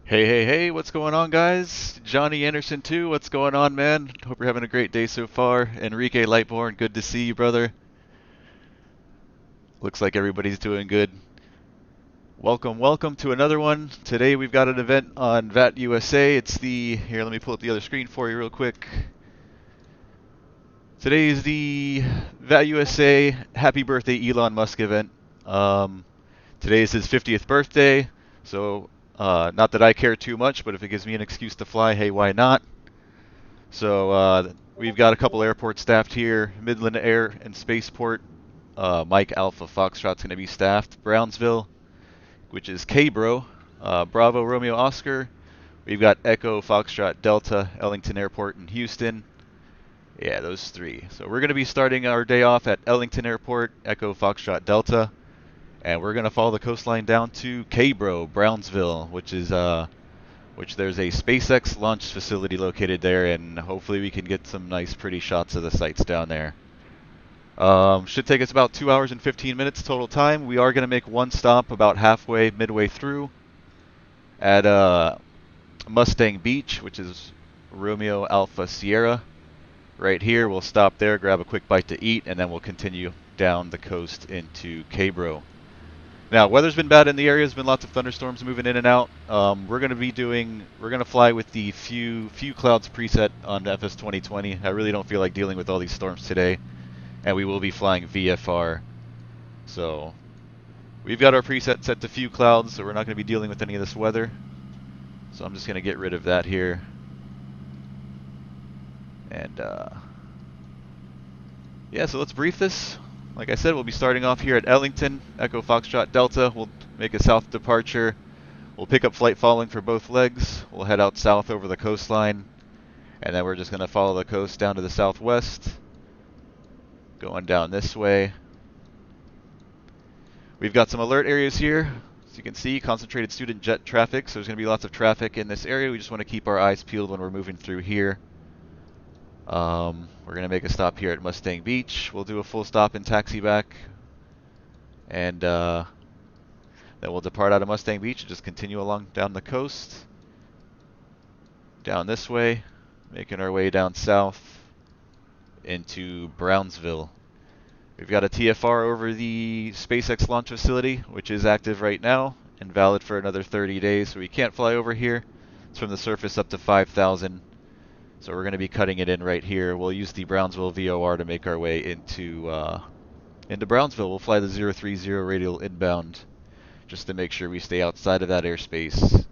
Hey, hey, hey, what's going on, guys? Johnny Anderson, too. What's going on, man? Hope you're having a great day so far. Enrique Lightborn, good to see you, brother. Looks like everybody's doing good. Welcome, welcome to another one. Today we've got an event on VATUSA. It's the, here, let me pull up the other screen for you real quick. Today is the VATUSA Happy Birthday Elon Musk event. Today is his 50th birthday, so not that I care too much, but if it gives me an excuse to fly, hey, why not? So we've got a couple airport staffed here. Midland Air and Spaceport. Mike Alpha Foxtrot's going to be staffed. Brownsville, which is KBRO. Bravo Romeo Oscar. We've got Echo Foxtrot Delta, Ellington Airport in Houston. Yeah, those three. So we're going to be starting our day off at Ellington Airport, Echo Foxtrot Delta. And we're going to follow the coastline down to KBRO, Brownsville, which there's a SpaceX Launch Facility located there, and hopefully we can get some nice, pretty shots of the sights down there. Should take us about 2 hours and 15 minutes total time. We are going to make one stop about halfway, midway through, at Mustang Beach, which is Romeo Alpha Sierra. Right here, we'll stop there, grab a quick bite to eat, and then we'll continue down the coast into KBRO. Now, weather's been bad in the area. There's been lots of thunderstorms moving in and out. We're gonna fly with the few clouds preset on the FS 2020. I really don't feel like dealing with all these storms today, and we will be flying VFR. So we've got our preset set to few clouds, so we're not gonna be dealing with any of this weather. So I'm just gonna get rid of that here, and yeah. So let's brief this. Like I said, we'll be starting off here at Ellington, Echo Foxtrot Delta. We'll make a south departure. We'll pick up flight following for both legs. We'll head out south over the coastline. And then we're just going to follow the coast down to the southwest. Going down this way. We've got some alert areas here. As you can see, concentrated student jet traffic. So there's going to be lots of traffic in this area. We just want to keep our eyes peeled when we're moving through here. We're going to make a stop here at Mustang Beach. We'll do a full stop and taxi back. And then we'll depart out of Mustang Beach and just continue along down the coast. Down this way, making our way down south into Brownsville. We've got a TFR over the SpaceX Launch Facility, which is active right now and valid for another 30 days, so we can't fly over here. It's from the surface up to 5,000. So we're going to be cutting it in right here. We'll use the Brownsville VOR to make our way into Brownsville. We'll fly the 030 radial inbound just to make sure we stay outside of that airspace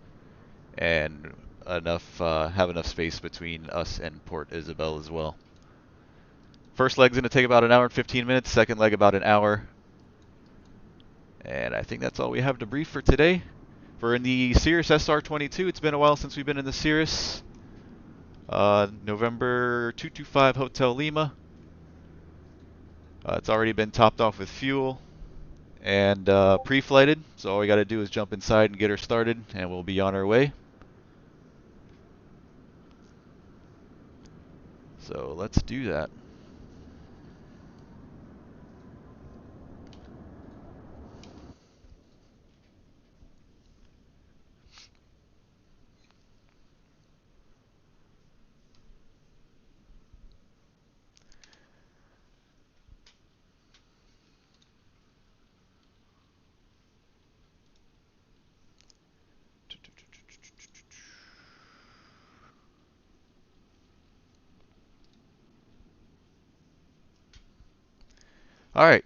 and have enough space between us and Port Isabel as well. First leg's going to take about an hour and 15 minutes. Second leg about an hour. And I think that's all we have to brief for today. We're in the Cirrus SR-22. It's been a while since we've been in the Cirrus. November 225 Hotel Lima. It's already been topped off with fuel and pre-flighted, so all we got to do is jump inside and get her started, and we'll be on our way. So let's do that. All right.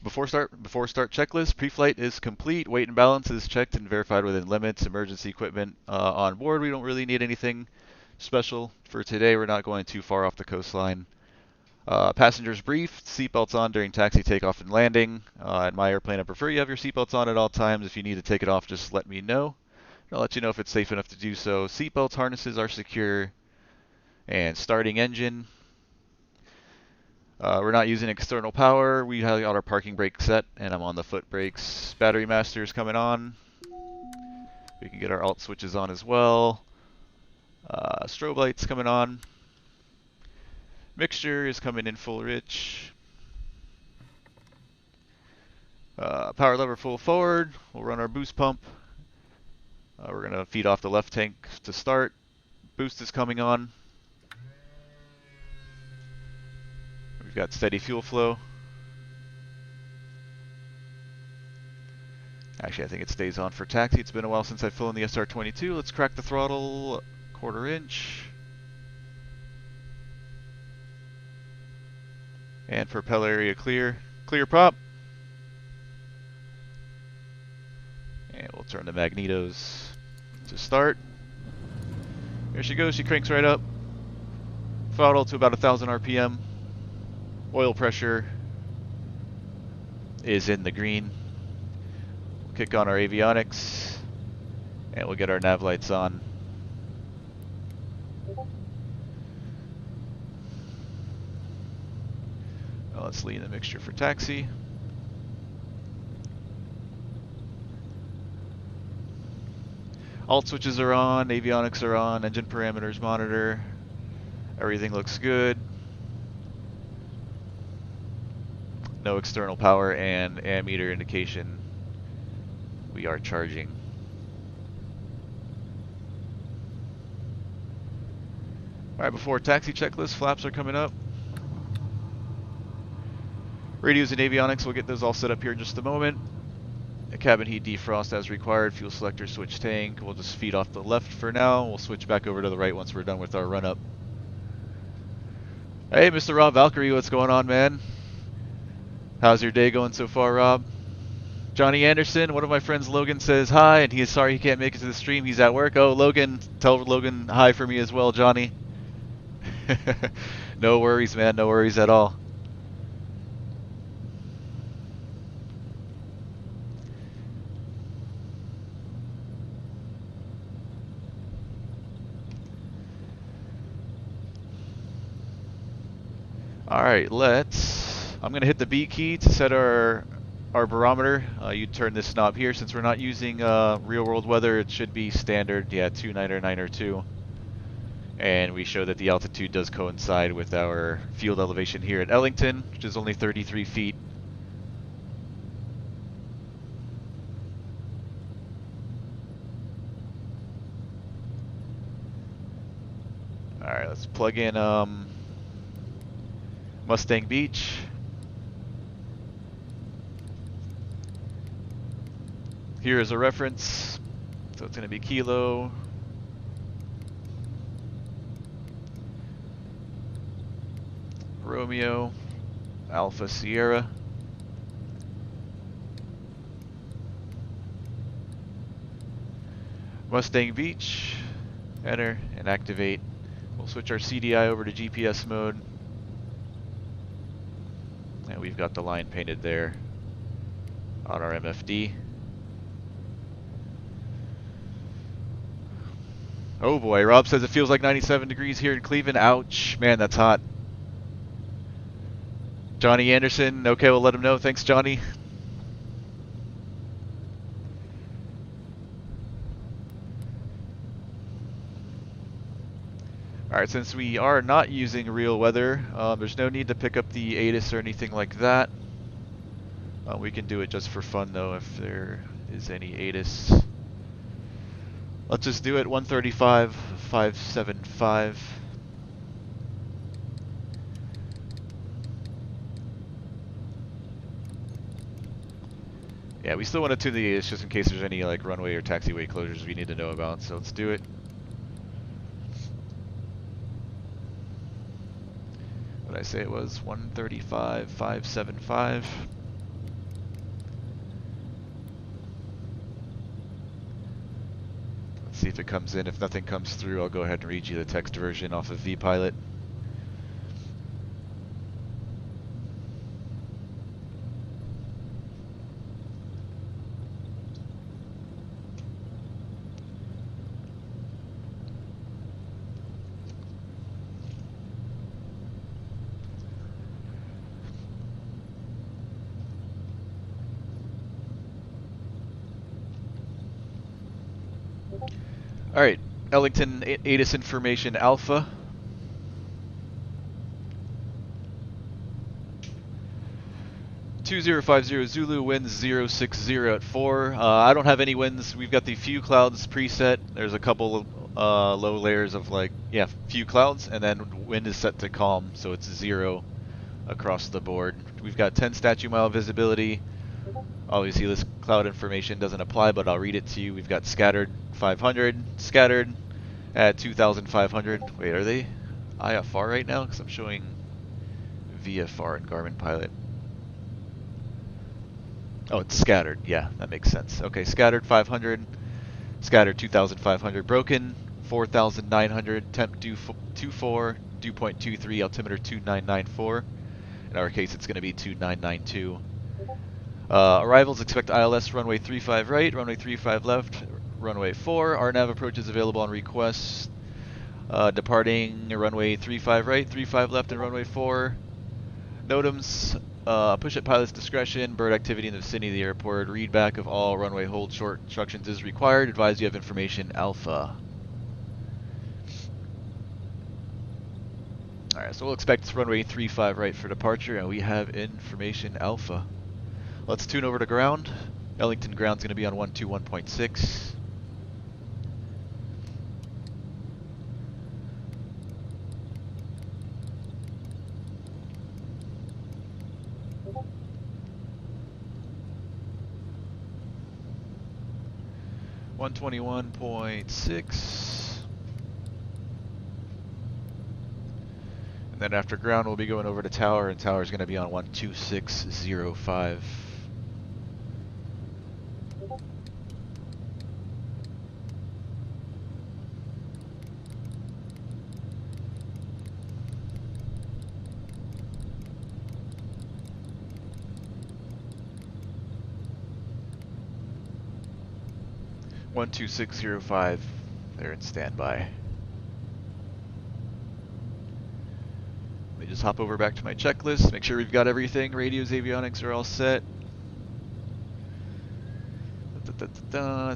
Before start checklist. Pre-flight is complete. Weight and balance is checked and verified within limits. Emergency equipment on board. We don't really need anything special for today. We're not going too far off the coastline. Passengers briefed. Seatbelts on during taxi, takeoff, and landing. At my airplane, I prefer you have your seatbelts on at all times. If you need to take it off, just let me know. I'll let you know if it's safe enough to do so. Seatbelts, harnesses are secure. And starting engine. We're not using external power. We have got our parking brake set, and I'm on the foot brakes. Battery master is coming on. We can get our alt switches on as well. Strobe lights coming on. Mixture is coming in full rich. Power lever full forward. We'll run our boost pump. We're going to feed off the left tank to start. Boost is coming on. We've got steady fuel flow. Actually, I think it stays on for taxi. It's been a while since I've flown the SR-22. Let's crack the throttle, 1/4 inch. And propeller area clear. Clear prop. And we'll turn the magnetos to start. There she goes. She cranks right up. Throttle to about 1,000 RPM. Oil pressure is in the green. We'll kick on our avionics. And we'll get our nav lights on. Now let's lean the mixture for taxi. Alt switches are on, avionics are on, engine parameters monitor. Everything looks good. No external power and ammeter indication. We are charging. Alright, before taxi checklist, flaps are coming up. Radios and avionics, we'll get those all set up here in just a moment. A cabin heat defrost as required, fuel selector, switch tank. We'll just feed off the left for now. We'll switch back over to the right once we're done with our run up. Hey, Mr. Rob Valkyrie, what's going on, man? How's your day going so far, Rob? Johnny Anderson, one of my friends, Logan, says hi, and he is sorry he can't make it to the stream. He's at work. Oh, Logan, tell Logan hi for me as well, Johnny. No worries, man. No worries at all. Alright, I'm going to hit the B key to set our barometer. You turn this knob here. Since we're not using real world weather, it should be standard. Yeah, 2 and we show that the altitude does coincide with our field elevation here at Ellington, which is only 33 feet. Alright, let's plug in Mustang Beach. Here is a reference, so it's going to be Kilo Romeo Alpha Sierra. Mustang Beach, enter and activate. We'll switch our CDI over to GPS mode. And we've got the line painted there on our MFD. Oh boy, Rob says it feels like 97 degrees here in Cleveland. Ouch, man, that's hot. Johnny Anderson, okay, we'll let him know. Thanks, Johnny. Alright, since we are not using real weather, there's no need to pick up the ATIS or anything like that. We can do it just for fun, though, if there is any ATIS. Let's just do it, 135.575. Yeah, we still want to tune the ATIS just in case there's any like runway or taxiway closures we need to know about, so let's do it. What did I say it was? 135.575. Let's see if it comes in. If nothing comes through, I'll go ahead and read you the text version off of vPilot. Alright, Ellington ATIS information alpha. 2050 Zulu, winds 060 at 4. I don't have any winds. We've got the few clouds preset. There's a couple low layers of few clouds, and then wind is set to calm, so it's 0 across the board. We've got 10 statute mile visibility. Obviously this cloud information doesn't apply, but I'll read it to you. We've got scattered 500, scattered at 2,500. Wait, are they IFR right now? Because I'm showing VFR in Garmin Pilot. Oh, it's scattered. Yeah, that makes sense. Okay, scattered 500, scattered 2,500, broken 4,900, temp 24, dew point 23, altimeter 2994. In our case, it's going to be 2992. Arrivals, expect ILS runway 35 right, runway 35 left, runway 4. RNAV approach is available on request. Departing runway 35 right, 35 left, and runway 4. NOTAMs, push at pilot's discretion, bird activity in the vicinity of the airport, read back of all runway hold short instructions is required, advise you have information alpha. Alright, so we'll expect runway 35 right for departure, and we have information alpha. Let's tune over to ground. Ellington ground's going to be on 121.6. And then after ground, we'll be going over to tower, and tower's going to be on 12605. One 2605, they're in standby. Let me just hop over back to my checklist, make sure we've got everything. Radios, avionics are all set.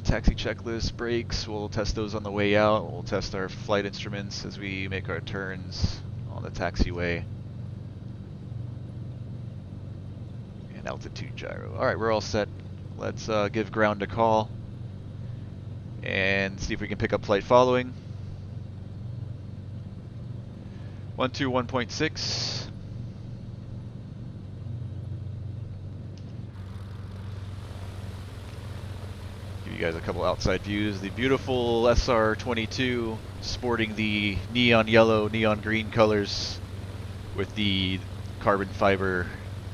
Taxi checklist, brakes, we'll test those on the way out. We'll test our flight instruments as we make our turns on the taxiway. And altitude gyro. Alright, we're all set. Let's give ground a call and see if we can pick up flight following. 121.6. Give you guys a couple outside views. The beautiful SR-22 sporting the neon yellow, neon green colors with the carbon fiber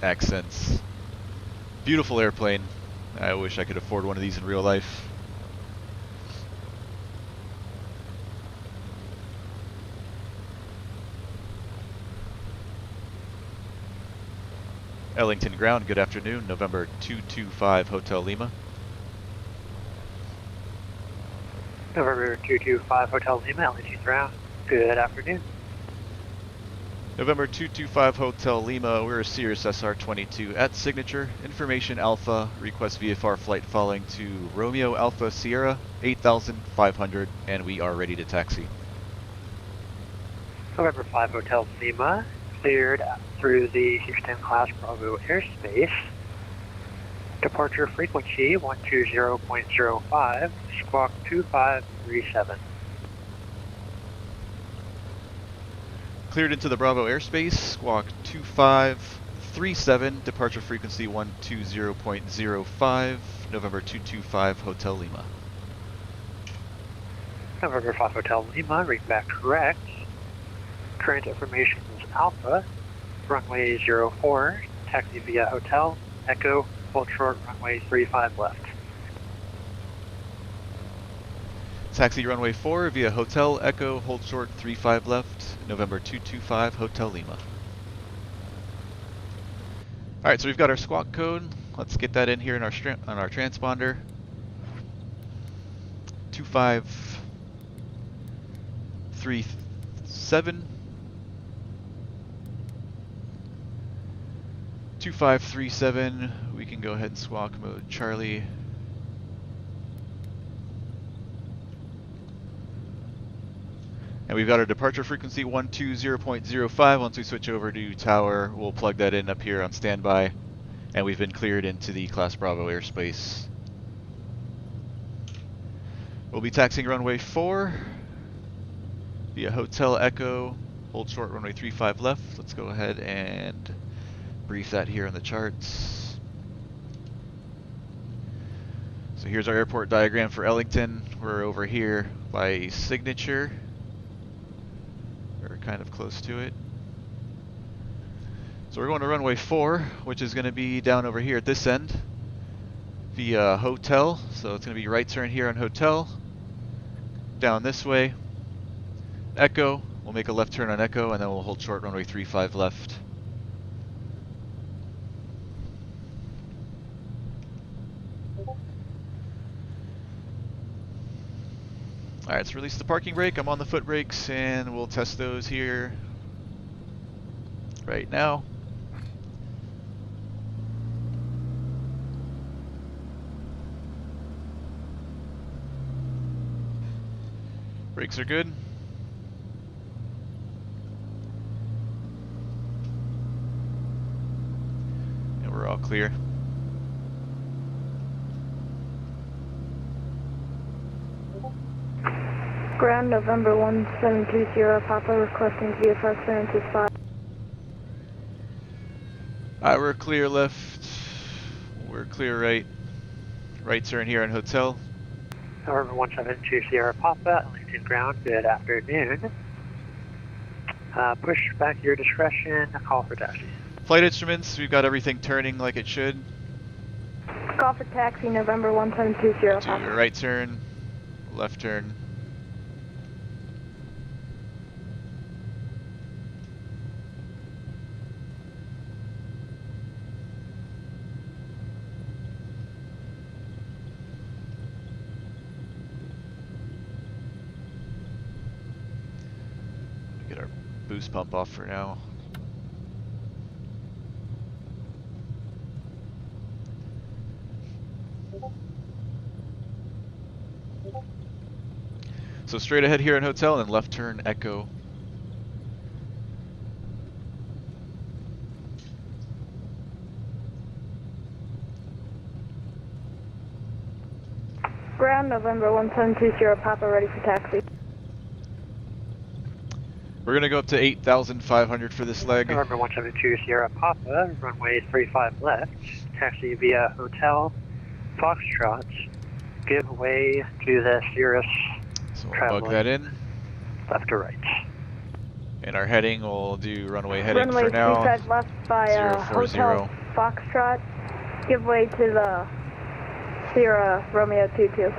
accents. Beautiful airplane. I wish I could afford one of these in real life. Ellington ground, good afternoon, November 225 Hotel Lima. November 225 Hotel Lima, Ellington ground, good afternoon. November 225 Hotel Lima, we're a Cirrus SR-22 at signature, information alpha, request VFR flight following to Romeo Alpha Sierra, 8,500, and we are ready to taxi. November 5 Hotel Lima, cleared through the Houston Class Bravo airspace. Departure frequency 120.05, squawk 2537. Cleared into the Bravo airspace, squawk 2537, departure frequency 120.05, November 225 Hotel Lima. November 5 Hotel Lima, read back correct. Current information is Alpha, runway 04, taxi via Hotel, Echo, hold short, runway 35 left. Taxi runway 4 via Hotel, Echo, hold short, 35 left, November 225 Hotel Lima. Alright, so we've got our squawk code. Let's get that in here in our on our transponder. 2537. 2537, we can go ahead and squawk mode Charlie. And we've got our departure frequency 120.05. Once we switch over to tower, we'll plug that in up here on standby. And we've been cleared into the Class Bravo airspace. We'll be taxiing runway 4 via Hotel Echo, hold short runway 35 left. Let's go ahead and brief that here on the charts. So here's our airport diagram for Ellington. We're over here by Signature. We're kind of close to it. So we're going to runway 4, which is going to be down over here at this end via Hotel. So it's going to be right turn here on Hotel. Down this way. Echo. We'll make a left turn on Echo and then we'll hold short runway 35 left. Alright, let's release the parking brake. I'm on the foot brakes and we'll test those here right now. Brakes are good. And we're all clear. Ground November 1720, Papa requesting VFR clearance is 5. Alright, we're clear left. We're clear right. Right turn here on Hotel. November 172 Sierra Papa, Ellington ground, good afternoon. Push back your discretion, call for taxi. Flight instruments, we've got everything turning like it should. Call for taxi, November 1720, Do Papa. a right turn, left turn. Get our boost pump off for now. So straight ahead here in Hotel and then left turn Echo. Ground November 1720, Papa ready for taxi. We're gonna go up to 8,500 for this leg. November 172 Sierra Papa, runway 35 left, taxi via Hotel Foxtrot, give way to the Cirrus. So we'll bug that in. Left to right. And our heading, we'll do runway heading Runway for now. 35 left by 040. Hotel Foxtrot, give way to the Sierra Romeo 22.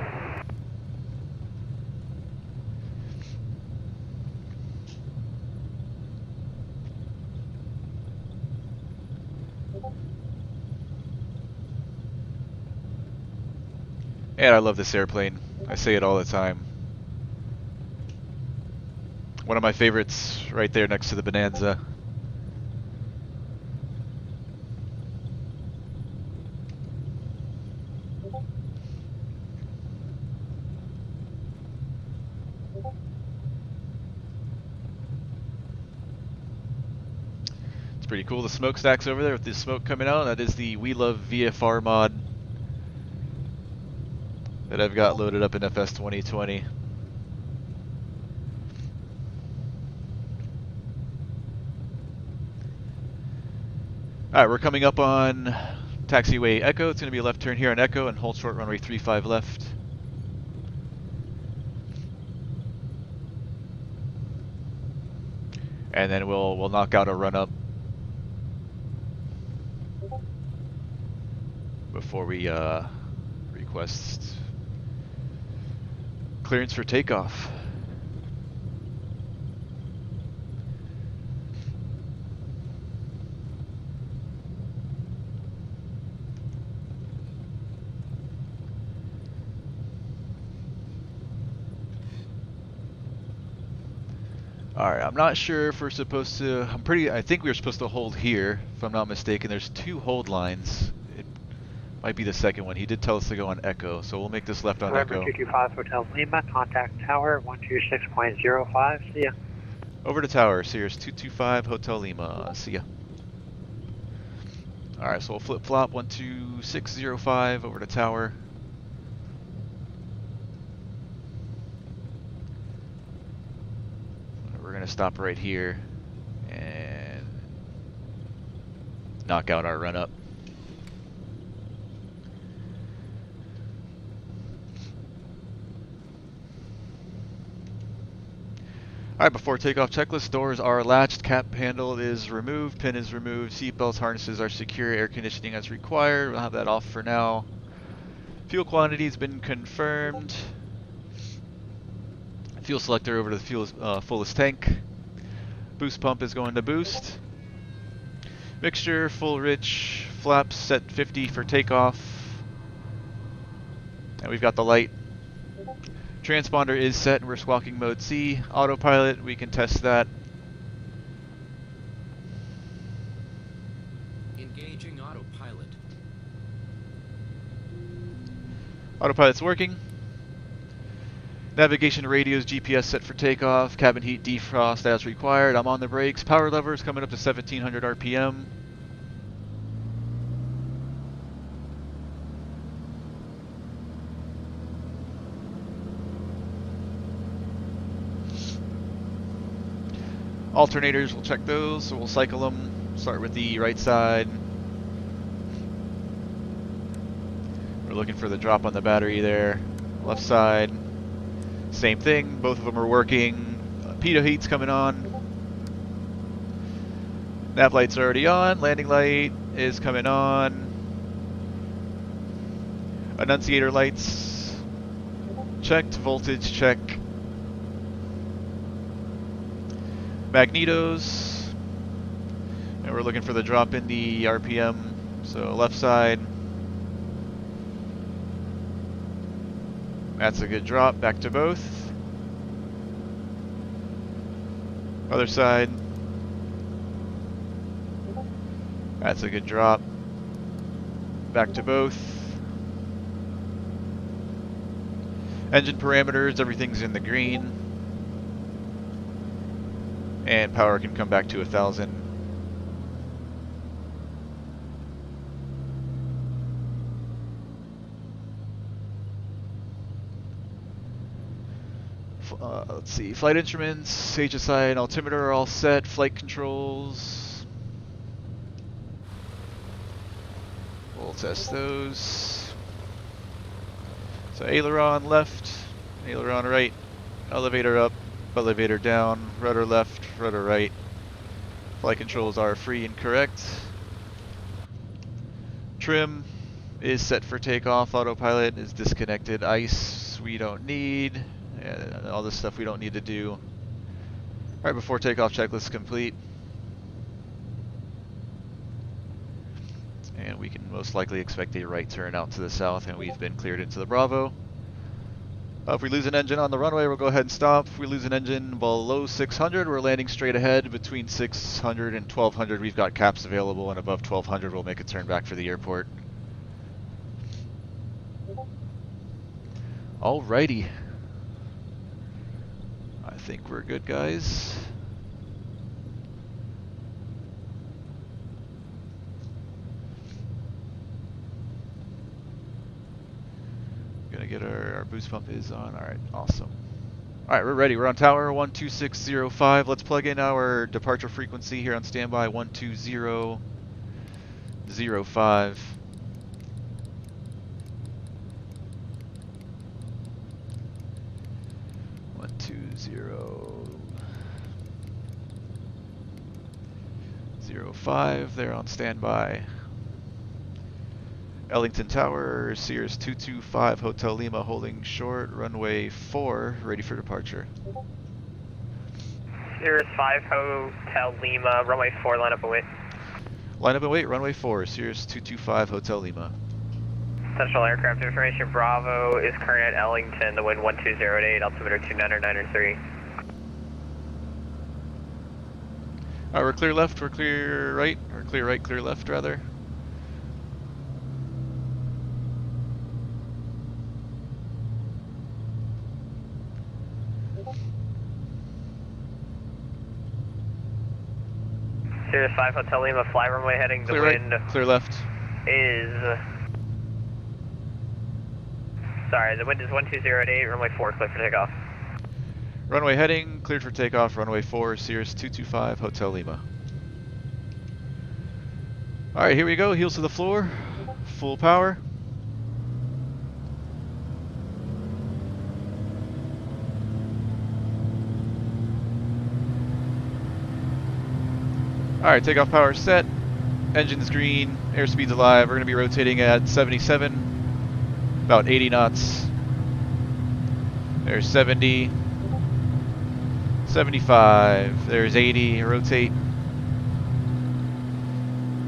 And I love this airplane. I say it all the time. One of my favorites right there next to the Bonanza. It's pretty cool, the smokestacks over there with the smoke coming out. That is the We Love VFR mod that I've got loaded up in FS 2020. Alright, we're coming up on taxiway Echo. It's going to be a left turn here on Echo and hold short runway 35 left. And then we'll knock out a run up before we request clearance for takeoff. Alright, I'm not sure if we're supposed to, I think we were supposed to hold here, if I'm not mistaken. There's 2 hold lines. It might be the second one. He did tell us to go on Echo, so we'll make this left on November Echo. 225 Hotel Lima, contact tower 126.05, see ya. Over to tower, Cirrus 225 Hotel Lima, see ya. Alright, so we'll flip-flop 12605 over to tower. We're going to stop right here and knock out our run-up. Alright, before takeoff checklist, doors are latched, cap handle is removed, pin is removed, seatbelts, harnesses are secure, air conditioning as required. We'll have that off for now. Fuel quantity has been confirmed. Fuel selector over to the fuel fullest tank. Boost pump is going to boost. Mixture, full rich, flaps set 50 for takeoff. And we've got the light. Transponder is set and we're squawking mode C. Autopilot, we can test that. Engaging autopilot. Autopilot's working. Navigation radios, GPS set for takeoff. Cabin heat defrost as required. I'm on the brakes. Power levers coming up to 1700 RPM. Alternators, we'll check those, so we'll cycle them. Start with the right side. We're looking for the drop on the battery there. Left side, same thing, both of them are working. Pitot heat's coming on. Nav light's already on, landing light is coming on. Annunciator lights checked, voltage check. Magnetos, and we're looking for the drop in the RPM, so left side, that's a good drop, back to both, other side, that's a good drop, back to both, engine parameters, everything's in the green. And power can come back to 1000. Let's see, flight instruments, HSI and altimeter are all set, flight controls. We'll test those. So aileron left, aileron right, elevator up, elevator down, rudder left, rudder right. Flight controls are free and correct. Trim is set for takeoff. Autopilot is disconnected. ICE we don't need. All this stuff we don't need to do. Alright, before takeoff checklist complete. And we can most likely expect a right turn out to the south, and we've been cleared into the Bravo. If we lose an engine on the runway, we'll go ahead and stop. If we lose an engine below 600, we're landing straight ahead. Between 600 and 1200, we've got caps available, and above 1200, we'll make a turn back for the airport. Alrighty. I think we're good, guys. Gonna get our boost pump is on. Alright, awesome. Alright, we're ready. We're on tower 12605. Let's plug in our departure frequency here on standby 12005. They're on standby. Ellington Tower, Cirrus 225, Hotel Lima holding short, runway 4, ready for departure. Cirrus 5, Hotel Lima, runway 4, line up and wait. Line up and wait, runway 4, Cirrus 225, Hotel Lima. Central aircraft information, Bravo is current at Ellington, the wind 120 at 8, altimeter 2993. Alright, we're clear left, we're clear right, or clear right, clear left rather. Cirrus 5 Hotel Lima, fly runway heading, the Clear wind right, clear left. is... Sorry, the wind is 1208, runway 4, clear for takeoff. Runway heading, cleared for takeoff, runway 4, Cirrus 225, Hotel Lima. Alright, here we go, heels to the floor, full power. Alright, takeoff power set, engine's green, airspeed's alive, we're going to be rotating at 77, about 80 knots. There's 70. 75, there's 80, rotate.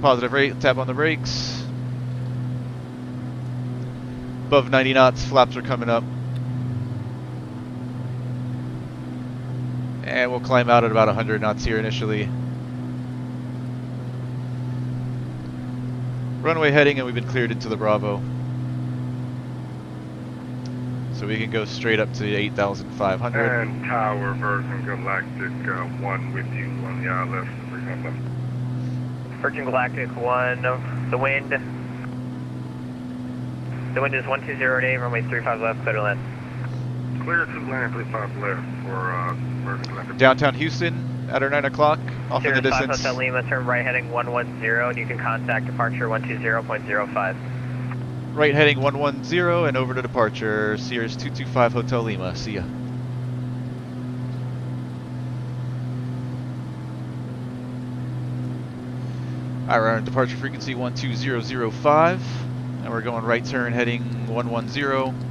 Positive rate, tap on the brakes. Above 90 knots, flaps are coming up. And we'll climb out at about 100 knots here initially. Runway heading, and we've been cleared into the Bravo. So we can go straight up to 8,500. And Tower Virgin Galactic 1 with you on the ILS, remember. Virgin Galactic 1, the wind is 1208, runway 35 left, clear to land. Clear to land, 35 left for Virgin Galactic. Downtown Houston at our 9 o'clock, off in the Cirrus 5 distance. Hotel Lima, turn right heading 110, and you can contact departure 120.05. Right heading 110 and over to departure, Cirrus 225 Hotel Lima. See ya. Alright, we're on departure frequency 12005, and we're going right turn heading 110.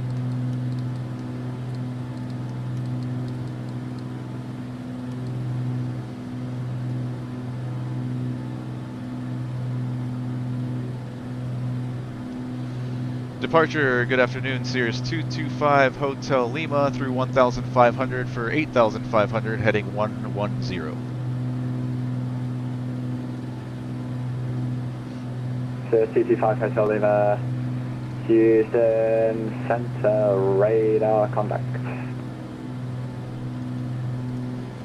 Departure, good afternoon, Cirrus 225 Hotel Lima through 1,500 for 8,500, heading 110. Cirrus 225 Hotel Lima, Houston Center, radar contact.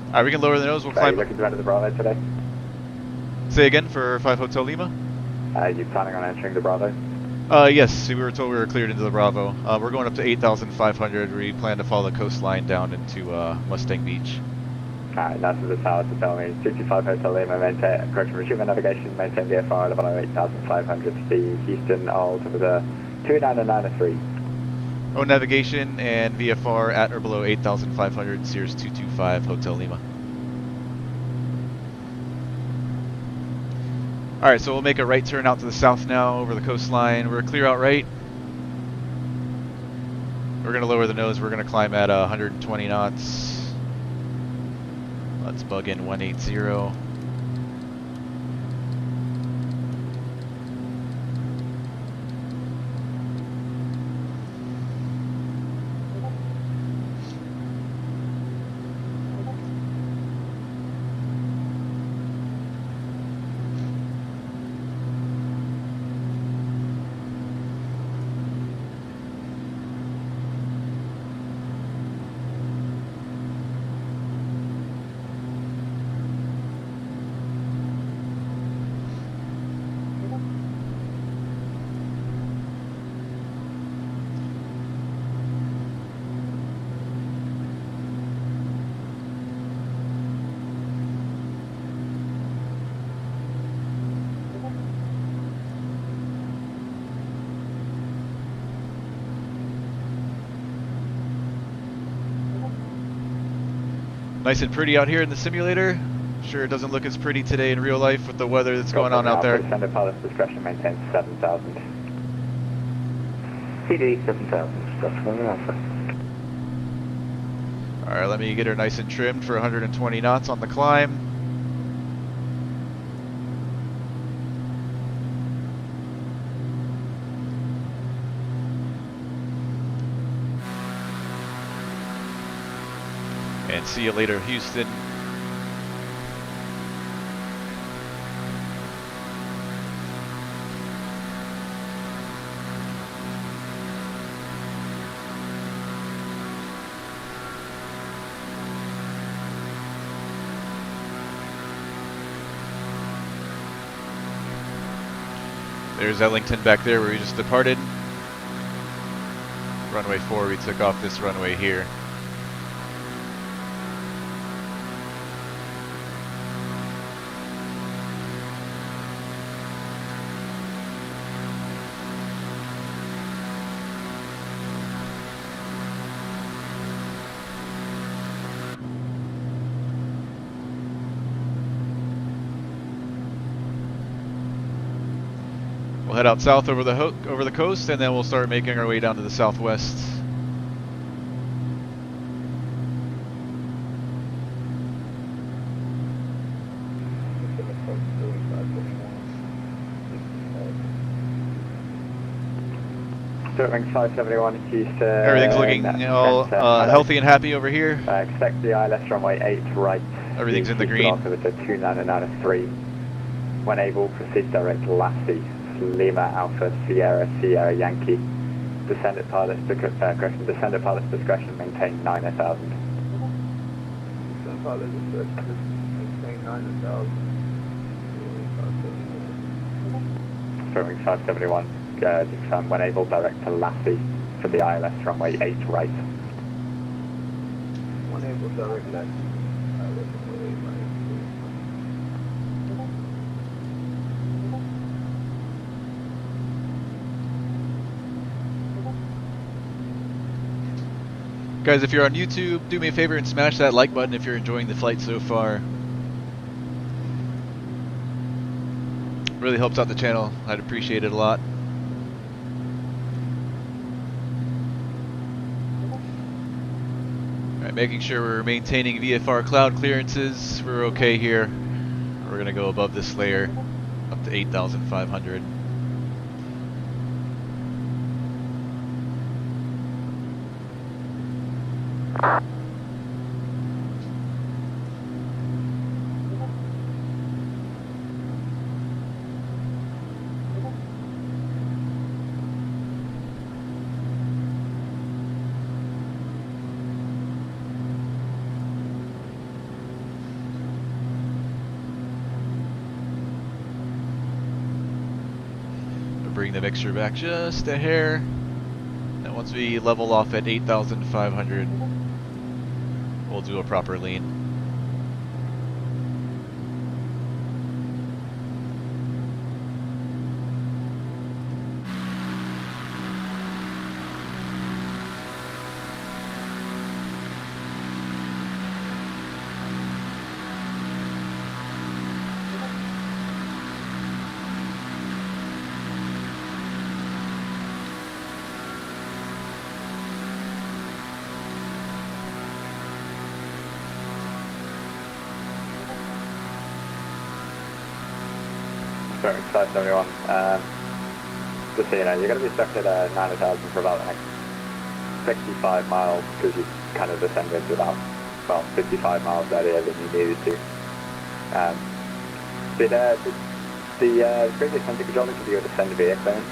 Alright, we can lower the nose, we'll Are you climb. looking to enter the Bravo today? Say again for 5 Hotel Lima? Are you planning on entering the Bravo? Yes, we were told we were cleared into the Bravo. We're going up to 8,500. We plan to follow the coastline down into Mustang Beach. Alright, nice of the tower to tell me. 225 Hotel Lima, maintain, correction, resume navigation, maintain VFR at about 8,500 to the Houston altimeter 29903. Oh, navigation and VFR at or below 8,500, Cirrus 225 Hotel Lima. Alright, so we'll make a right turn out to the south now over the coastline. We're clear out right. We're going to lower the nose. We're going to climb at 120 knots. Let's bug in 180. Nice and pretty out here in the simulator. Sure, it doesn't look as pretty today in real life with the weather that's going on out there. Standard pilot's discretion maintains 7,000. PD 7,000, structure on Alpha. Alright, let me get her nice and trimmed for 120 knots on the climb. And see you later, Houston. There's Ellington back there where we just departed. Runway 4, we took off this runway here. We'll head out south over the coast, and then we'll start making our way down to the southwest. Ring 571 Houston. Everything's looking all healthy and happy over here. Expect the ILS runway 8 right. Everything's in the green. Altimeter 2993. When able, proceed direct to Lassie. Lima Alpha Sierra Sierra Yankee. Descendant pilot's discretion, maintain 9,000. Descendant pilot's discretion, maintain 9,000. Ring 571. Confirm when able, direct to Lassie for the ILS runway 8 right. When able, direct left. ILS runway 8 right. Guys, if you're on YouTube, do me a favor and smash that like button if you're enjoying the flight so far. Really helps out the channel. I'd appreciate it a lot. Alright, making sure we're maintaining VFR cloud clearances. We're okay here. We're going to go above this layer up to 8,500. Bring the mixture back just a hair. And once we level off at 8,500, we'll do a proper lean. Sorry, 571. Just so you know, you're going to be stuck at 9,000 for about the next 65 miles because you kind of descended to about, well, 55 miles earlier than you needed to. Did the previous center controller give you a descend via clearance?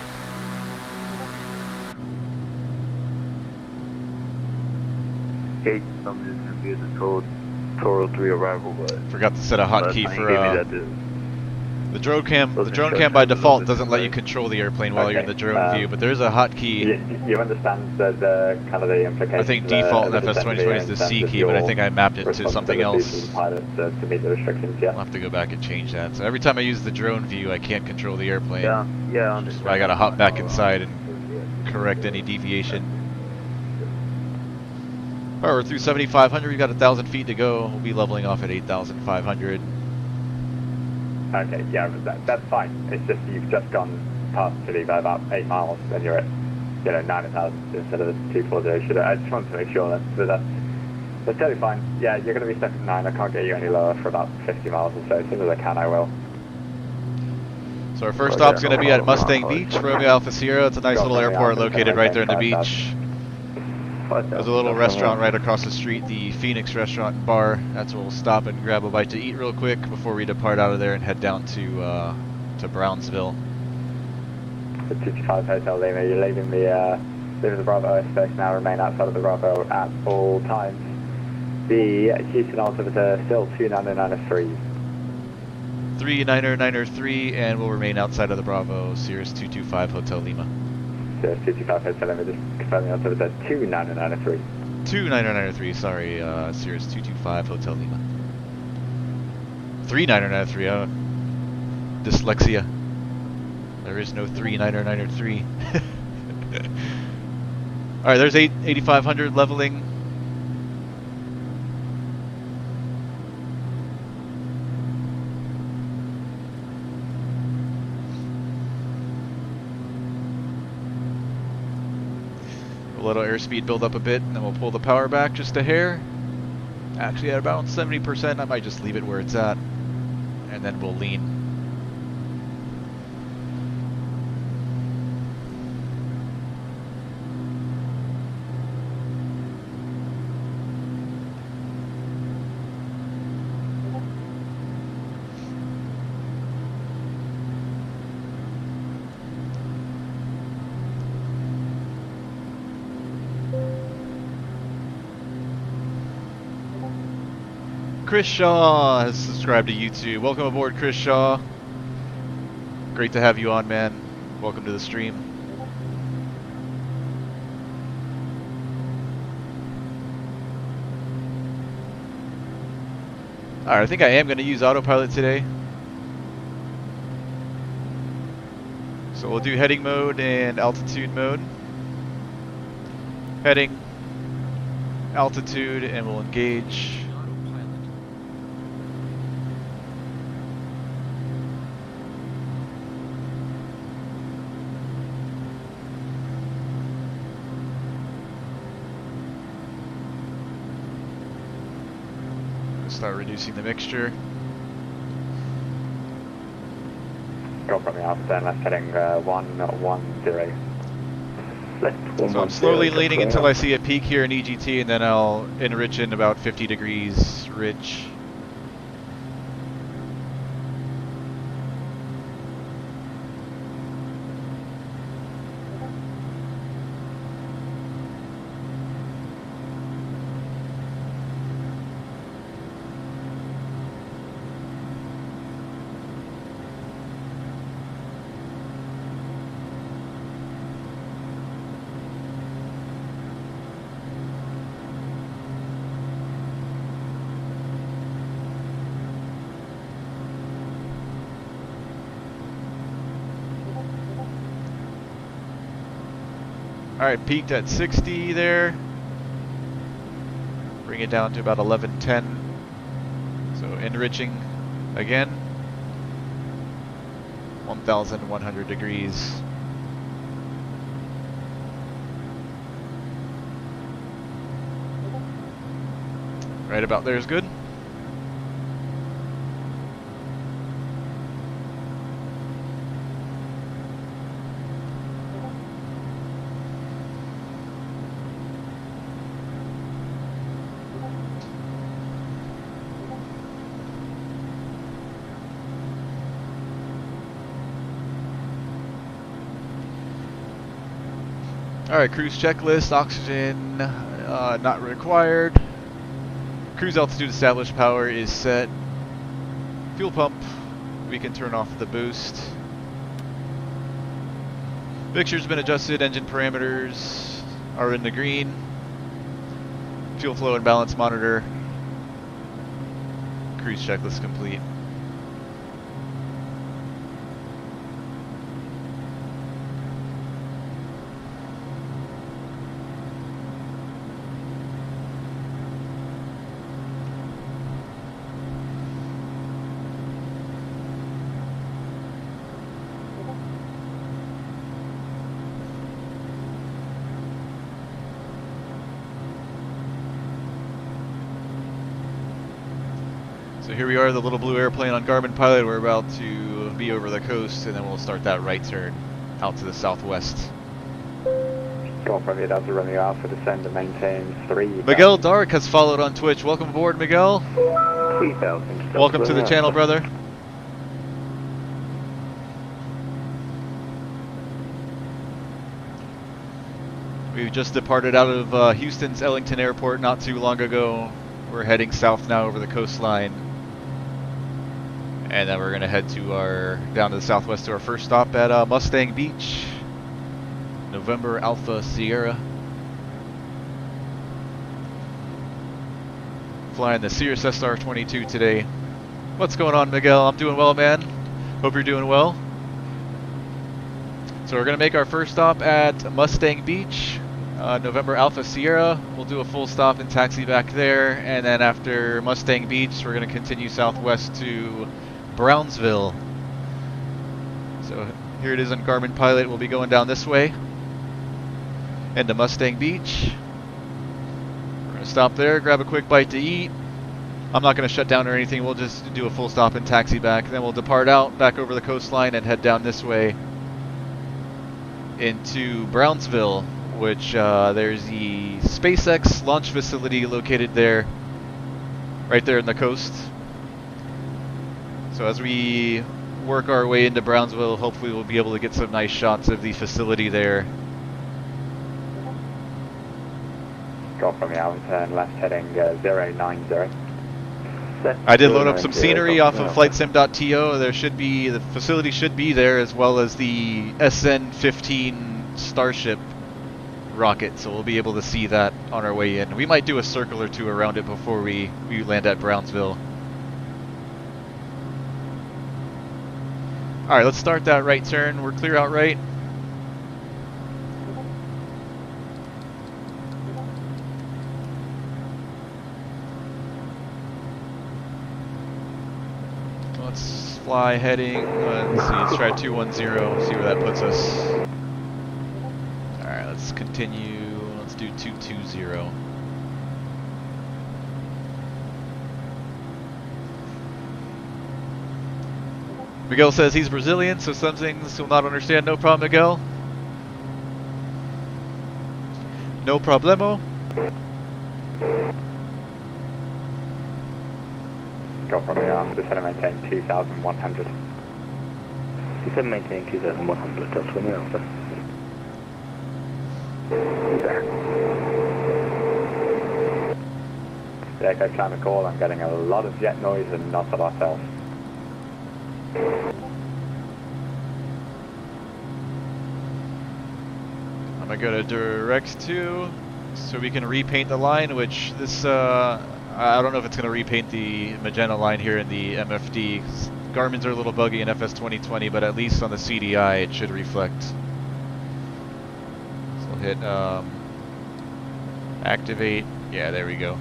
Eight, I'm just confused with Toro 3 arrival, but Forgot to set a hotkey for the drone cam. The drone cam instructions by a little default bit doesn't let you different. control the airplane while you're in the drone view, but there is a hotkey. You understand the kind of the implications. I think default in FS-22 is the C key, but I think I mapped it to something else. To meet the restrictions, yeah. I'll have to go back and change that. So every time I use the drone view, I can't control the airplane. Yeah, I So understand. I gotta hop back inside and correct any deviation. Alright, we're through 7,500. We've got 1,000 feet to go. We'll be leveling off at 8,500. Okay, yeah, that's fine. It's just you've just gone past Chile by about 8 miles, and you're at, 9,000 instead of the 240. I just wanted to make sure that, but that's totally fine. Yeah, you're going to be stuck at 9. I can't get you any lower for about 50 miles or so. As soon as I can, I will. So our first stop's going to be at Mustang Beach, Romeo Alpha Sierra. It's a nice little airport located right there on the beach. There's a little restaurant right across the street, the Phoenix Restaurant and Bar. That's where we'll stop and grab a bite to eat real quick before we depart out of there and head down to Brownsville. The 225 Hotel Lima, you're leaving the Bravo airspace now. Remain outside of the Bravo at all times. The Houston altimeter still 2993. 39er 3, and we'll remain outside of the Bravo, Cirrus 225 Hotel Lima. Cirrus 225 Hotel Lima, just confirming also with 2993. 2993, sorry, Cirrus 225 Hotel Lima. 3993, dyslexia. There is no 3993. Alright, there's 8500 leveling. We'll let our airspeed build up a bit, and then we'll pull the power back just a hair. Actually, at about 70%, I might just leave it where it's at, and then we'll lean. Chris Shaw has subscribed to YouTube. Welcome aboard, Chris Shaw. Great to have you on, man. Welcome to the stream. Alright, I think I am going to use autopilot today. So we'll do heading mode and altitude mode. Heading, altitude, and we'll engage. Start reducing the mixture. Go from the Alpha then, left heading 110. So I'm slowly leaning until I see a peak here in EGT, and then I'll enrich in about 50 degrees rich. Alright, peaked at 60 there. Bring it down to about 1110. So enriching again. 1100 degrees. Right about there is good. Alright, cruise checklist, oxygen not required. Cruise altitude established, power is set. Fuel pump, we can turn off the boost. Fixture's been adjusted, engine parameters are in the green. Fuel flow and balance monitor. Cruise checklist complete. So here we are, the little blue airplane on Garmin Pilot. We're about to be over the coast, and then we'll start that right turn out to the southwest. Go from here, that's a Romeo Alpha, descend and maintain 3. Miguel Dark has followed on Twitch. Welcome aboard, Miguel. 3,000. Welcome to the channel, brother. We just departed out of Houston's Ellington Airport not too long ago. We're heading south now over the coastline. And then we're gonna head to down to the southwest to our first stop at Mustang Beach, November Alpha Sierra. Flying the Cirrus SR-22 today. What's going on, Miguel? I'm doing well, man. Hope you're doing well. So we're gonna make our first stop at Mustang Beach, November Alpha Sierra. We'll do a full stop and taxi back there, and then after Mustang Beach, we're gonna continue southwest to Brownsville. So here it is on Garmin Pilot. We'll be going down this way into Mustang Beach. We're gonna stop there, grab a quick bite to eat. I'm not gonna shut down or anything. We'll just do a full stop and taxi back. Then we'll depart out back over the coastline and head down this way into Brownsville, which there's the SpaceX Launch Facility located there, right there in the coast. So as we work our way into Brownsville, hopefully we'll be able to get some nice shots of the facility there. Go from the Ellington, left heading 090. I did load up some scenery off of flightsim.to. The facility should be there, as well as the SN15 Starship rocket, so we'll be able to see that on our way in. We might do a circle or two around it before we land at Brownsville. Alright, let's start that right turn. We're clear out right. Let's fly heading, let's see, let's try 210, see where that puts us. Alright, let's continue, let's do 220. Miguel says he's Brazilian, so some things he'll not understand. No problem, Miguel. No problemo. Go from the descend and maintain 2,100. Descend and maintain 2,100, that's from the Alpha. The Echo trying to call, I'm getting a lot of jet noise and not a lot else. I'm gonna go to direct 2 so we can repaint the line, which this I don't know if it's gonna repaint the magenta line here in the MFD. Garmin's are a little buggy in FS 2020, but at least on the CDI it should reflect. So we'll hit activate. Yeah, there we go.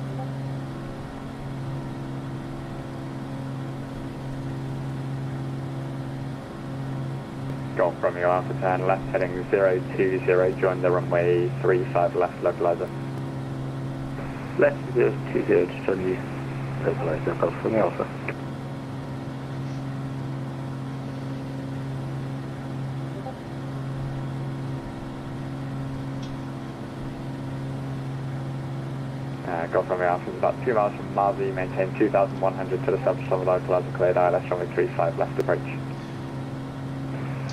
Go from your Alpha 10, left heading 020, join the runway 35 left localizer. Left 020 to join the localizer, Alpha from the Alpha. Go from your Alpha, about 2 miles from Marzi, maintain 2,100 to the south of localizer, cleared ILS runway 35 left approach.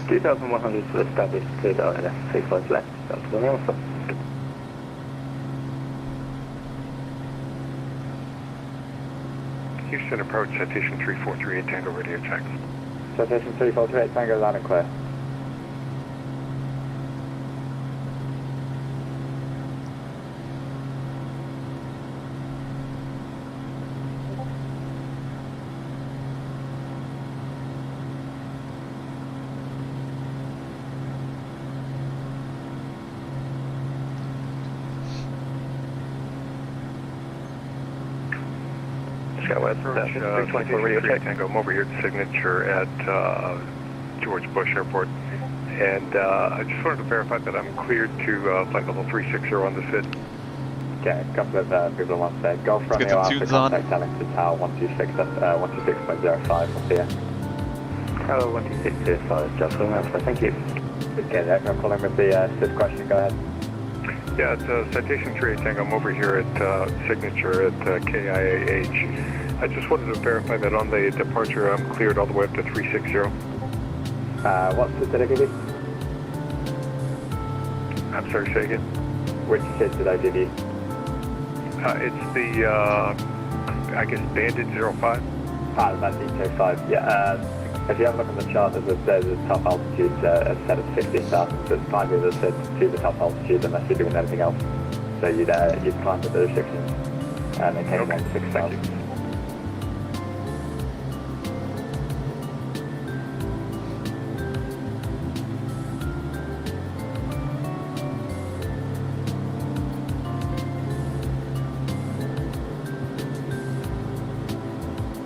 2,100 to establish cleared ILS 35 left, that's from the Alpha. Houston approach, citation 3438, Tango radio check. Citation 3438, Tango loud and clear. Skyline approach, 324 Tango, I'm over here at Signature at George Bush Airport. And I just wanted to verify that I'm cleared to flight level 360 on the SID. Okay, a couple of people want to say, go from the Alpha, contact Ellington Tower 126.05, we'll see you. Tower 126.05, just from the Alpha, thank you. Okay, there, I'm calling with the SID question, go ahead. Yeah, it's citation 38 Tango, I'm over here at Signature at KIAH. I just wanted to verify that on the departure I'm cleared all the way up to 360. What SID did I give you? I'm sorry, say again? Which SID did I give you? It's the, I guess, Bandit 05. That's EK5, yeah. If you have a look on the chart, there's a top altitude set of 15,000, so it's 5 years set to the top altitude unless you're doing anything else. So you'd climb the restrictions and maintain Okay, 6,000.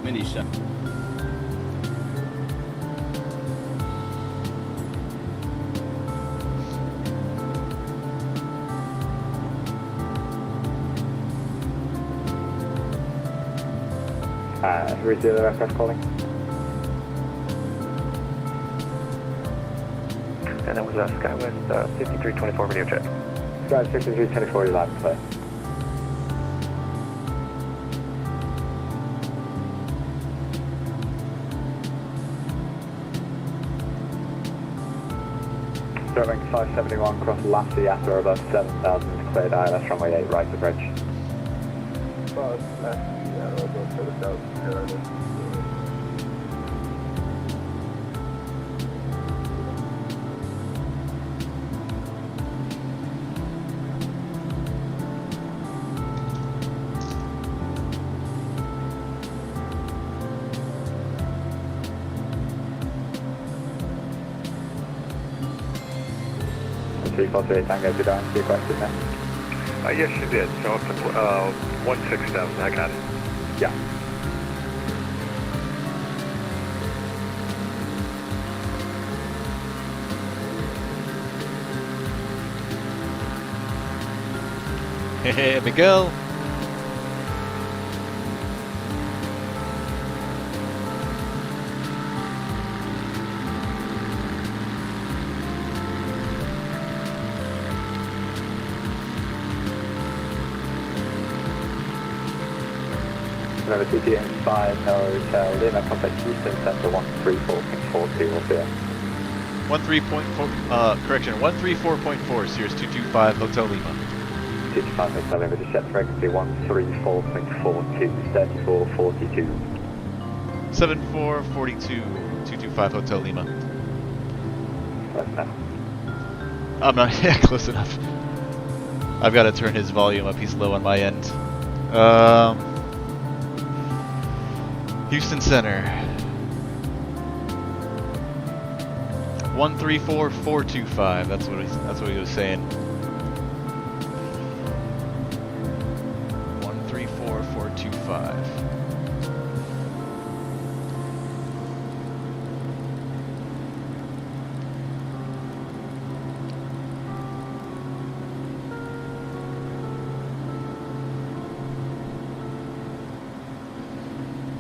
Mini shot. Who is the other aircraft calling? And that was SkyWest 5324 radio check. Sky 5324, you're loud and clear. Sterling 571 cross Lassie after about 7,000, cleared ILS runway 8 right of bridge. Tango, did I answer your question there? Yes, you did. So up to 16,000, I got it. Yeah. Hey, Miguel. Number 225 Hotel Lima, contact Houston Center 134.42 will be 13.4, correction, 134.4, Cirrus 225 Hotel Lima. 225 Hotel Lima, just set frequency 134.42, 3442. 7442, 225 Hotel Lima. Close enough. I'm not, yeah, close enough. I've got to turn his volume up, he's low on my end. Houston Center. 134425. That's what he was saying. 134425.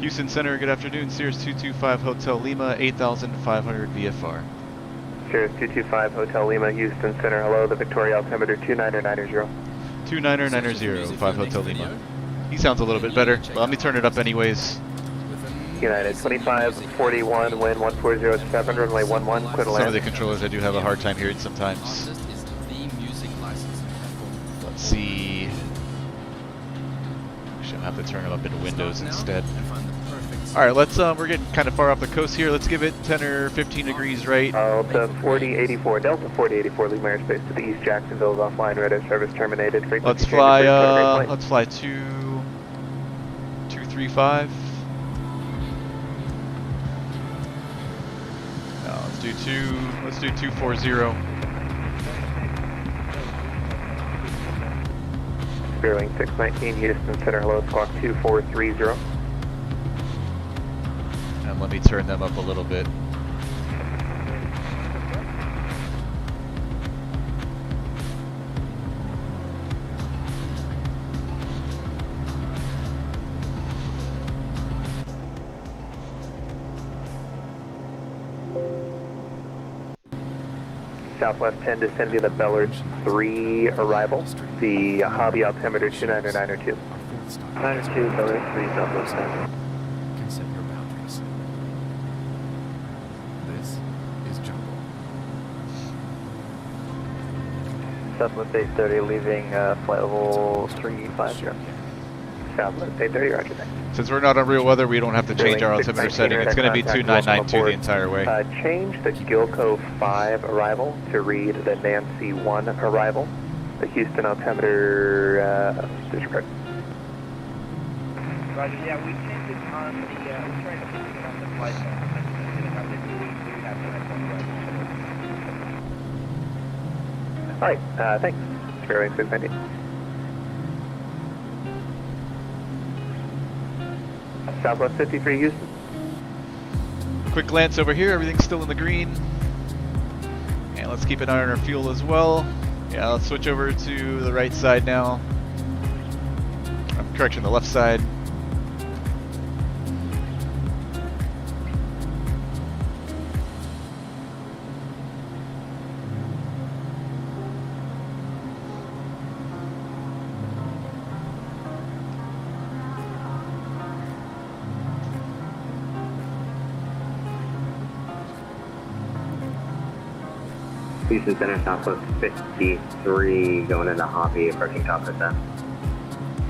Houston Center, good afternoon. Cirrus 225 Hotel Lima, 8,500 VFR. Cirrus 225 Hotel Lima, Houston Center. Hello, the Victoria altimeter 2990. 2990, 5 Hotel Lima. He sounds a little bit better, but let me turn it up anyways. United 2541, wind 140, runway 11, clear to land. Some of the controllers I do have a hard time hearing sometimes. Let's see. Actually, I'll have to turn them up into Windows instead. Alright, let's, we're getting kind of far off the coast here. Let's give it 10 or 15 degrees right. Delta 4084, Delta 4084, leave my airspace to the east. Jacksonville is offline, radar service terminated. Let's fly 235. No, let's do 240. Spearwing 619, Houston Center, hello, squawk 2430. And let me turn them up a little bit. Southwest 10 descend via the Bellard 3 arrival. The hobby altimeter 29902. 92 Bellard 3 Southwest 10. Can set your boundaries. This is jungle. Southwest 830 leaving flight level 350. Southwest 830, roger that. Since we're not on real weather, we don't have to change our altimeter setting. It's going to be 2992 the entire way. Change the Gilco 5 arrival to read the Nancy 1 arrival. The Houston altimeter, disregard. Roger, yeah, we changed it on the, we tried to put it on the flight plan. Alright, thanks. Fairway 690. Southwest 53 Houston. Quick glance over here, everything's still in the green. And let's keep an eye on our fuel as well. Yeah, let's switch over to the right side now. Correction, the left side. Houston Center, Southwest 53, going into Hobby, approaching top percent.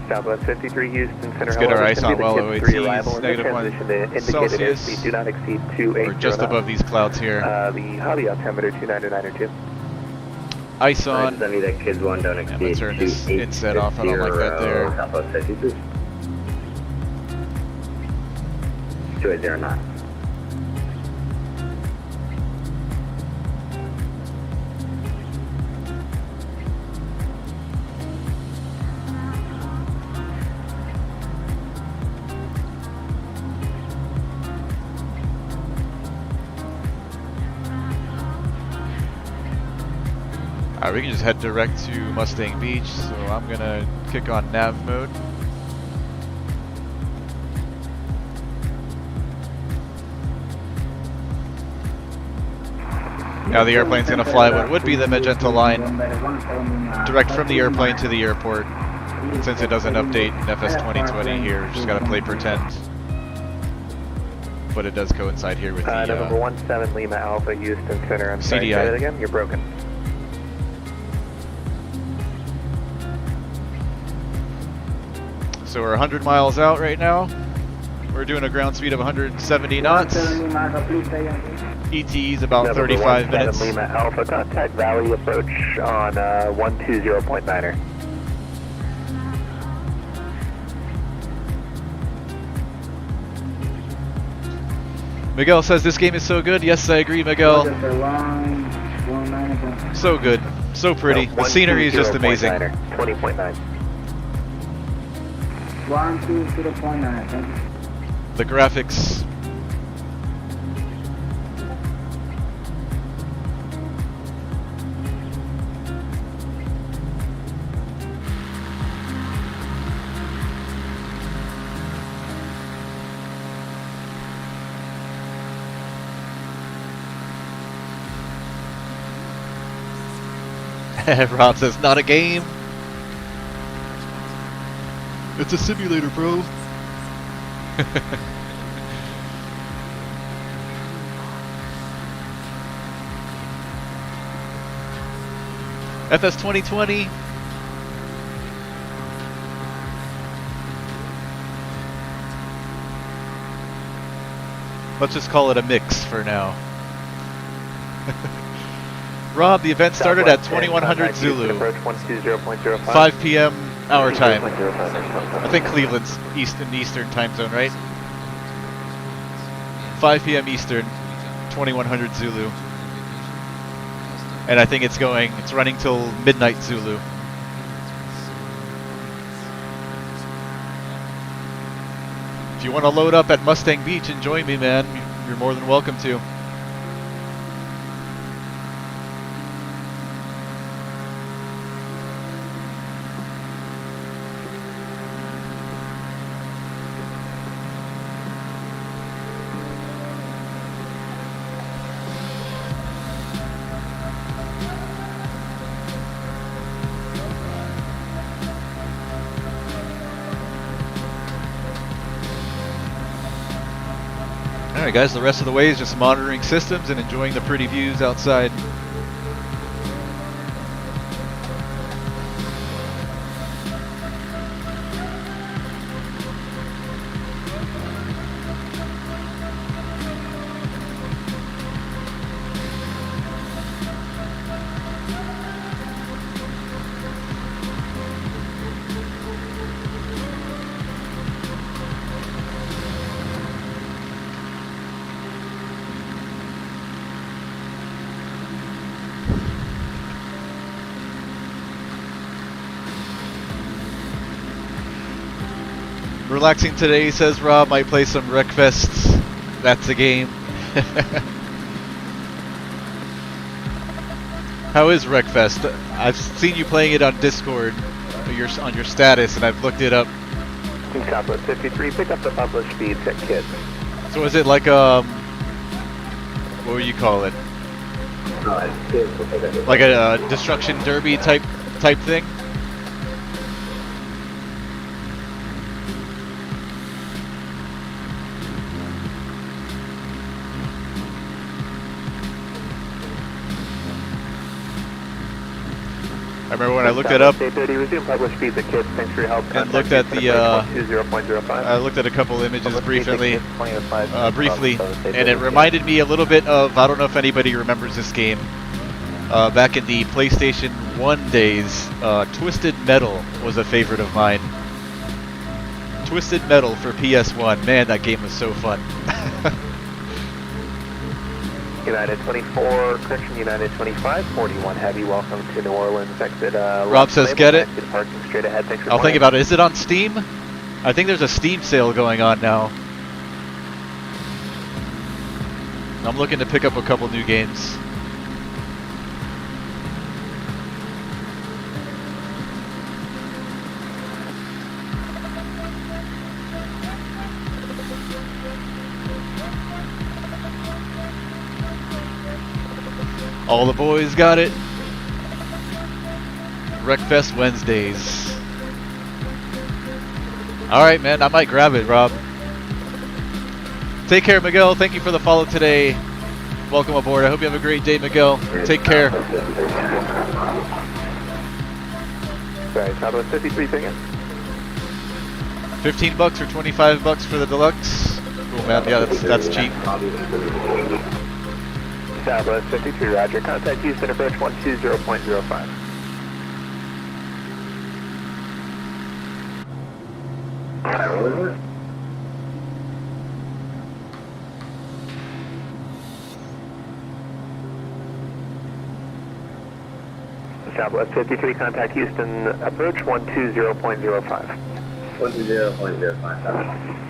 Southwest 53 Houston Center. Let's get our ice on well OATs, -1 Celsius, do not exceed 28. We're just above these clouds here. The Hobby altimeter 29902. Ice on. Send me that kids one, don't exceed. I'm going to turn this inset off, I don't like that there. Southwest 53. 2809. Alright, we can just head direct to Mustang Beach, so I'm gonna kick on nav mode. Now the airplane's gonna fly what would be the magenta line, direct from the airplane to the airport. Since it doesn't update in FS 2020 here, just gotta play pretend. But it does coincide here with the November 17 Lima Alpha Houston Center. I'm sorry, say that again. You're broken. So we're 100 miles out right now. We're doing a ground speed of 170 knots. ET is about 35 minutes. Lima Alpha, contact Valley approach on 120.9er. Miguel says this game is so good. Yes, I agree, Miguel. So good, so pretty. The scenery is just amazing. 20.9. 120.9, thank you. The graphics. Rob says, not a game. It's a simulator, bro. FS 2020. Let's just call it a mix for now. Rob, the event started at 2100 Zulu. 5 p.m. our time. I think Cleveland's Eastern time zone, right? 5 p.m. Eastern, 2100 Zulu. And I think it's running till midnight Zulu. If you want to load up at Mustang Beach and join me, man, you're more than welcome to. Alright guys, the rest of the way is just monitoring systems and enjoying the pretty views outside. Relaxing today, says Rob. Might play some Wreckfest. That's a game. How is Wreckfest? I've seen you playing it on Discord, on your status, and I've looked it up. Southwest 53, pick up the published speeds at KID. So is it like what would you call it? Like a destruction derby type thing? I remember when I looked it up. Resume published speeds at KID. Thanks for your help. And looked at the. I looked at a couple images briefly, and it reminded me a little bit of. I don't know if anybody remembers this game. Back in the PlayStation 1 days, Twisted Metal was a favorite of mine. Twisted Metal for PS1. Man, that game was so fun. United 24, correction, United 25, 41 Heavy, welcome to New Orleans, exit, Rob says get it. Parking straight ahead, thanks for I'll think about it. Is it on Steam? I think there's a Steam sale going on now. I'm looking to pick up a couple new games. All the boys got it. Wreckfest Wednesdays. Alright, man, I might grab it, Rob. Take care, Miguel. Thank you for the follow today. Welcome aboard. I hope you have a great day, Miguel. Take care. Sorry, Southwest 53 again. $15 or $25 for the deluxe. Cool, man. Yeah, that's cheap. Southwest 53, roger. Contact Houston, approach 120.05. Southwest 53, contact Houston, approach 120.05. 120.05.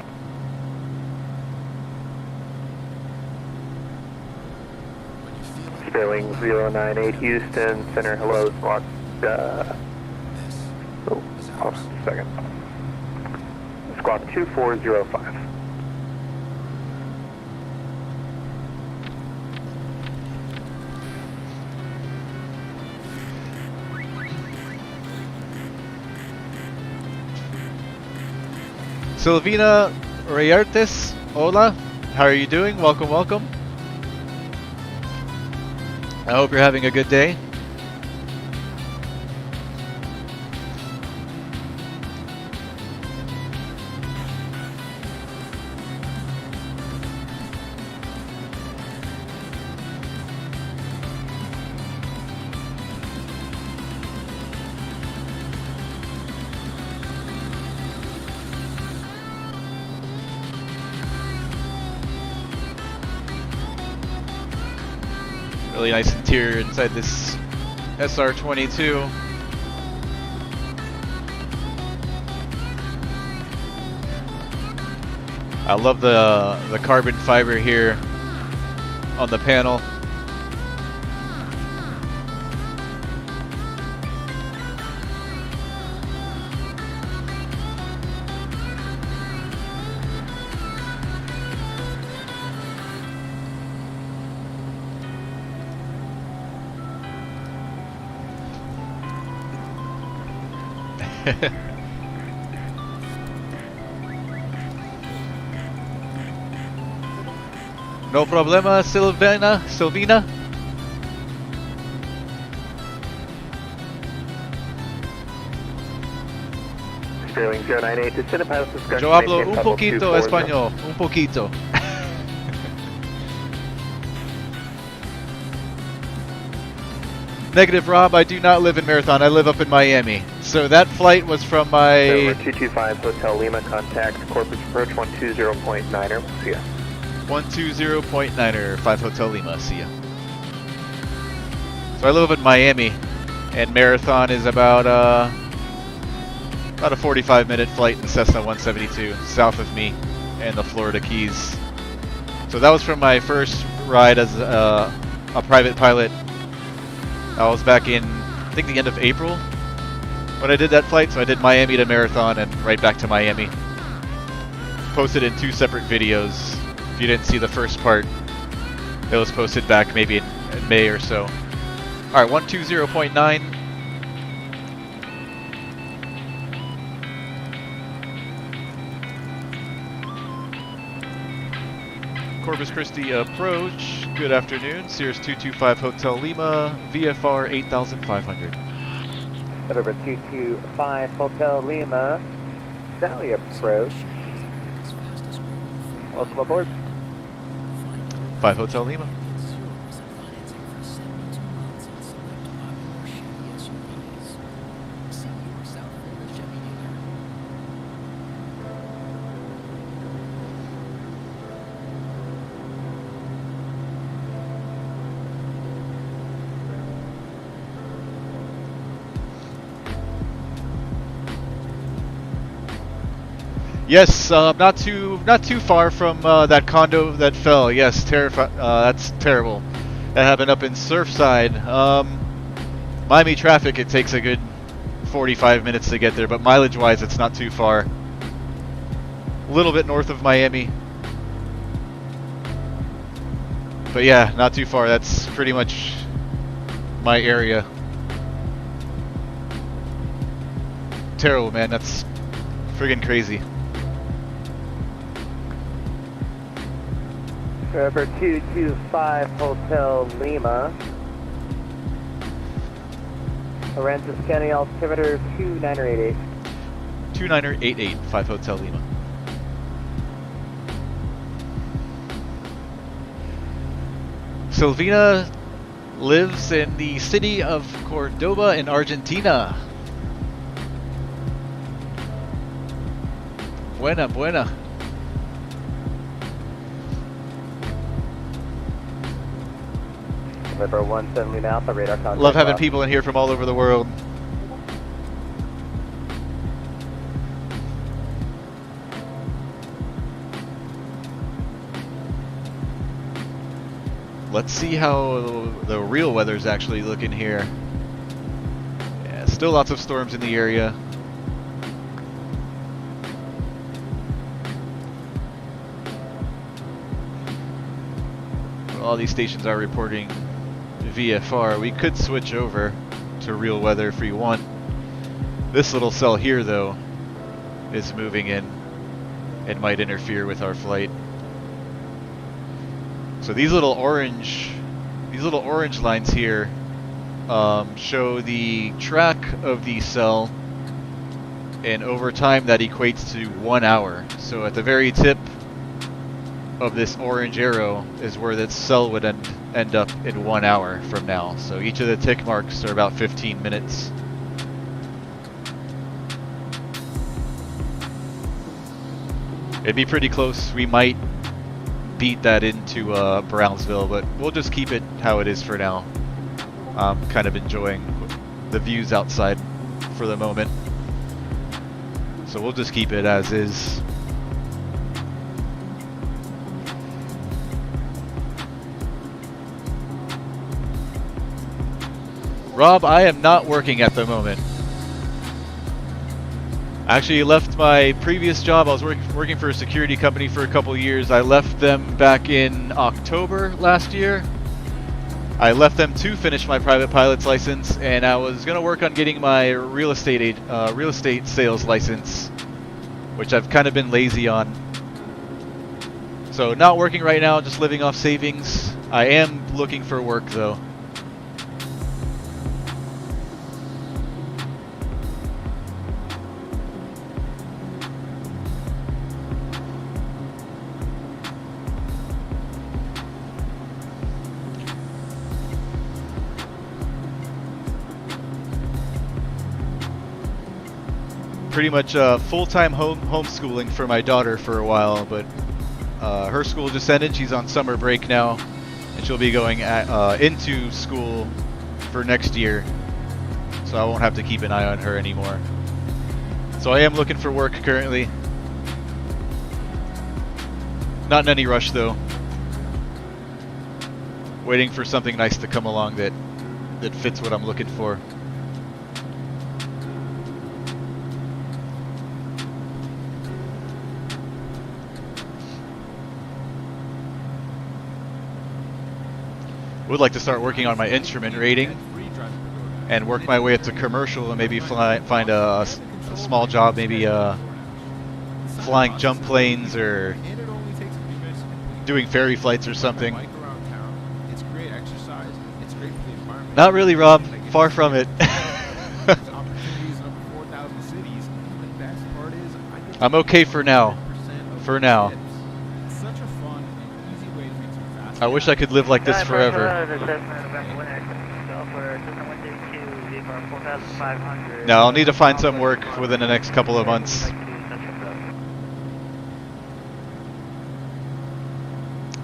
Sterling 098 Houston, center, hello, squawk, hold on a second. Squawk 2405. Silvina Reyartes, hola. How are you doing? Welcome, welcome. I hope you're having a good day. Really nice interior inside this SR-22. I love the carbon fiber here on the panel. No problema, Silvina. Sterling 098 to send a pilot discussion. Yo hablo un poquito español, un poquito. Negative, Rob. I do not live in Marathon. I live up in Miami. So that flight was from my... 225 Hotel Lima, contact corporate approach 120.9er. See ya. 120.9er, 5 Hotel Lima. See ya. So I live up in Miami, and Marathon is about About a 45-minute flight in Cessna 172 south of me and the Florida Keys. So that was from my first ride as a private pilot. I was back in, I think, the end of April when I did that flight. So I did Miami to Marathon and right back to Miami. Posted in 2 separate videos. If you didn't see the first part, it was posted back maybe in May or so. Alright, 120.9. Corpus Christi approach. Good afternoon. Cirrus 225 Hotel Lima, VFR 8500. Over 225 Hotel Lima, Sally approach. Welcome aboard. 5 Hotel Lima. Yes, not too far from that condo that fell. Yes, that's terrible. That happened up in Surfside. Miami traffic, it takes a good 45 minutes to get there, but mileage-wise, it's not too far. A little bit north of Miami. But yeah, not too far. That's pretty much my area. Terrible, man. That's friggin' crazy. Over 225 Hotel Lima. Aransas County altimeter 2988. 2988, 5 Hotel Lima. Silvina lives in the city of Cordoba in Argentina. Buena, buena. November 170 Alpha, radar contact. Love having people in here from all over the world. Let's see how the real weather's actually looking here. Yeah, still lots of storms in the area. All these stations are reporting VFR. We could switch over to real weather if we want. This little cell here, though, is moving in and might interfere with our flight. So these little orange lines here show the track of the cell, and over time that equates to 1 hour. So at the very tip of this orange arrow is where that cell would end up in 1 hour from now. So each of the tick marks are about 15 minutes. It'd be pretty close. We might beat that into Brownsville, but we'll just keep it how it is for now. I'm kind of enjoying the views outside for the moment. So we'll just keep it as is. Rob, I am not working at the moment. I actually left my previous job. I was working for a security company for a couple years. I left them back in October last year. I left them to finish my private pilot's license, and I was going to work on getting my real estate sales license, which I've kind of been lazy on. So not working right now, just living off savings. I am looking for work though. Pretty much full-time homeschooling for my daughter for a while, but her school just ended. She's on summer break now, and she'll be going into school for next year, so I won't have to keep an eye on her anymore. So I am looking for work currently. Not in any rush though. Waiting for something nice to come along that fits what I'm looking for. Would like to start working on my instrument rating and work my way up to commercial and maybe find a small job, maybe flying jump planes or doing ferry flights or something. Not really, Rob. Far from it. I'm okay for now. For now. I wish I could live like this forever. No, I'll need to find some work within the next couple of months.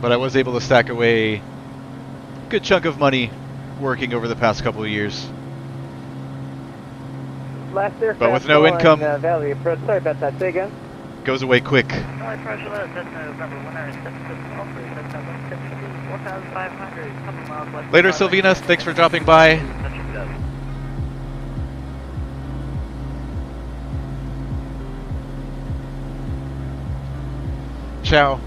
But I was able to stack away a good chunk of money working over the past couple of years. But with no income, Valley approach. Sorry about that. Say again. Goes away quick. Later, Sylvina. Thanks for dropping by. Ciao.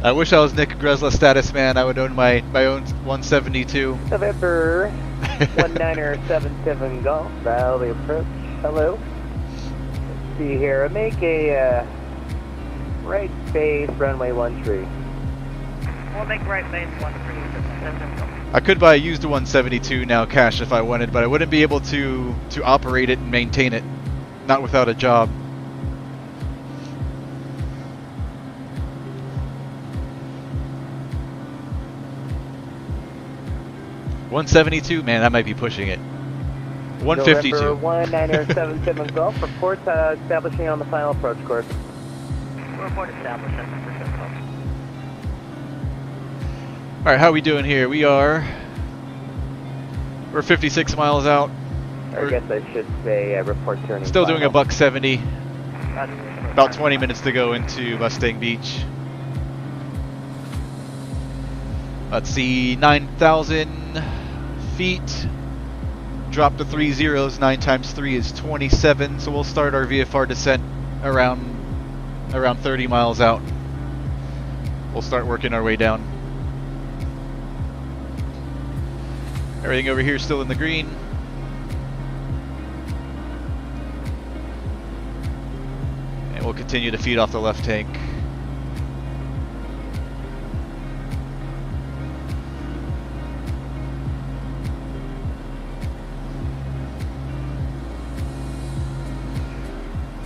I wish I was Nick Gresla status man. I would own my own 172. November 1977 Golf Valley approach. Hello. Let's see here. Make a right base runway 13. We'll make right base 13. I could buy a used 172 now cash if I wanted, but I wouldn't be able to operate it and maintain it. Not without a job. $172, man, I might be pushing it. $152. November 1977 Golf. Report establishing on the final approach course. Report establishing. All right, how are we doing here? We're 56 miles out. I guess I should say report turning. Still doing final. $170. About 20 minutes to go into Mustang Beach. Let's see, 9,000 feet. Drop to 3 zeros. 9 times 3 is 27. So we'll start our VFR descent around 30 miles out. We'll start working our way down. Everything over here is still in the green. And we'll continue to feed off the left tank.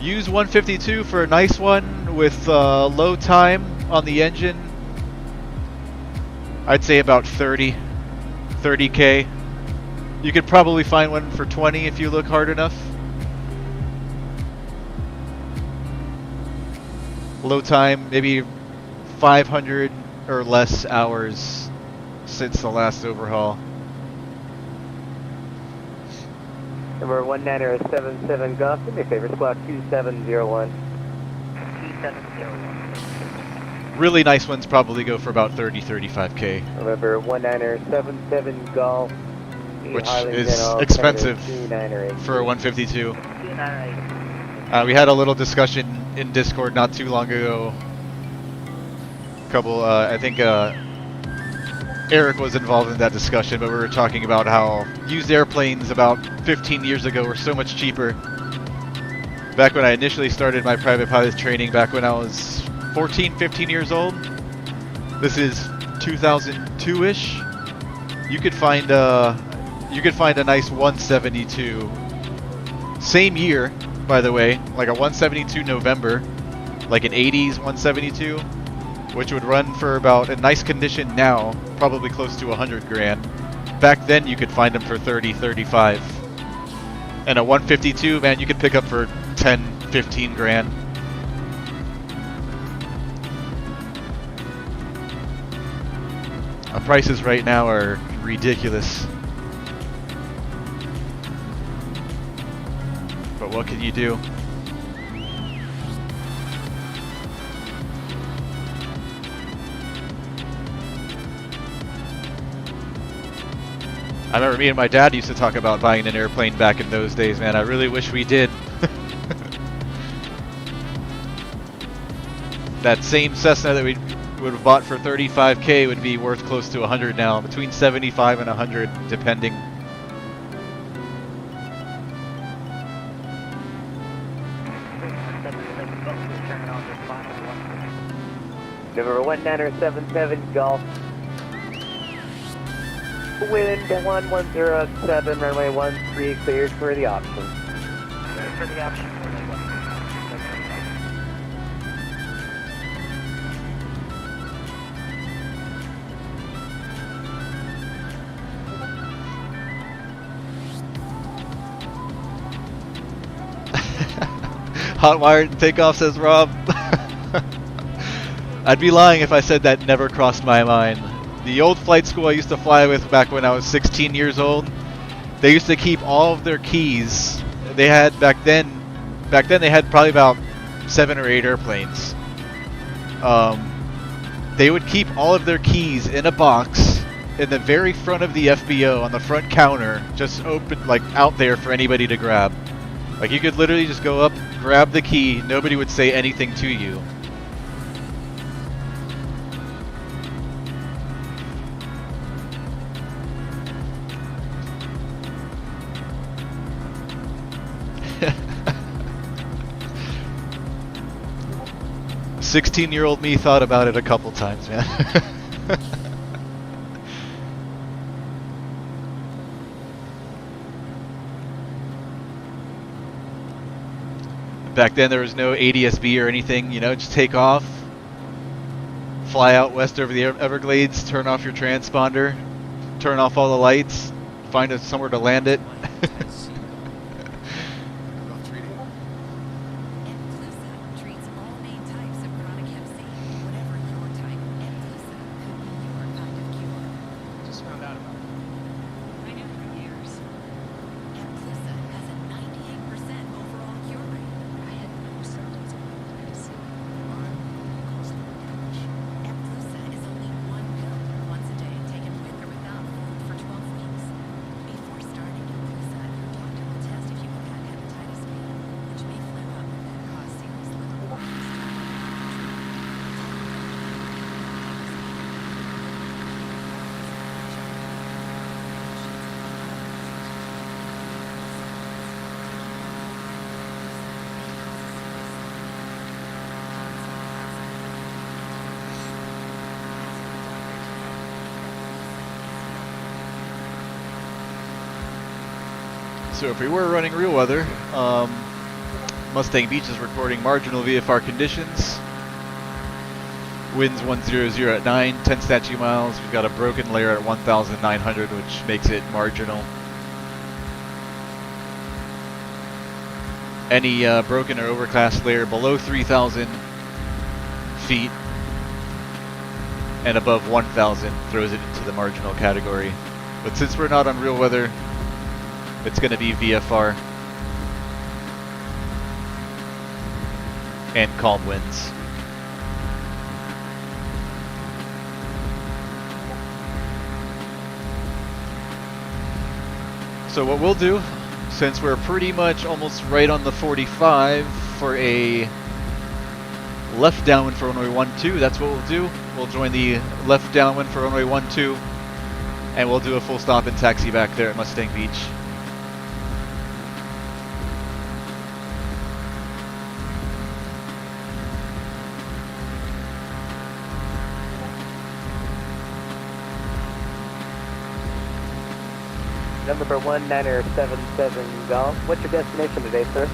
Use 152 for a nice one with low time on the engine. I'd say about 30K. You could probably find one for 20 if you look hard enough. Low time, maybe 500 or less hours since the last overhaul. Number 1977 Golf. Do me a favor, squawk 2701. 2701. Really nice ones probably go for about 35K. November 1977 Golf. Which is expensive for a 152. We had a little discussion in Discord not too long ago. I think Eric was involved in that discussion, but we were talking about how used airplanes about 15 years ago were so much cheaper. Back when I initially started my private pilot training, back when I was 14, 15 years old. This is 2002-ish. You could find a nice 172. Same year, by the way, like a 172 November, like an 80s 172, which would run for about, in nice condition now, probably close to 100 grand. Back then you could find them for 30, 35. And a 152, man, you could pick up for 10, 15 grand. Prices right now are ridiculous. but what can you do? I remember me and my dad used to talk about buying an airplane back in those days, man. I really wish we did. That same Cessna that we would have bought for $35K would be worth close to 100 now, between 75 and 100, depending. November 1977 Golf. Wind 1107, runway 13, cleared for the option. For the option. Hot wired and takeoff, says Rob. I'd be lying if I said that never crossed my mind. The old flight school I used to fly with back when I was 16 years old, they used to keep all of their keys. They had back then they had probably about 7 or 8 airplanes. They would keep all of their keys in a box in the very front of the FBO on the front counter, just open, like out there for anybody to grab. Like you could literally just go up, grab the key, nobody would say anything to you. "16-year-old me thought about it a couple times, man." Back then there was no ADS-B or anything, you know, just take off, fly out west over the Everglades, turn off your transponder, turn off all the lights, find somewhere to land it. So if we were running real weather, Mustang Beach is recording marginal VFR conditions. Winds 100 at 9, 10 statute miles. We've got a broken layer at 1,900, which makes it marginal. Any broken or overcast layer below 3,000 feet and above 1,000 throws it into the marginal category. But since we're not on real weather, it's going to be VFR and calm winds. So what we'll do, since we're pretty much almost right on the 45 for a left downwind for runway 12, that's what we'll do. We'll join the left downwind for runway 12, and we'll do a full stop and taxi back there at Mustang Beach. Number 1977 Golf. What's your destination today, sir?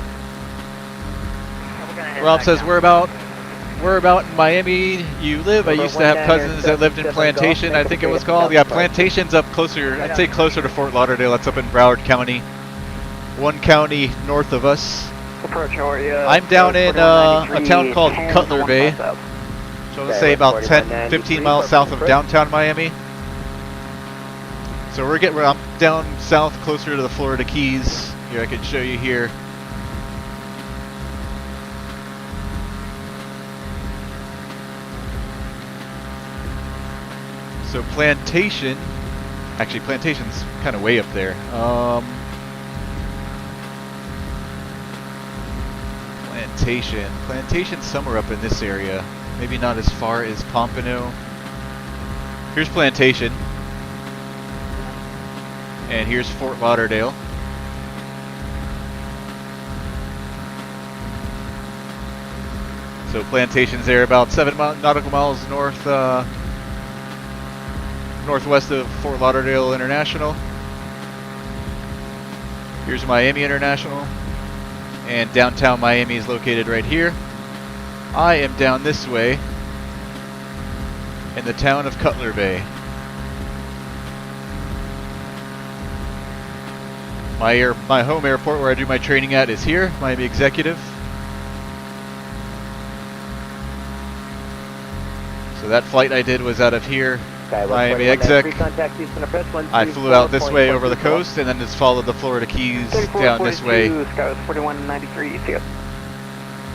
Rob says we're about in Miami. You live? I used to have cousins that lived in Plantation, I think it was called. Yeah, Plantation's up closer. I'd say closer to Fort Lauderdale. That's up in Broward County, one county north of us. I'm down in a town called Cutler Bay, so let's say about 10-15 miles south of downtown Miami. So I'm down south, closer to the Florida Keys. Here, I can show you here. So Plantation, actually Plantation's kind of way up there. Plantation's somewhere up in this area. Maybe not as far as Pompano. Here's Plantation. And here's Fort Lauderdale. So Plantation's there about 7 nautical miles north, northwest of Fort Lauderdale International. Here's Miami International. And downtown Miami is located right here. I am down this way in the town of Cutler Bay. My home airport where I do my training at is here, Miami Executive. So that flight I did was out of here, Miami Exec. I flew out this way over the coast and then just followed the Florida Keys down this way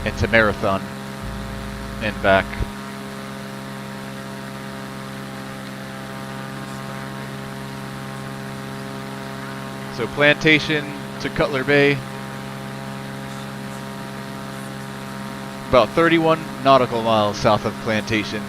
into Marathon and back. So Plantation to Cutler Bay, about 31 nautical miles south of Plantation.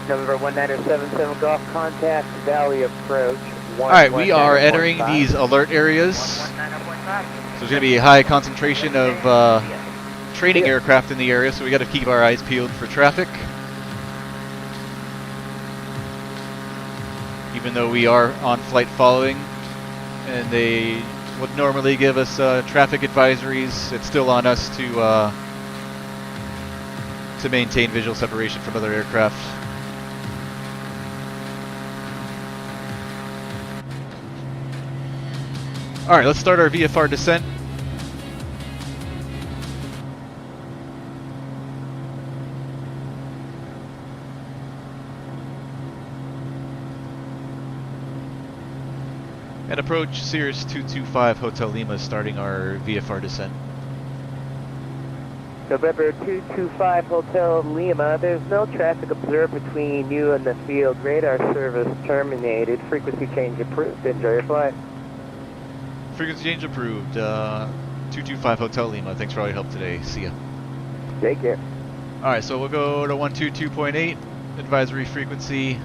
November 1977 Golf contact, Valley approach. Alright, we are entering these alert areas. So there's going to be a high concentration of training aircraft in the area, so we got to keep our eyes peeled for traffic. Even though we are on flight following, and they would normally give us traffic advisories, it's still on us to maintain visual separation from other aircraft. Alright, let's start our VFR descent. And approach Cirrus 225 Hotel Lima, starting our VFR descent. November 225 Hotel Lima, there's no traffic observed between you and the field. Radar service terminated. Frequency change approved. Enjoy your flight. Frequency change approved. 225 Hotel Lima. Thanks for all your help today. See ya. Take care. Alright, so we'll go to 122.8. Advisory frequency.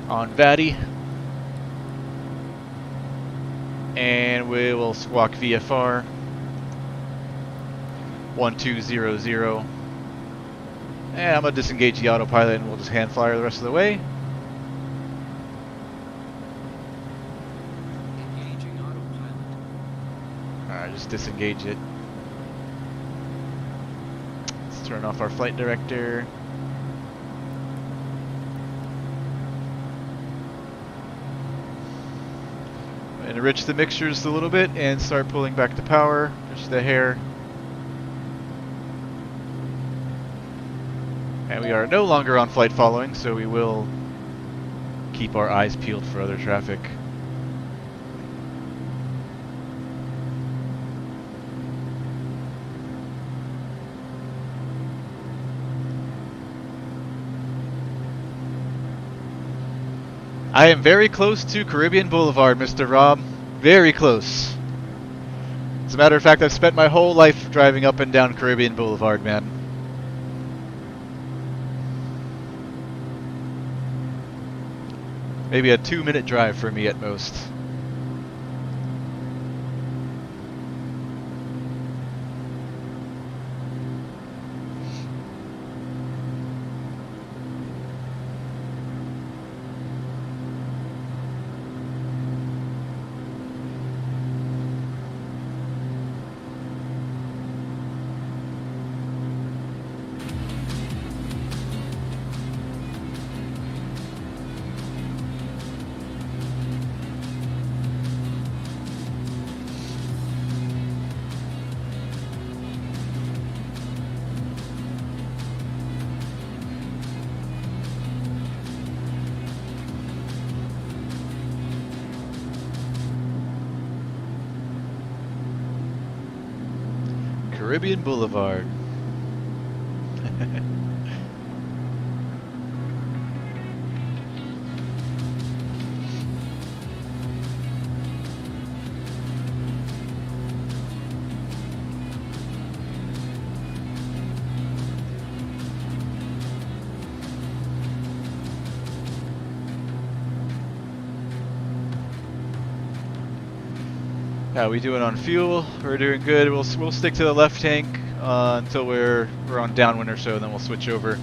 On VATI. And we will squawk VFR 1200. And I'm going to disengage the autopilot and we'll just hand flyer the rest of the way. Engaging autopilot. Alright, just disengage it. Let's turn off our flight director. Enrich the mixtures a little bit and start pulling back the power, just the hair. And we are no longer on flight following, so we will keep our eyes peeled for other traffic. I am very close to Caribbean Boulevard, Mr. Rob. Very close. As a matter of fact, I've spent my whole life driving up and down Caribbean Boulevard, man. Maybe a 2-minute drive for me at most. Caribbean Boulevard. How we doing on fuel? We're doing good. We'll stick to the left tank until we're on downwind or so, and then we'll switch over.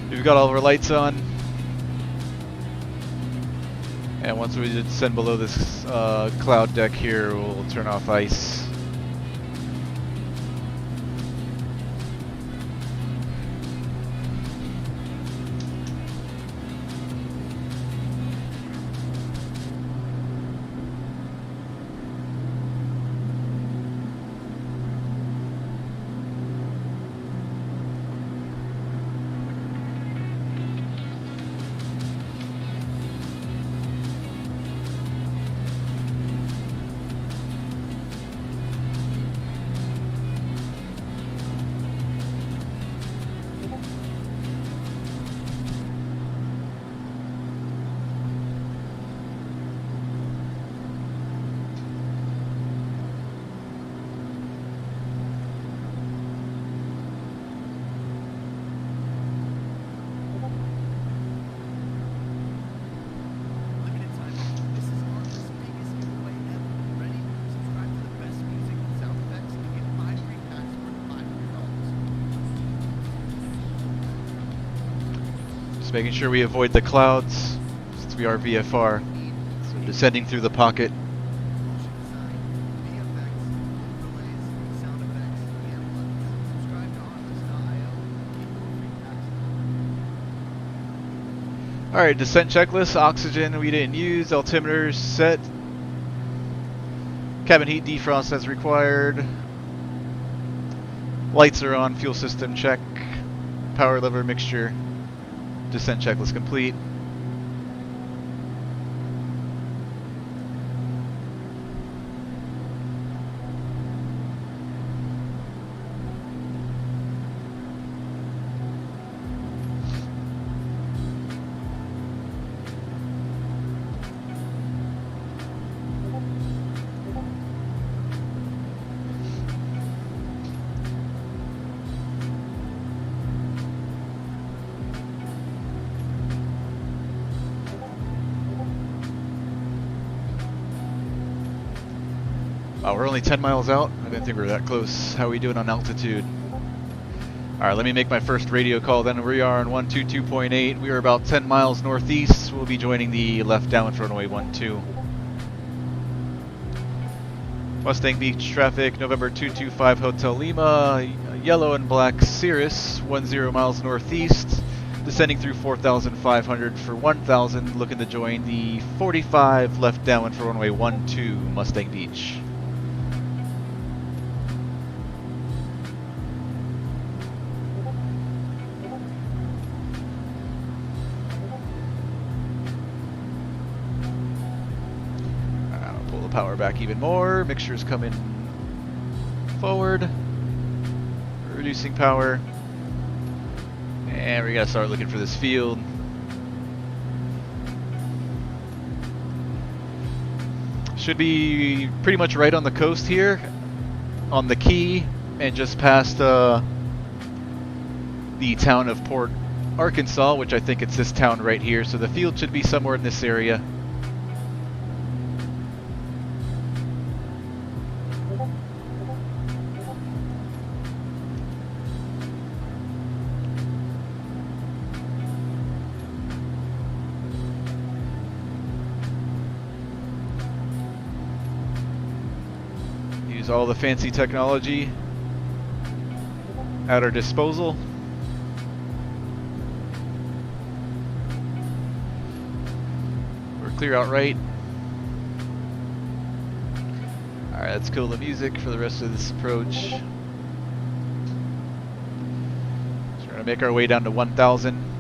We've got all of our lights on, and once we descend below this cloud deck here, we'll turn off ice. Making sure we avoid the clouds since we are VFR. So descending through the pocket. Alright, descent checklist. Oxygen we didn't use. Altimeters set. Cabin heat defrost as required. Lights are on. Fuel system check. Power lever mixture. Descent checklist complete. Wow, we're only 10 miles out. I didn't think we were that close. How are we doing on altitude? Alright, let me make my first radio call then. We are on 122.8. We are about 10 miles northeast. We'll be joining the left downwind runway 12. Mustang Beach traffic, November 225 Hotel Lima, yellow and black Cirrus, 10 miles northeast. Descending through 4,500 for 1,000. Looking to join the 45 left downwind for runway 12 Mustang Beach. Power back even more. Mixture's coming forward. Reducing power. And we gotta start looking for this field. Should be pretty much right on the coast here, on the key, and just past the town of Port Arkansas, which I think it's this town right here. So the field should be somewhere in this area. All the fancy technology at our disposal. We're clear out right. Alright, let's kill the music for the rest of this approach. So we're going to make our way down to 1,000.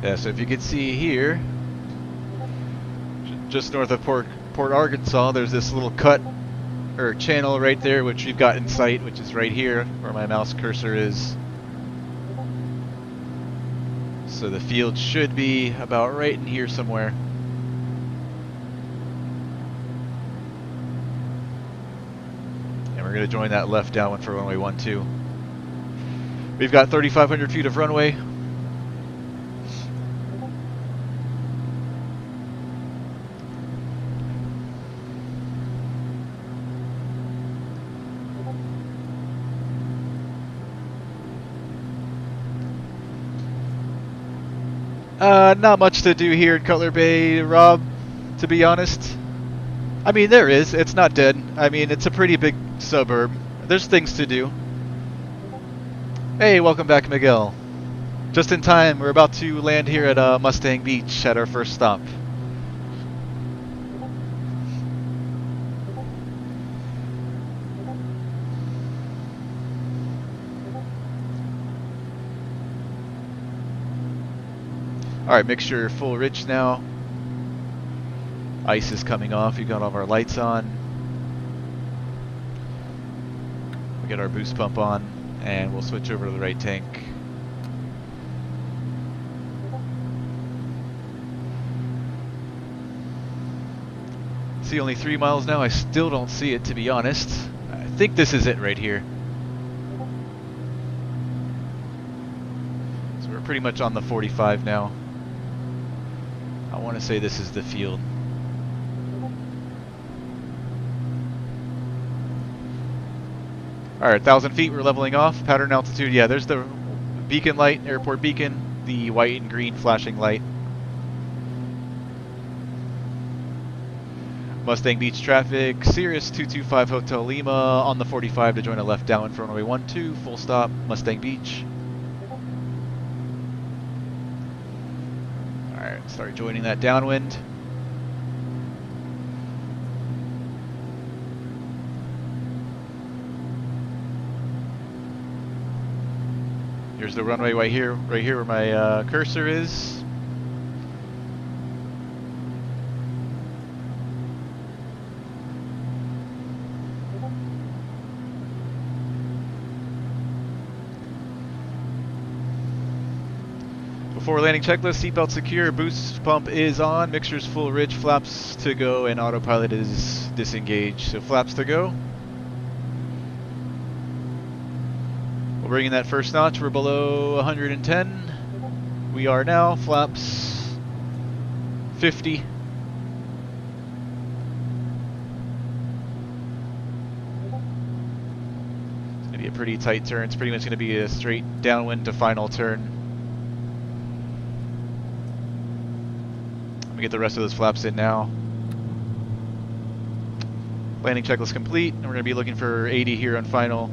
Yeah, so if you can see here, just north of Port Arkansas, there's this little cut or channel right there, which we've got in sight, which is right here where my mouse cursor is. So the field should be about right in here somewhere. And we're going to join that left downwind for runway 12. We've got 3,500 feet of runway. Not much to do here at Cutler Bay, Rob, to be honest. I mean, there is. It's not dead. I mean, it's a pretty big suburb. There's things to do. Hey, welcome back, Miguel. Just in time, we're about to land here at Mustang Beach at our first stop. Alright, mixture full rich now. Ice is coming off. We got all of our lights on. We got our boost pump on, and we'll switch over to the right tank. See, only 3 miles now. I still don't see it, to be honest. I think this is it right here. So we're pretty much on the 45 now. I want to say this is the field. Alright, 1,000 feet, we're leveling off. Pattern altitude, yeah, there's the beacon light, airport beacon, the white and green flashing light. Mustang Beach traffic, Cirrus 225 Hotel Lima on the 45 to join a left downwind for runway 12, full stop, Mustang Beach. Alright, start joining that downwind. Here's the runway right here where my cursor is. Before landing checklist, seatbelt secure, boost pump is on, mixture's full rich, flaps to go, and autopilot is disengaged. So flaps to go. We'll bring in that first notch. We're below 110. We are now. Flaps 50. It's going to be a pretty tight turn. It's pretty much going to be a straight downwind to final turn. Let me get the rest of those flaps in now. Landing checklist complete, and we're going to be looking for 80 here on final.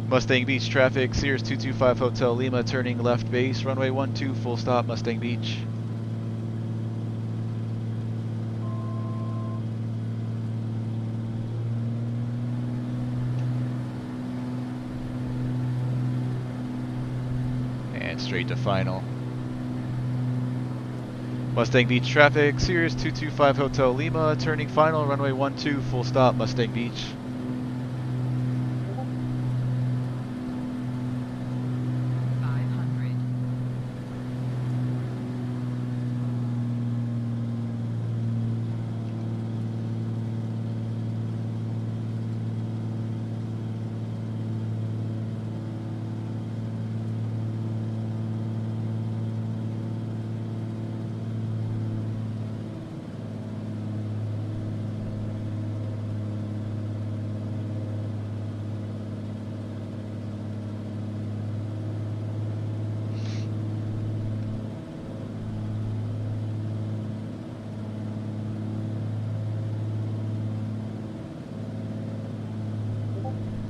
Mustang Beach traffic, Cirrus 225 Hotel Lima, turning left base, runway 12, full stop, Mustang Beach. And straight to final. Mustang Beach traffic, Cirrus 225 Hotel Lima, turning final, runway 12, full stop, Mustang Beach.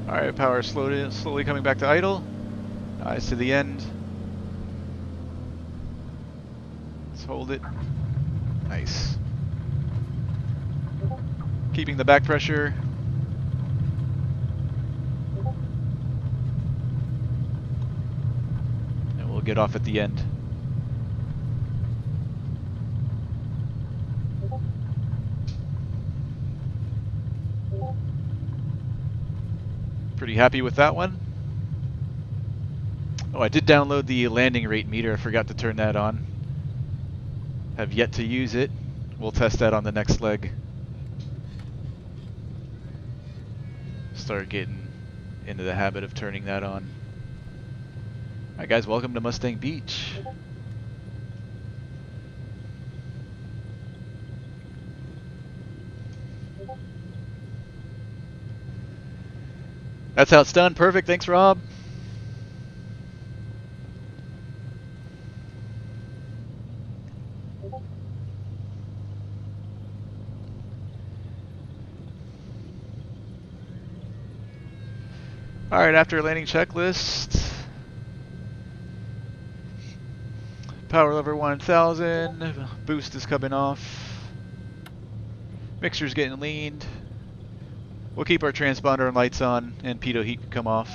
Alright, power slowly coming back to idle. Eyes to the end. Let's hold it. Nice. Keeping the back pressure. And we'll get off at the end. Pretty happy with that one. Oh, I did download the landing rate meter. I forgot to turn that on. Have yet to use it. We'll test that on the next leg. Start getting into the habit of turning that on. Alright guys, welcome to Mustang Beach. That's how it's done. Perfect. Thanks, Rob. Alright, after landing checklist. Power lever 1000. Boost is coming off. Mixture's getting leaned. We'll keep our transponder and lights on, and pitot heat can come off.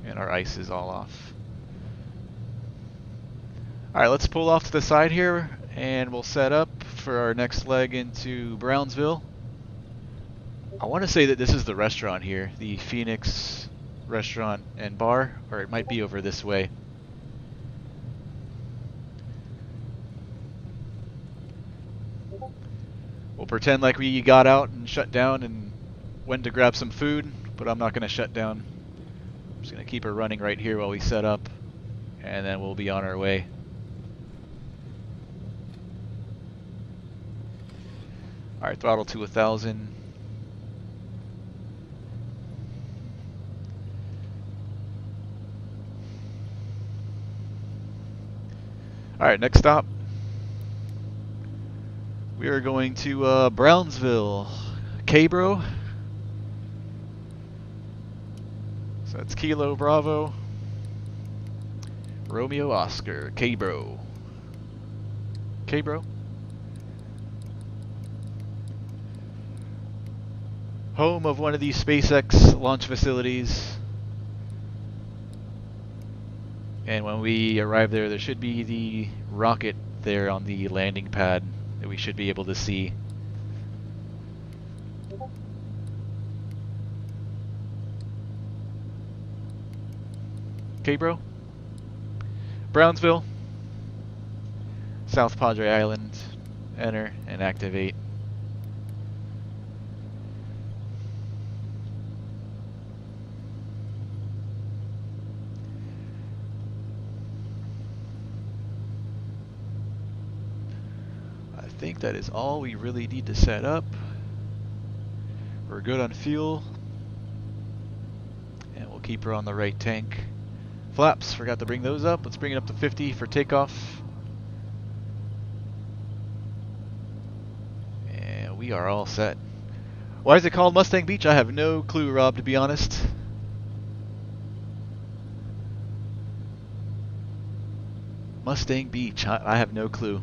And our ice is all off. Alright, let's pull off to the side here, and we'll set up for our next leg into Brownsville. I want to say that this is the restaurant here, the Phoenix Restaurant and Bar, or it might be over this way. We'll pretend like we got out and shut down and went to grab some food, but I'm not going to shut down. I'm just going to keep her running right here while we set up, and then we'll be on our way. Alright, throttle to 1000. Alright, next stop. We are going to Brownsville, KBRO. So that's Kilo Bravo, Romeo Oscar, KBRO. KBRO. Home of one of these SpaceX launch facilities. And when we arrive there, there should be the rocket there on the landing pad that we should be able to see. Okay, bro. Brownsville. South Padre Island. Enter and activate. I think that is all we really need to set up. We're good on fuel, and we'll keep her on the right tank. Flaps, forgot to bring those up. Let's bring it up to 50 for takeoff. And we are all set. Why is it called Mustang Beach? I have no clue, Rob, to be honest. Mustang Beach, I have no clue.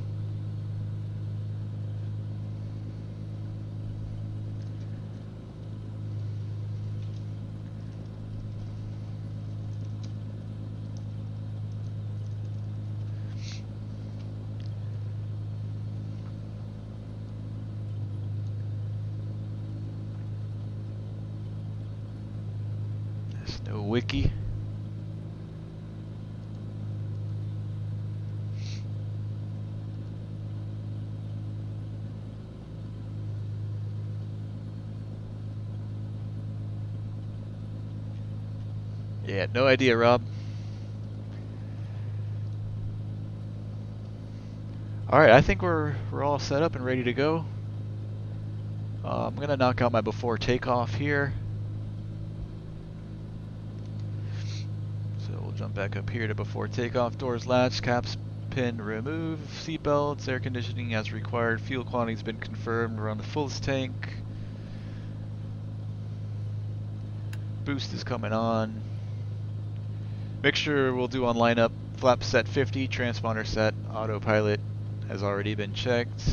No wiki. Yeah, no idea, Rob. Alright, I think we're all set up and ready to go. I'm gonna knock out my before takeoff here. Jump back up here to before takeoff. Doors latch, caps pin remove, seatbelts, air conditioning as required. Fuel quantity has been confirmed. We're on the fullest tank. Boost is coming on. Mixture we'll do on lineup. Flap set 50, transponder set. Autopilot has already been checked.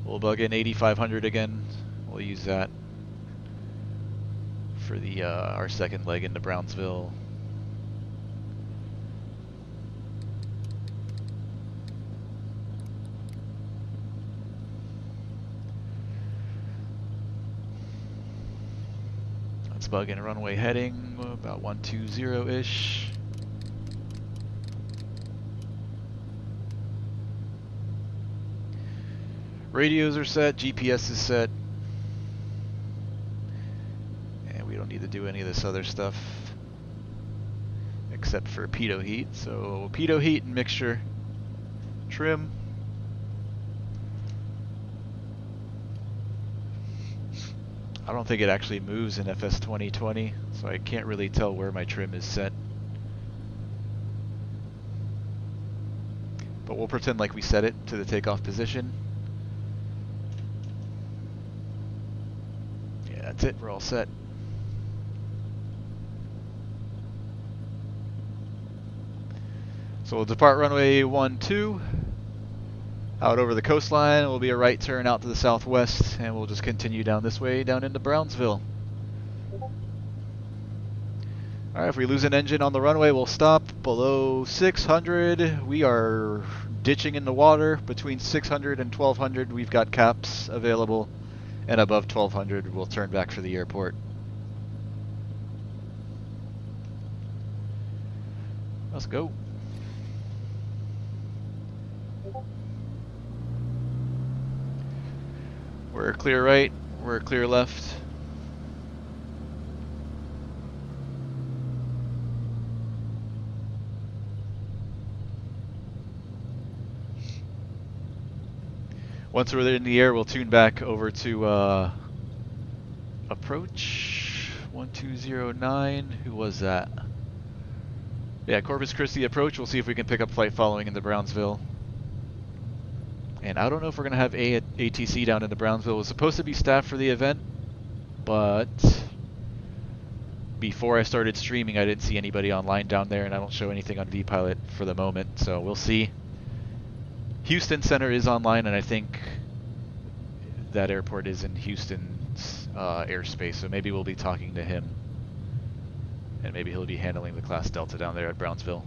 We'll bug in 8500 again. We'll use that for the our second leg into Brownsville. That's bugging runway heading, about 120-ish. Radios are set, GPS is set. And we don't need to do any of this other stuff except for pitot heat. So pitot heat and mixture trim. I don't think it actually moves in FS2020, so I can't really tell where my trim is set. But we'll pretend like we set it to the takeoff position. Yeah, that's it, we're all set. So we'll depart runway 12. Out over the coastline, it will be a right turn out to the southwest, and we'll just continue down this way, down into Brownsville. Alright, if we lose an engine on the runway, we'll stop below 600. We are ditching in the water. Between 600 and 1200, we've got caps available, and above 1200, we'll turn back for the airport. Let's go. We're clear right, we're clear left. Once we're in the air, we'll tune back over to approach 1209. Who was that? Yeah, Corpus Christi approach. We'll see if we can pick up flight following into Brownsville. And I don't know if we're going to have ATC down in the Brownsville. It was supposed to be staffed for the event, but before I started streaming, I didn't see anybody online down there, and I don't show anything on vPilot for the moment, so we'll see. Houston Center is online, and I think that airport is in Houston's airspace, so maybe we'll be talking to him, and maybe he'll be handling the Class Delta down there at Brownsville.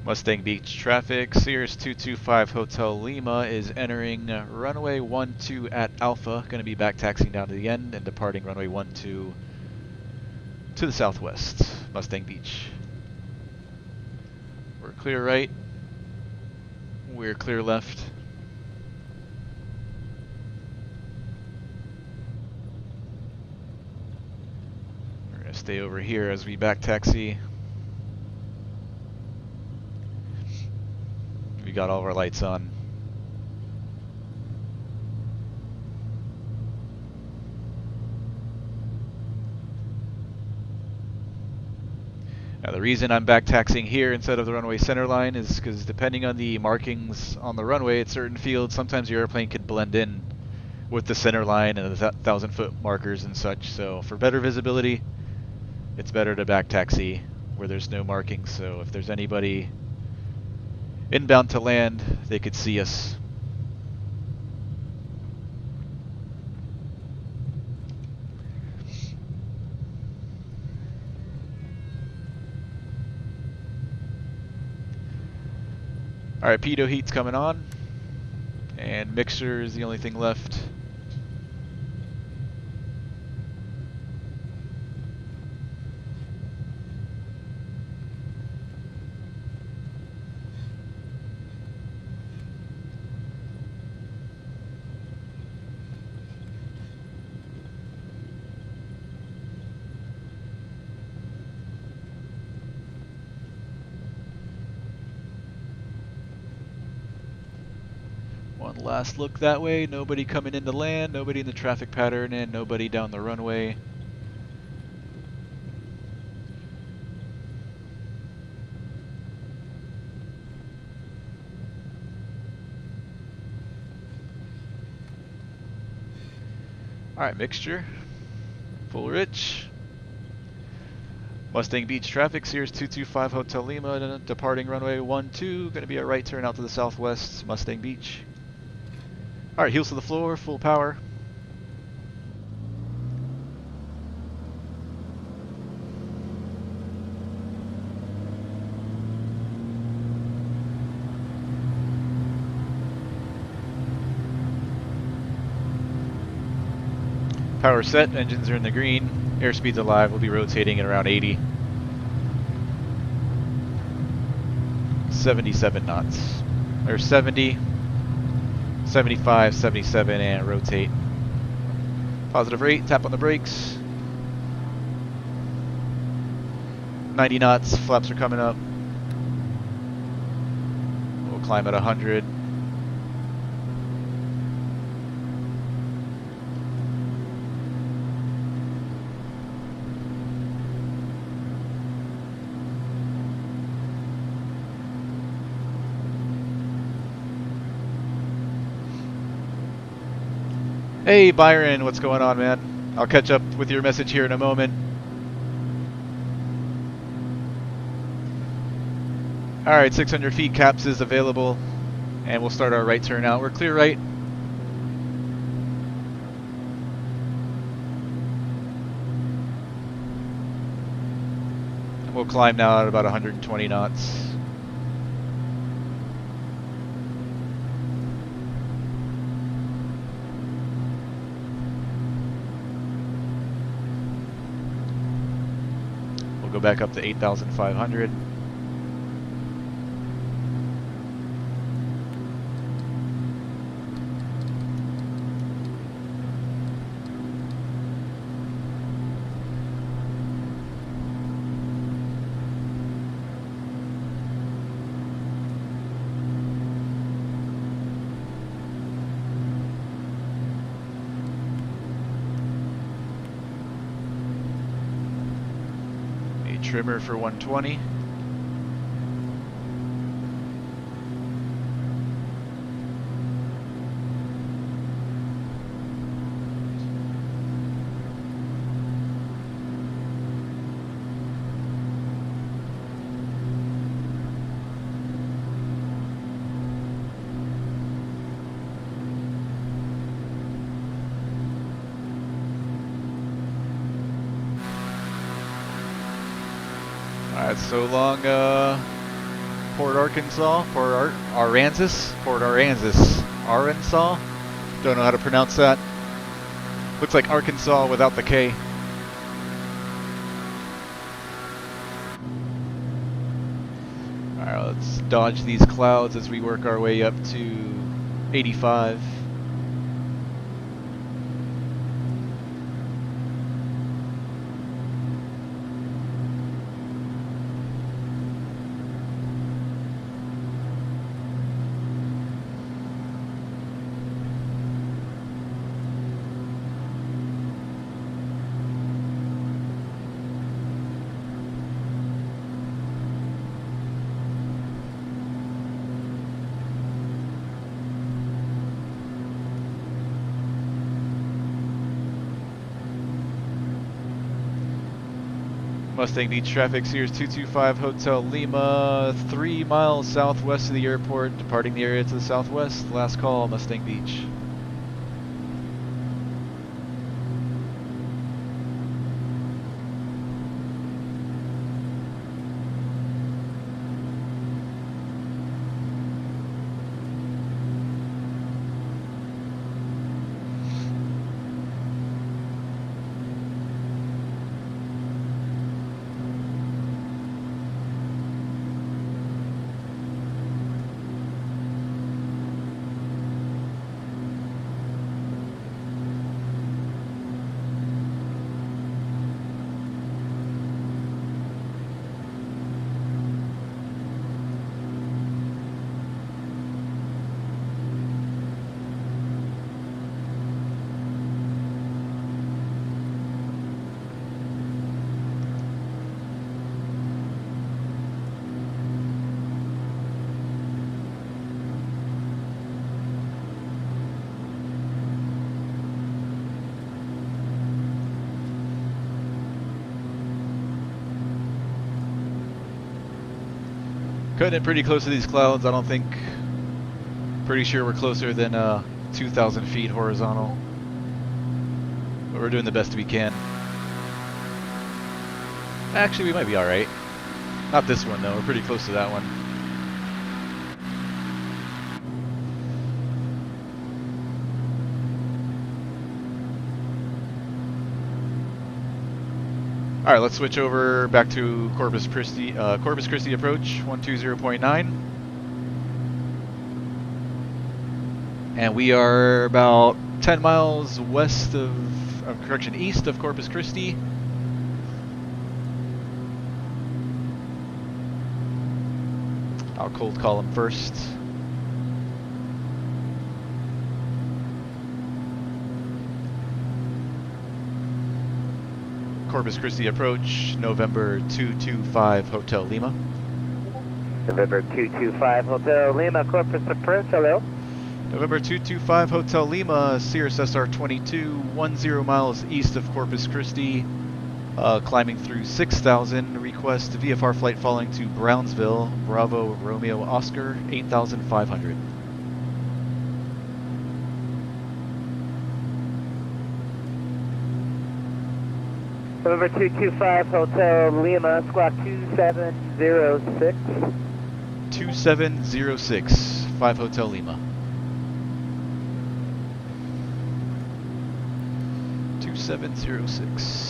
Mustang Beach traffic, Cirrus 225 Hotel Lima is entering runway 12 at Alpha, going to be back taxiing down to the end and departing runway 12 to the southwest, Mustang Beach. We're clear right, we're clear left. We're going to stay over here as we back taxi. We got all of our lights on. Now the reason I'm back taxiing here instead of the runway center line is because depending on the markings on the runway at certain fields, sometimes your airplane can blend in with the center line and the 1,000-foot markers and such. So for better visibility, it's better to back taxi where there's no markings. So if there's anybody inbound to land, they could see us. Alright, pitot heat's coming on, and mixer is the only thing left. One last look that way, nobody coming into land, nobody in the traffic pattern, and nobody down the runway. Alright, mixture, full rich. Mustang Beach traffic, Cirrus 225 Hotel Lima, departing runway 12, going to be a right turn out to the southwest, Mustang Beach. Alright, heels to the floor, full power. Power set, engines are in the green, airspeed's alive, we'll be rotating at around 80. 77 knots. Or 70, 75, 77, and rotate. Positive rate, tap on the brakes. 90 knots, flaps are coming up. We'll climb at 100. Hey Byron, what's going on, man? I'll catch up with your message here in a moment. Alright, 600 feet caps is available, and we'll start our right turn out. We're clear right. And we'll climb now at about 120 knots. Go back up to 8,500. Trimmer for 120. Alright, so long, Port Arkansas, Port Aransas. Don't know how to pronounce that. Looks like Arkansas without the K. Alright, let's dodge these clouds as we work our way up to 85. Mustang Beach traffic, Cirrus 225 Hotel Lima, 3 miles southwest of the airport, departing the area to the southwest. Last call, Mustang Beach. Cutting it pretty close to these clouds, I don't think. Pretty sure we're closer than 2,000 feet horizontal. But we're doing the best we can. Actually, we might be alright. Not this one though, we're pretty close to that one. All right, let's switch over back to Corpus Christi approach 120.9. And we are about 10 miles east of Corpus Christi. I'll cold call him first. Corpus Christi approach, November 225 Hotel Lima. November 225 Hotel Lima, Corpus approach, hello. November 225 Hotel Lima, Cirrus SR-22, 10 miles east of Corpus Christi, climbing through 6,000. Request VFR flight following to Brownsville, Bravo Romeo Oscar, 8,500. November 225 Hotel Lima, squawk 2706. 2706, 5 Hotel Lima. 2706.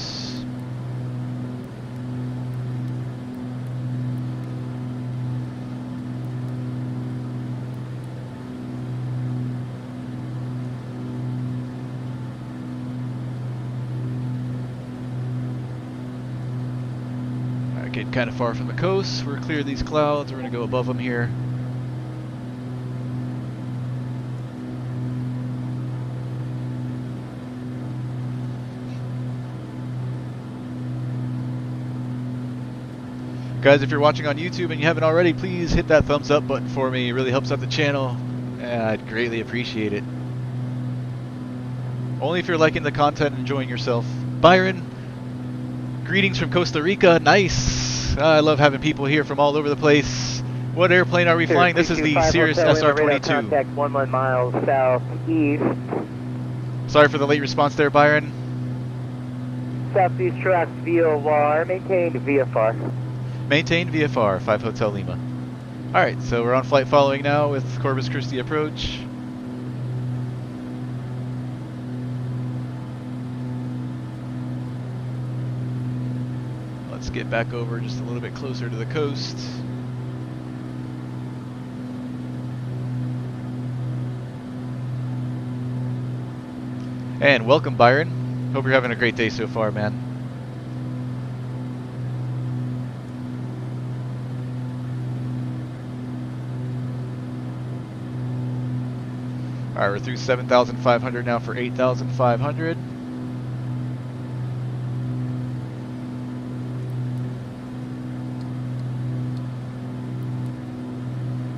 Getting kind of far from the coast. We're clear of these clouds. We're going to go above them here. Guys, if you're watching on YouTube and you haven't already, please hit that thumbs up button for me. It really helps out the channel, and I'd greatly appreciate it. Only if you're liking the content and enjoying yourself. Byron, greetings from Costa Rica. Nice. I love having people here from all over the place. What airplane are we flying? This is the Cirrus SR-22. Contact 11 miles southeast. Sorry for the late response there, Byron. Southeast track VOR, maintained VFR. Maintained VFR, 5 Hotel Lima. Alright, so we're on flight following now with Corpus Christi approach. Let's get back over just a little bit closer to the coast. And welcome, Byron. Hope you're having a great day so far, man. Alright, we're through 7,500 now for 8,500.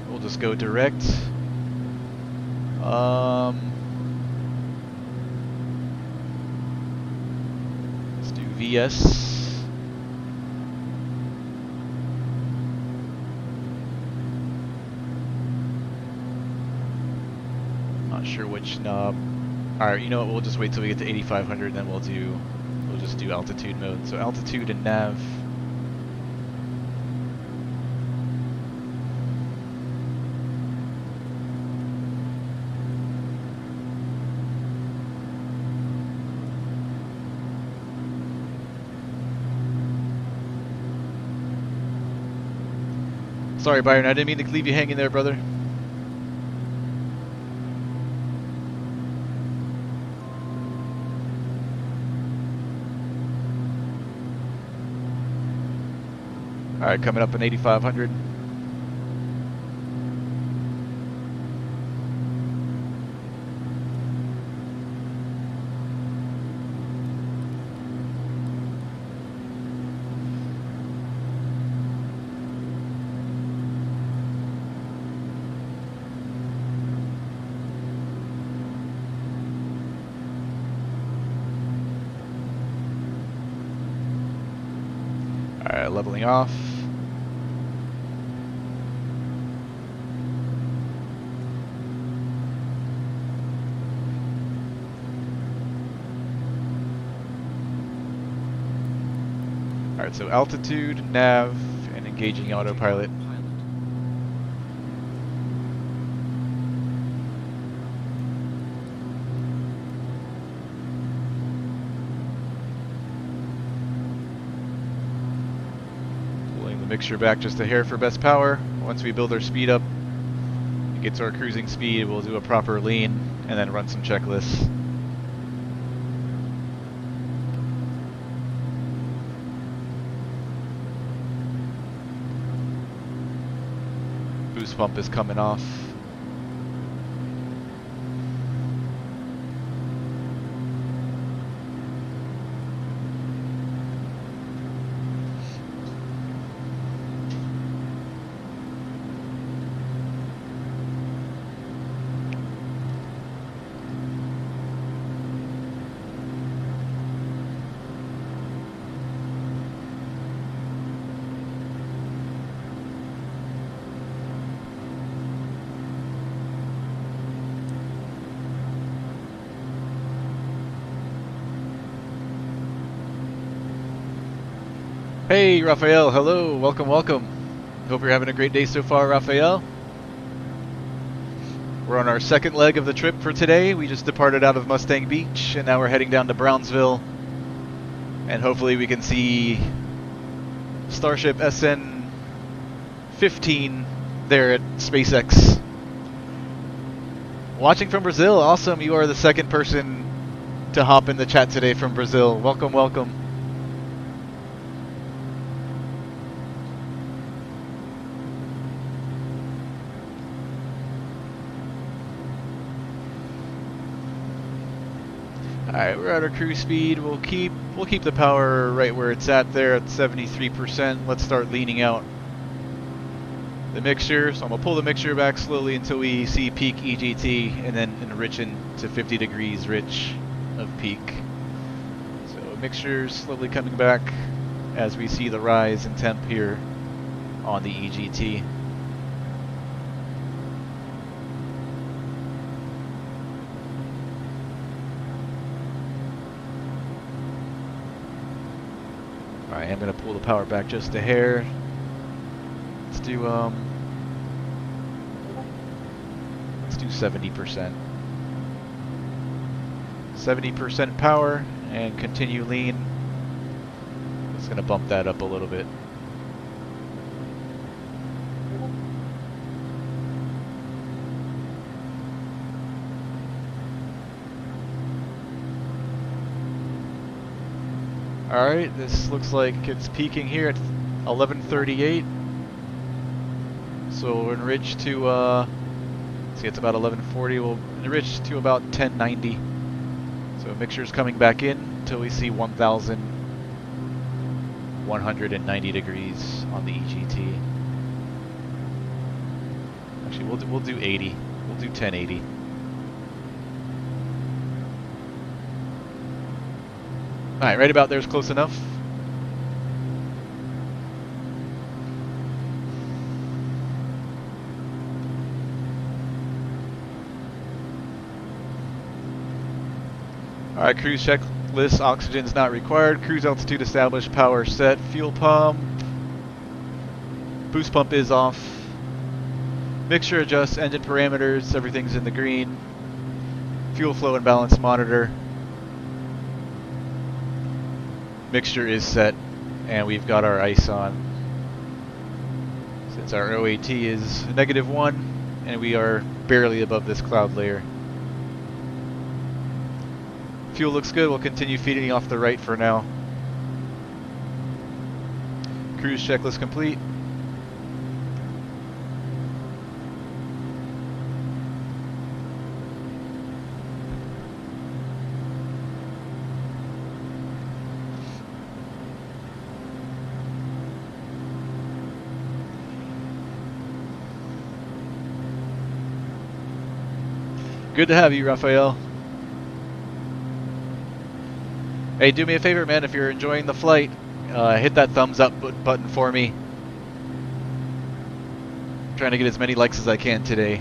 We'll just go direct. Let's do VS. Not sure which knob. Alright, you know what, we'll just wait till we get to 8,500 and then we'll just do altitude mode. So altitude and nav. Sorry, Byron, I didn't mean to leave you hanging there, brother. Alright, coming up in 8,500. Alright, leveling off. Alright, so altitude, nav, and engaging autopilot. mixture back just a hair for best power. Once we build our speed up, get to our cruising speed, we'll do a proper lean and then run some checklists. Boost pump is coming off. Hey, Raphael, hello, welcome, welcome. Hope you're having a great day so far, Raphael. We're on our second leg of the trip for today. We just departed out of Mustang Beach, and now we're heading down to Brownsville. And hopefully we can see Starship SN15 there at SpaceX. Watching from Brazil, awesome. You are the second person to hop in the chat today from Brazil. Welcome, welcome. Alright, we're at our cruise speed. We'll keep the power right where it's at there at 73%. Let's start leaning out the mixture. So I'm gonna pull the mixture back slowly until we see peak EGT and then enriching to 50 degrees rich of peak. So mixture slowly coming back as we see the rise in temp here on the EGT. I am going to pull the power back just a hair. Let's do 70%. 70% power and continue lean. It's going to bump that up a little bit. Alright, this looks like it's peaking here at 1138. So we'll enrich to, see, it's about 1140. We'll enrich to about 1090. So mixture's coming back in until we see 1190 degrees on the EGT. Actually, we'll do 80. We'll do 1080. Alright, right about there's close enough. Alright, cruise checklist, oxygen's not required. Cruise altitude established, power set, fuel pump. Boost pump is off. Mixture adjusts, engine parameters, everything's in the green. Fuel flow and balance monitor. Mixture is set, and we've got our ice on. Since our OAT is -1, and we are barely above this cloud layer. Fuel looks good. We'll continue feeding off the right for now. Cruise checklist complete. Good to have you, Raphael. Hey, do me a favor, man. If you're enjoying the flight, hit that thumbs up button for me. I'm trying to get as many likes as I can today.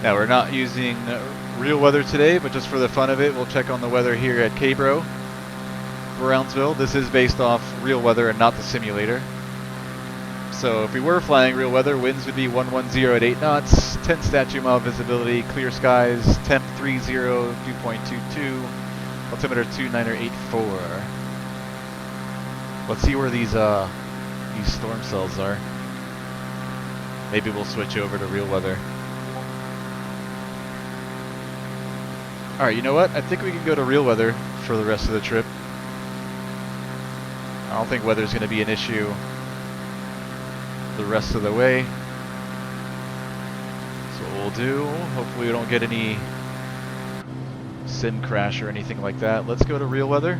Now we're not using real weather today, but just for the fun of it, we'll check on the weather here at KBRO, Brownsville. This is based off real weather and not the simulator. So if we were flying real weather, winds would be 110 at 8 knots, 10 statute mile visibility, clear skies, temp 30, dew point 22, altimeter 2984. Let's see where these storm cells are. Maybe we'll switch over to real weather. Alright, you know what? I think we can go to real weather for the rest of the trip. I don't think weather's going to be an issue the rest of the way. So what we'll do, hopefully we don't get any sim crash or anything like that. Let's go to real weather.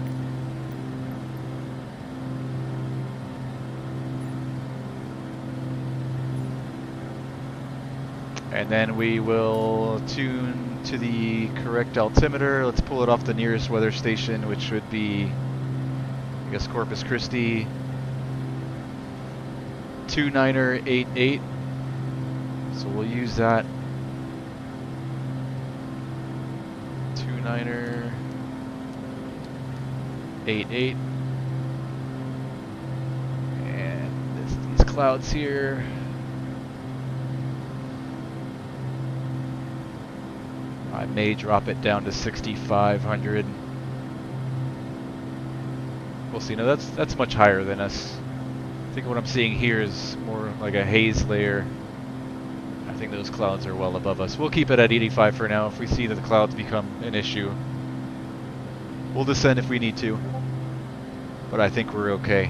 And then we will tune to the correct altimeter. Let's pull it off the nearest weather station, which would be, I guess, Corpus Christi, 2988. So we'll use that. 2988. And these clouds here. I may drop it down to 6,500. We'll see. No, that's much higher than us. I think what I'm seeing here is more like a haze layer. I think those clouds are well above us. We'll keep it at 85 for now. If we see that the clouds become an issue, we'll descend if we need to. But I think we're okay.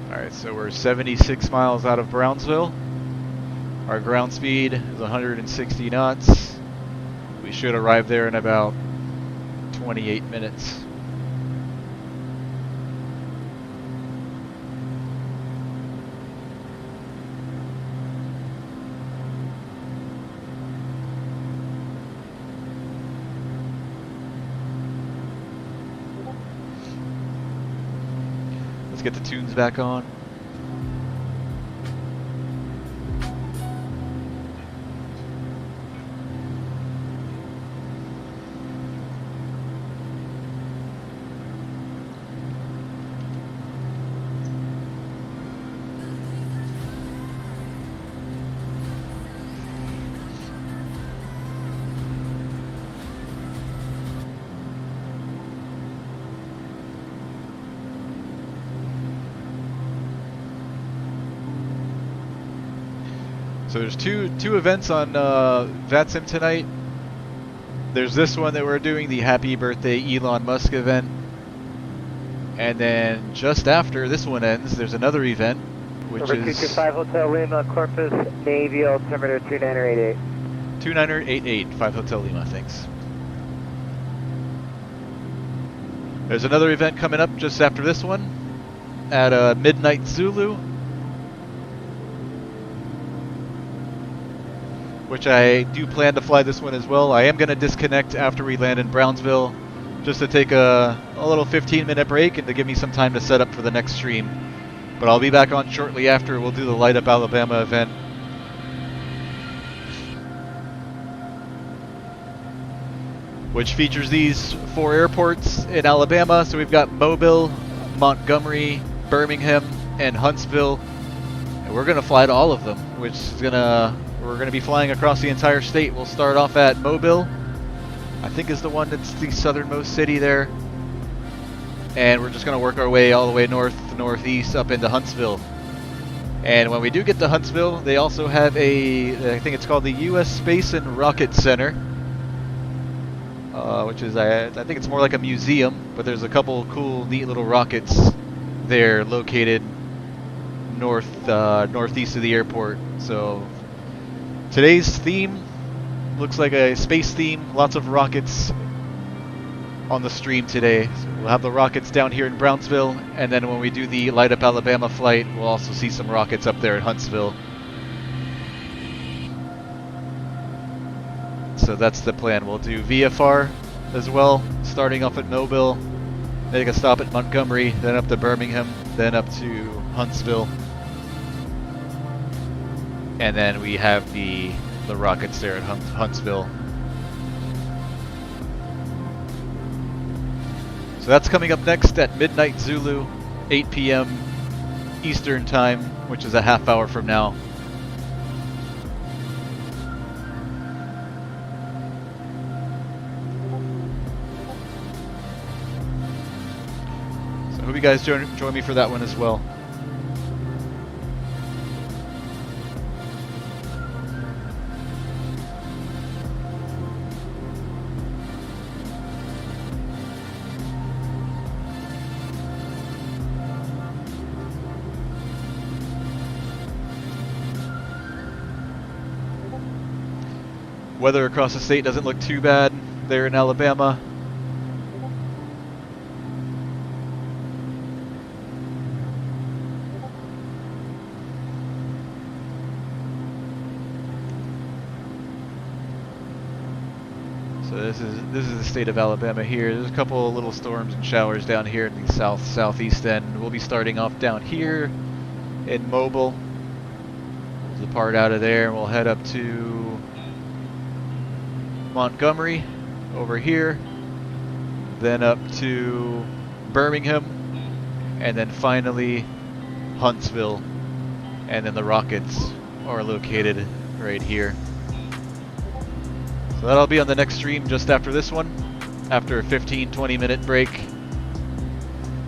Alright, so we're 76 miles out of Brownsville. Our ground speed is 160 knots. We should arrive there in about 28 minutes. Let's get the tunes back on. So there's two events on VATSIM tonight. There's this one that we're doing, the Happy Birthday Elon Musk event. And then just after this one ends, there's another event, which Over is 225 Hotel Lima, Corpus, Navy, altimeter 2988. 2988, 5 Hotel Lima, thanks. There's another event coming up just after this one at Midnight Zulu, which I do plan to fly this one as well. I am going to disconnect after we land in Brownsville just to take a little 15-minute break and to give me some time to set up for the next stream. But I'll be back on shortly after. We'll do the Light Up Alabama event. Which features these 4 airports in Alabama. So we've got Mobile, Montgomery, Birmingham, and Huntsville. And we're going to fly to all of them, which is we're going to be flying across the entire state. We'll start off at Mobile, I think is the one that's the southernmost city there. And we're just going to work our way all the way northeast up into Huntsville. And when we do get to Huntsville, they also have I think it's called the U.S. Space and Rocket Center, which is, I think it's more like a museum, but there's a couple cool, neat little rockets there located northeast of the airport. So today's theme looks like a space theme. Lots of rockets on the stream today. So we'll have the rockets down here in Brownsville, and then when we do the Light Up Alabama flight, we'll also see some rockets up there at Huntsville. So that's the plan. We'll do VFR as well, starting off at Mobile, make a stop at Montgomery, then up to Birmingham, then up to Huntsville, and then we have the rockets there at Huntsville. So that's coming up next at midnight Zulu, 8 p.m. Eastern Time, which is a half hour from now. So I hope you guys join me for that one as well. Weather across the state doesn't look too bad there in Alabama. So this is the state of Alabama here. There's a couple of little storms and showers down here in the southeast end. We'll be starting off down here in Mobile. There's a part out of there, and we'll head up to Montgomery over here, then up to Birmingham, and then finally Huntsville, and then the rockets are located right here. So that'll be on the next stream just after this one, after a 15-20 minute break.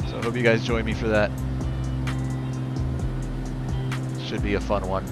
So I hope you guys join me for that. Should be a fun one.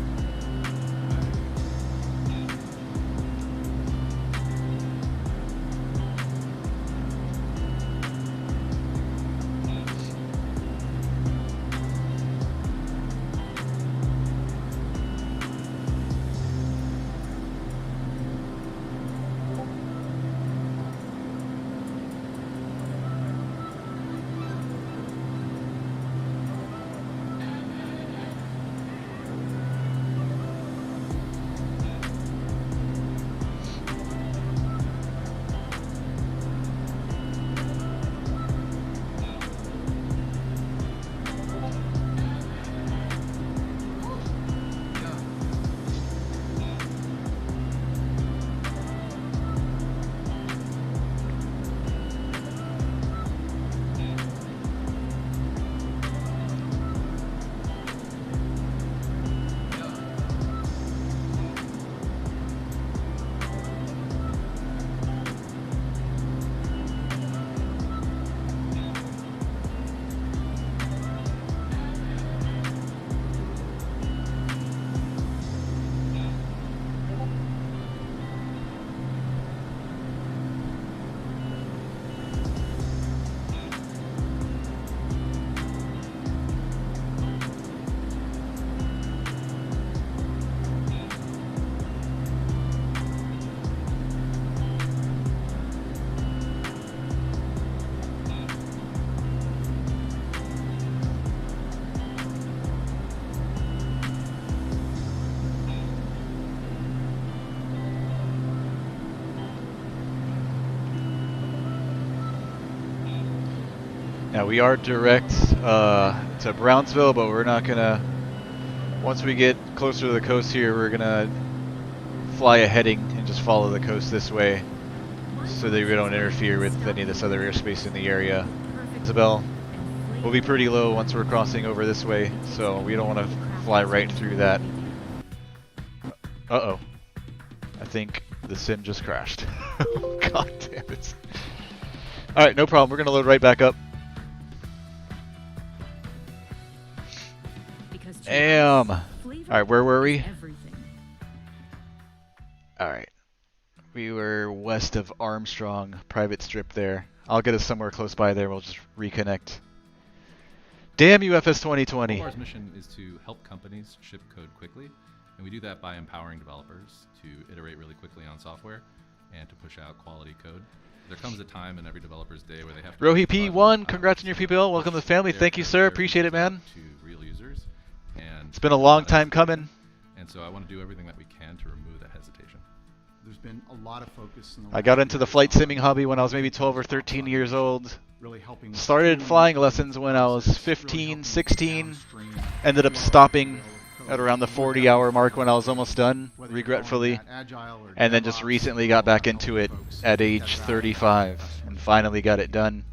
Now we are direct to Brownsville, but we're not gonna, once we get closer to the coast here, we're gonna fly a heading and just follow the coast this way so that we don't interfere with any of this other airspace in the area. Isabel will be pretty low once we're crossing over this way, so we don't want to fly right through that. Uh-oh. I think the sim just crashed. God damn it. Alright, no problem. We're gonna load right back up. Damn. Alright, where were we? Alright. We were west of Armstrong, private strip there. I'll get us somewhere close by there, we'll just reconnect. Damn you, FS 2020. Our mission is to help companies ship code quickly, and we do that by empowering developers to iterate really quickly on software and to push out quality code. There comes a time in every developer's day where they have to... Rohi P1, congrats on your PPL. Welcome to the family. Thank you, sir. Appreciate it, man. To real users, and it's been a long time coming. And so I want to do everything that we can to remove that hesitation. There's been a lot of focus. I got into the flight simming hobby when I was maybe 12 or 13 years old. Really helping. Started flying lessons when I was 15, 16. Ended up stopping at around the 40-hour mark when I was almost done, regretfully. And then just recently got back into it at age 35 and finally got it done.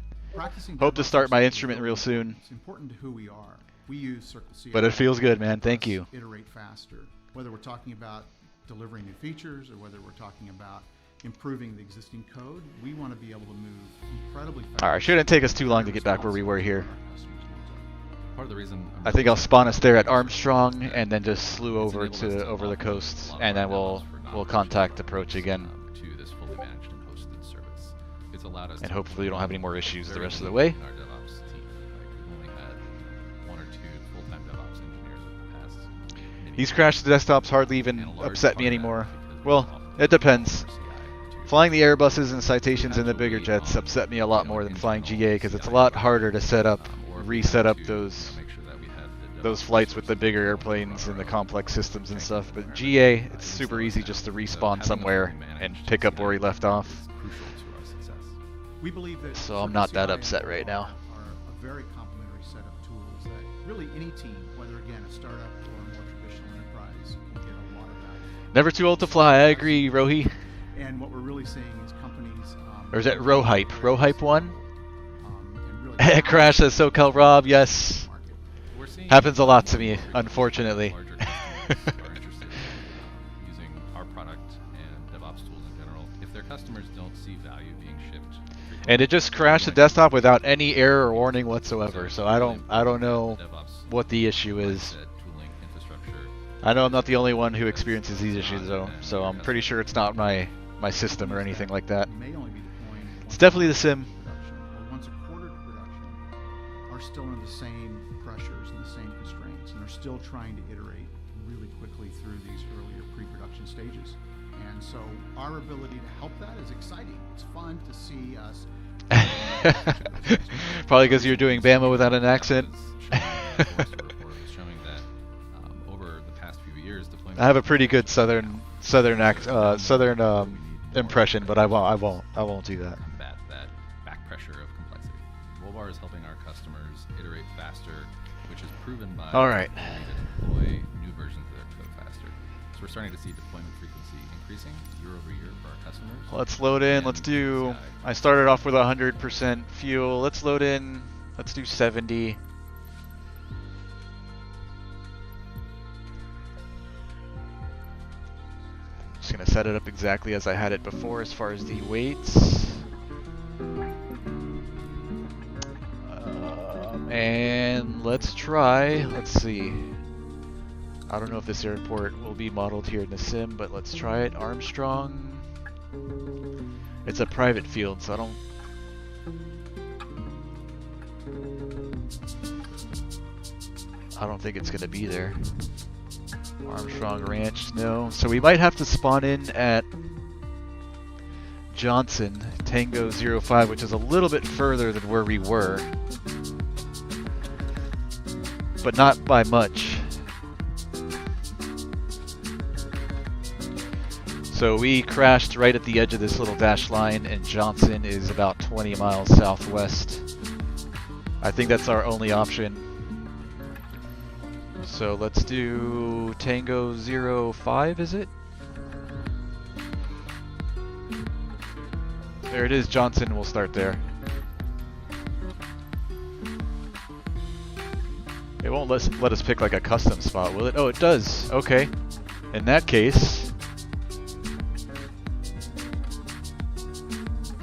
Hope to start my instrument real soon. It's important to who we are. We use Circle C. But it feels good, man. Thank you. Iterate faster. Whether we're talking about delivering new features or whether we're talking about improving the existing code, we want to be able to move incredibly fast. Alright, shouldn't take us too long to get back where we were here. Part of the reason I think I'll spawn us there at Armstrong and then just slew over the coast, and then we'll contact approach again. To this fully managed and hosted service. It's allowed us and hopefully we don't have any more issues the rest of the way. Our DevOps team, we've only had 1 or 2 full-time DevOps engineers over the past. These crashed desktops hardly even upset me anymore. Well, it depends. Flying the Airbuses and Citations and the bigger jets upset me a lot more than flying GA because it's a lot harder to set up, reset up those flights with the bigger airplanes and the complex systems and stuff. But GA, it's super easy just to respawn somewhere and pick up where he left off. We believe that so I'm not that upset right now. Are a very complementary set of tools that really any team, whether again a startup or a more traditional enterprise, can get a lot of value. Never too old to fly. I agree, Rohi. And what we're really seeing is companies. Or is that Rohype? Rohype 1? Crash says SoCal Rob. Yes. Happens a lot to me, unfortunately. Using our product and DevOps tools in general, if their customers don't see value being shipped, and it just crashed the desktop without any error or warning whatsoever. So I don't know what the issue is. I know I'm not the only one who experiences these issues though, so I'm pretty sure it's not my system or anything like that. It's definitely the sim. Once a quarter to production, are still under the same pressures and the same constraints, and are still trying to iterate really quickly through these earlier pre-production stages. And so our ability to help that is exciting. It's fun to see us. Probably because you're doing Bama without an accent. I have a pretty good southern impression, but I won't do that. Combat that back pressure of complexity. Wolbar is helping our customers iterate faster, which is proven by deploy new versions of their code faster. So we're starting to see deployment frequency increasing year over year for our customers. Let's load in. Let's do. I started off with 100% fuel. Let's load in. Let's do 70. Just gonna set it up exactly as I had it before as far as the weights. And let's try, let's see. I don't know if this airport will be modeled here in the sim, but let's try it. Armstrong. It's a private field, so I don't think it's gonna be there. Armstrong Ranch, no. So we might have to spawn in at Johnson, Tango 05, which is a little bit further than where we were. But not by much. So we crashed right at the edge of this little dash line, and Johnson is about 20 miles southwest. I think that's our only option. So let's do Tango 05, is it? There it is, Johnson. We'll start there. It won't let us pick like a custom spot, will it? Oh, it does. Okay. In that case,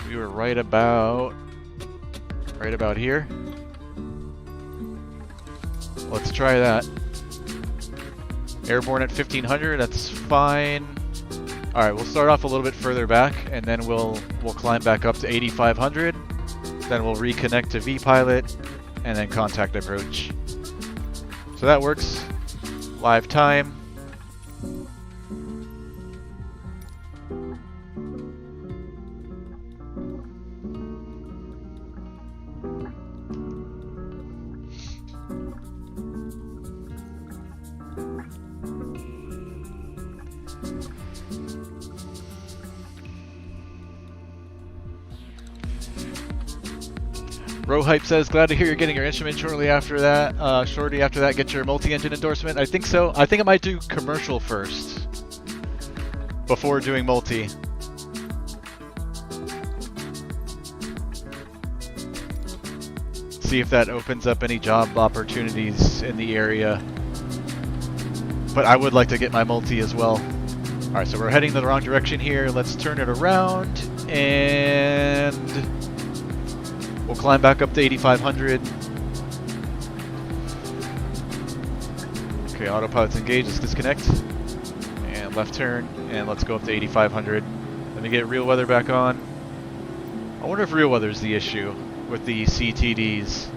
we were right about here. Let's try that. Airborne at 1500, that's fine. Alright, we'll start off a little bit further back, and then we'll climb back up to 8500. Then we'll reconnect to VPilot, and then contact approach. So that works. Live time. Rohype says, glad to hear you're getting your instrument shortly after that. Get your multi-engine endorsement. I think so. I think I might do commercial first before doing multi. See if that opens up any job opportunities in the area. But I would like to get my multi as well. All right, so we're heading in the wrong direction here. Let's turn it around and we'll climb back up to 8,500. Okay, autopilot's engaged. Let's disconnect. And left turn. And let's go up to 8,500. Let me get real weather back on. I wonder if real weather is the issue with the CTDs.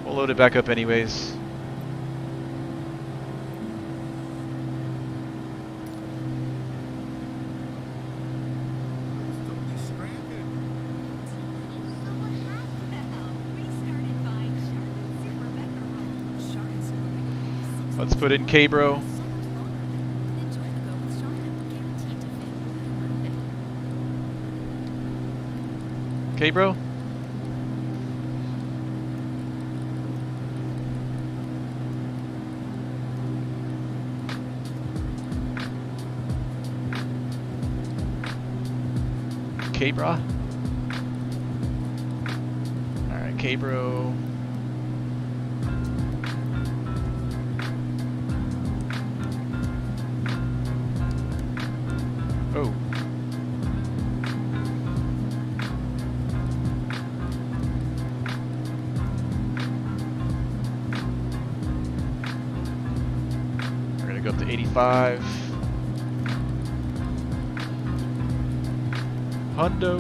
We'll load it back up anyways. Let's put in KBRO. KBRO? KBRO? Alright, KBRO. Oh. We're gonna go up to 85. Hundo.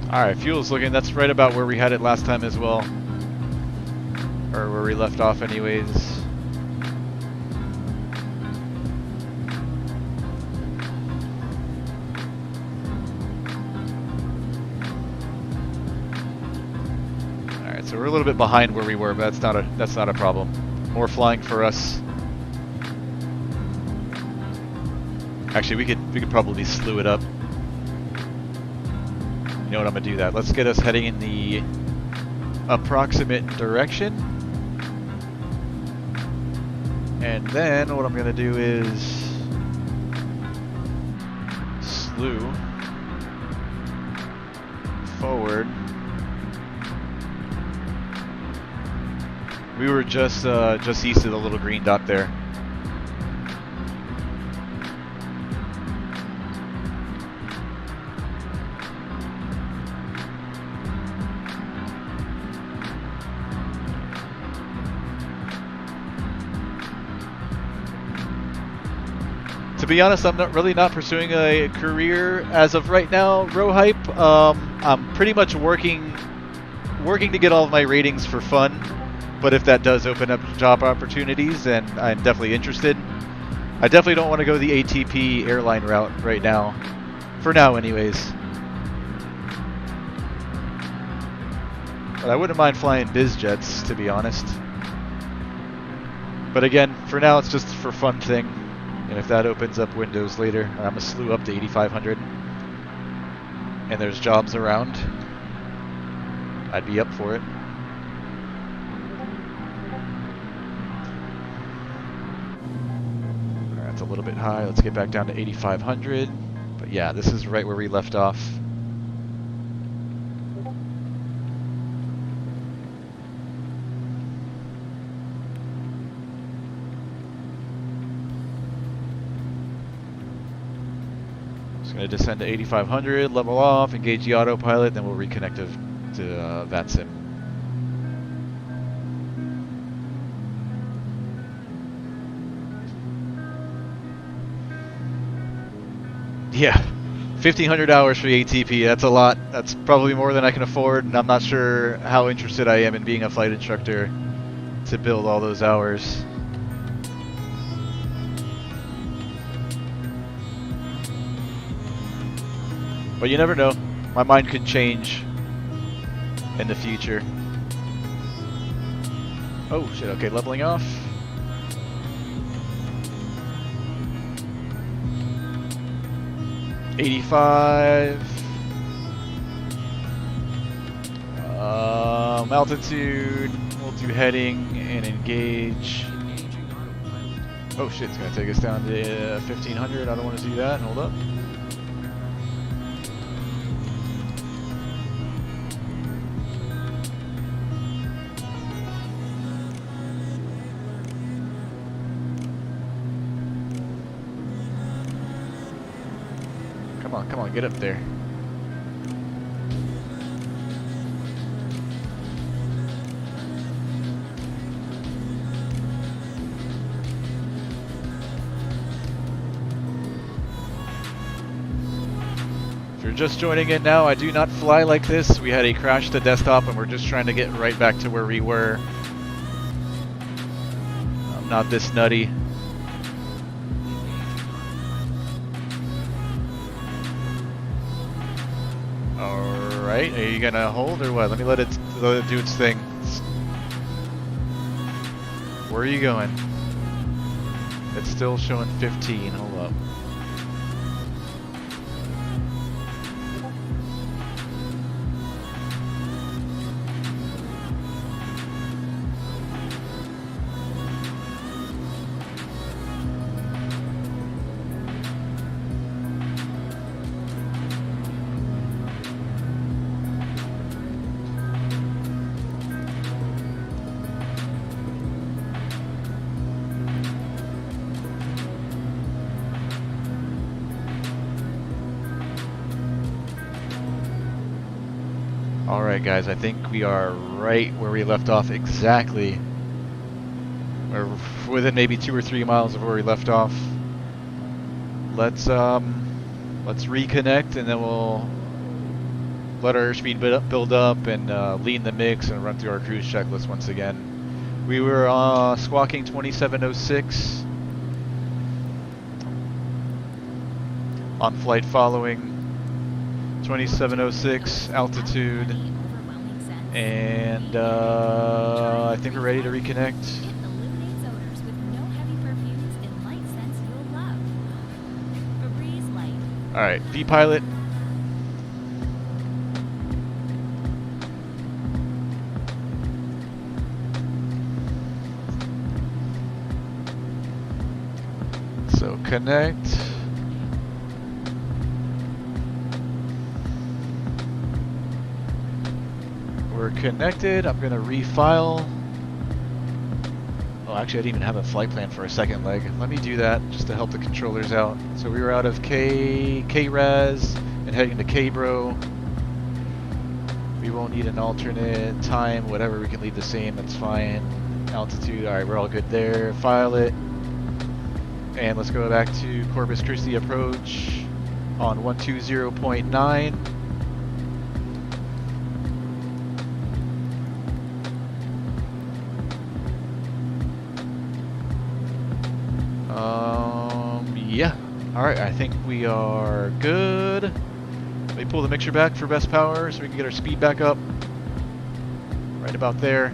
Alright, fuel's looking, that's right about where we had it last time as well. Or where we left off anyways. Alright, so we're a little bit behind where we were, but that's not a problem. More flying for us. Actually, we could probably slew it up. You know what, I'm gonna do that. Let's get us heading in the approximate direction. And then what I'm gonna do is slew forward. We were just east of the little green dot there. To be honest, I'm really not pursuing a career as of right now, Rohype. I'm pretty much working to get all of my ratings for fun. But if that does open up job opportunities, then I'm definitely interested. I definitely don't want to go the ATP airline route right now. For now, anyways. But I wouldn't mind flying biz jets, to be honest. But again, for now, it's just for fun thing. And if that opens up windows later, I'm going to slew up to 8,500. And there's jobs around, I'd be up for it. A little bit high. Let's get back down to 8,500. But yeah, this is right where we left off. Just going to descend to 8,500, level off, engage the autopilot, then we'll reconnect to VATSIM. Yeah, 1,500 hours for the ATP, that's a lot. That's probably more than I can afford, and I'm not sure how interested I am in being a flight instructor to build all those hours. But you never know. My mind could change in the future. Oh shit, okay, leveling off. $85. Altitude. We'll do heading and engage. Oh shit, it's gonna take us down to 1,500. I don't want to do that. Hold up. Come on, get up there. If you're just joining in now, I do not fly like this. We had a crash to desktop and we're just trying to get right back to where we were. I'm not this nutty. Alright, are you gonna hold or what? Let it do its thing. Where are you going? It's still showing 15, hold up. Alright guys, I think we are right where we left off exactly. We're within maybe 2 or 3 miles of where we left off. Let's reconnect and then we'll let our airspeed build up and lean the mix and run through our cruise checklist once again. We were squawking 2706 on flight following 2706 altitude, and I think we're ready to reconnect. Alright, V-pilot. So connect. We're connected. I'm going to refile. Oh, actually, I didn't even have a flight plan for a second leg. Let me do that just to help the controllers out. So we were out of KRAS and heading to KBRO. We won't need an alternate time. Whatever, we can leave the same. That's fine. Altitude. All right, we're all good there. File it. And let's go back to Corpus Christi approach on 120.9. Yeah. Alright, I think we are good. Let me pull the mixer back for best power so we can get our speed back up. Right about there.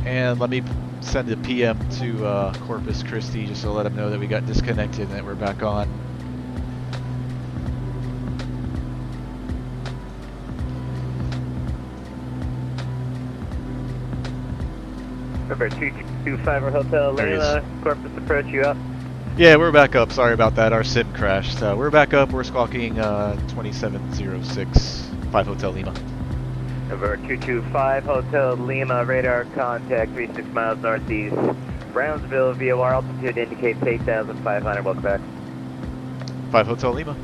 And let me send a PM to Corpus Christi just to let them know that we got disconnected and that we're back on. Number 2225 Hotel Lima, Corpus approach, you up? Yeah, we're back up. Sorry about that. Our sim crashed. We're back up. We're squawking 2706, 5 Hotel Lima. Number 225 Hotel Lima, radar contact 36 miles northeast. Brownsville, VOR altitude indicates 8,500. Welcome back. 5 Hotel Lima.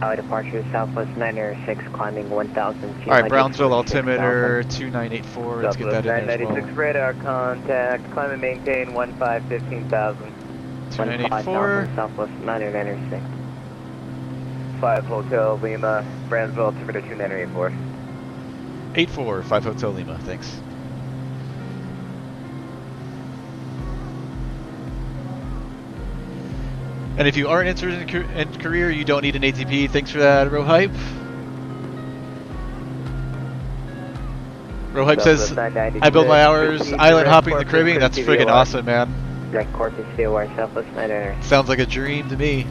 Our departure Southwest 906, climbing 1,200. Alright, Brownsville altimeter 2984. Let's get that in there as well. 996 radar contact, climb and maintain 15,000. 2984. Southwest 9906. 5 Hotel Lima, Brownsville, altimeter 2984. 84, 5 Hotel Lima, thanks. And if you aren't interested in career, you don't need an ATP. Thanks for that, Rohype. Rohype says, I build my hours island hopping the Caribbean. That's friggin' awesome, man. Direct Corpus COR, Southwest 99. Sounds like a dream to me.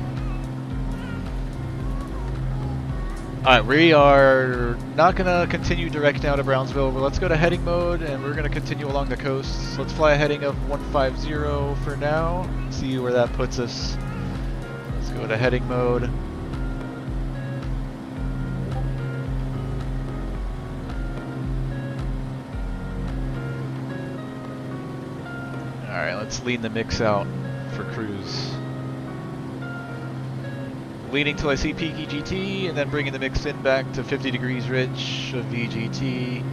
Alright, we are not going to continue direct now to Brownsville, but let's go to heading mode, and we're going to continue along the coast. So let's fly a heading of 150 for now, see where that puts us. Let's go to heading mode. Alright, let's lean the mix out for cruise. Leaning till I see peak EGT, and then bringing the mix in back to 50 degrees rich of EGT.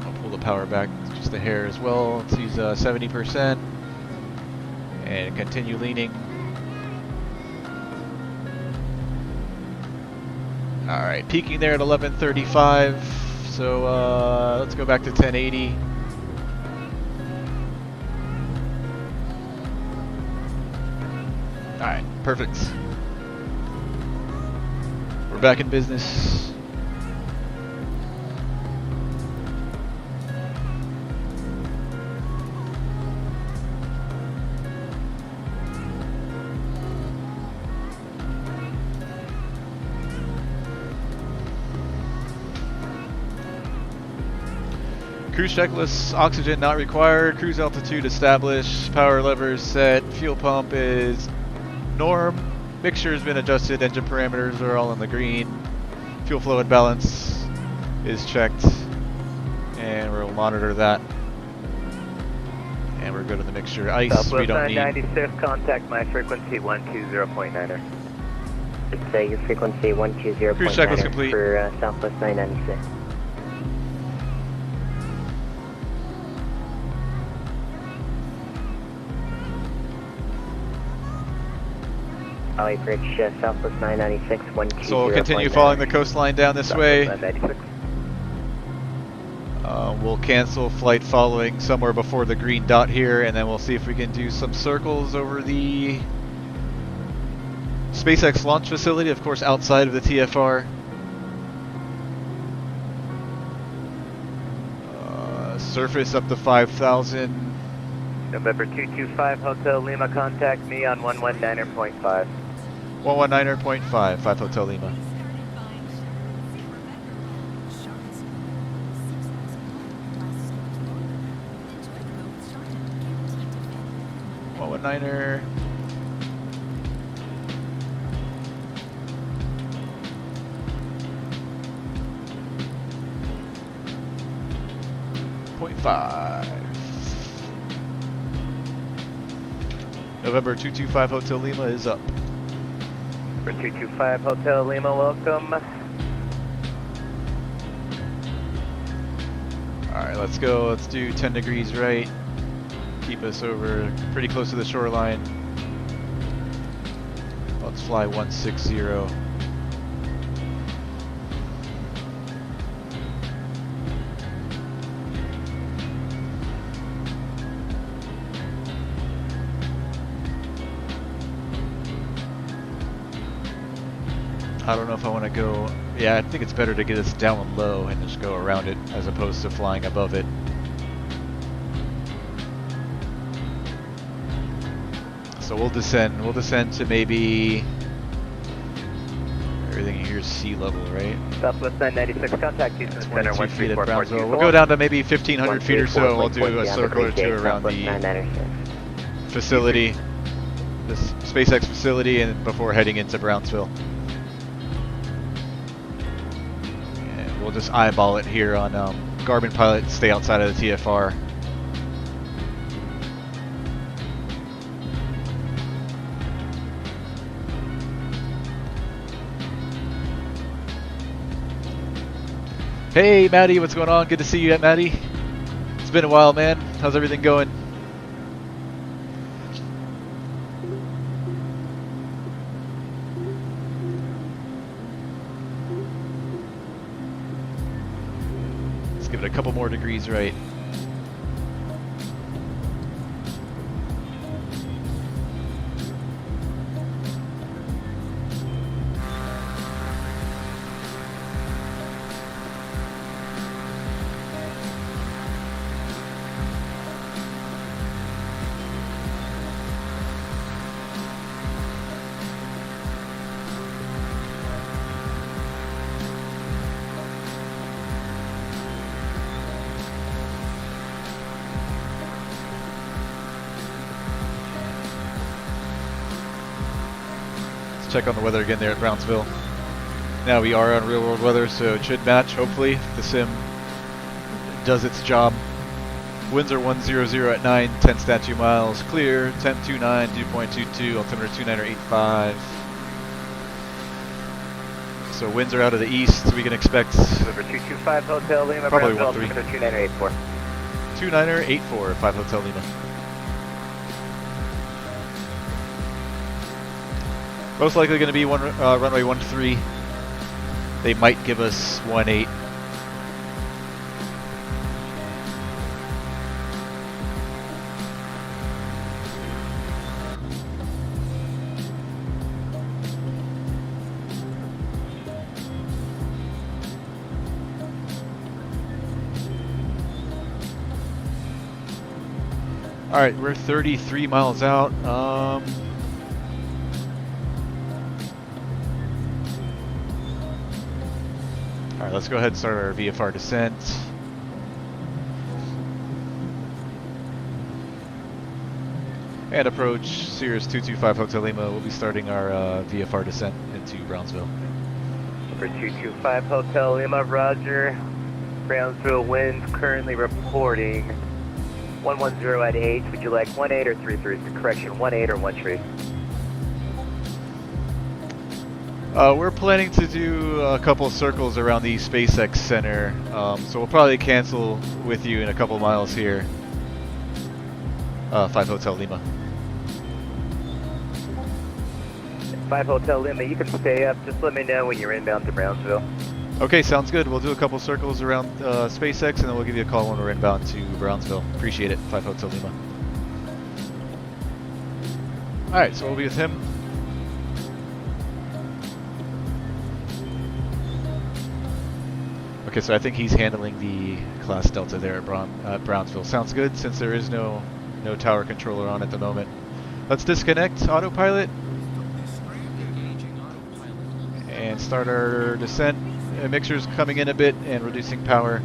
I'll pull the power back just a hair as well. Let's use 70%. And continue leaning. Alright, peaking there at 1135. So let's go back to 1080. Alright, perfect. We're back in business. Cruise checklist, oxygen not required, cruise altitude established, power levers set, fuel pump is norm, mixture has been adjusted, engine parameters are all in the green, fuel flow and balance is checked, and we'll monitor that. And we're good on the mixture. Ice, Southwest we don't need. 996, contact my frequency 120.9er. Say your frequency 120.9 Cruise checklist complete. For Southwest 996. Bridge, Southwest 996, 120.9. So we'll continue following the coastline down this way. We'll cancel flight following somewhere before the green dot here, and then we'll see if we can do some circles over the SpaceX Launch Facility, of course outside of the TFR. Surface up to 5,000. November 225 Hotel Lima, contact me on 119.5. 119.5, 5 Hotel Lima. Niner. .5. November 225 Hotel Lima is up. For 225 Hotel Lima, welcome. Alright, let's go. Let's do 10 degrees right. Keep us over pretty close to the shoreline. Let's fly 160. I don't know if I want to go. Yeah, I think it's better to get us down low and just go around it as opposed to flying above it. So we'll descend. We'll descend to maybe everything here is sea level, right? Southwest 996, contact Houston Center 22 feet at Brownsville. We'll go down to maybe 1,500 feet or so. We'll do a circle or two around the facility, this SpaceX facility, and before heading into Brownsville. And we'll just eyeball it here on Garmin Pilot. Stay outside of the TFR. Hey Maddie, what's going on? Good to see you, Maddie. It's been a while, man. How's everything going? give it a couple more degrees right. Check on the weather again there at Brownsville. Now we are on real world weather, so it should match, hopefully. The sim does its job. Winds are 100 at 9, 10 stat 2 miles. Clear, temp 29, dew point 22, altimeter 2985. So winds are out of the east, so we can expect Number 225 Hotel Lima, probably Brownsville, 13. altimeter 2984. 2984, 5 Hotel Lima. Most likely going to be runway 13. They might give us 18. All right, we're 33 miles out. Alright, let's go ahead and start our VFR descent. And approach Cirrus 225 Hotel Lima. We'll be starting our VFR descent into Brownsville. Number 225 Hotel Lima, roger. Brownsville winds currently reporting 110 at 8. Would you like 18 or 33? Correction, 18 or 13? We're planning to do a couple circles around the SpaceX Center, so we'll probably cancel with you in a couple miles here. 5 Hotel Lima. 5 Hotel Lima, you can stay up. Just let me know when you're inbound to Brownsville. Okay, sounds good. We'll do a couple circles around SpaceX, and then we'll give you a call when we're inbound to Brownsville. Appreciate it, 5 Hotel Lima. Alright, so we'll be with him. Okay, so I think he's handling the Class Delta there at Brownsville. Sounds good, since there is no tower controller on at the moment. Let's disconnect autopilot and start our descent. Mixer's coming in a bit and reducing power.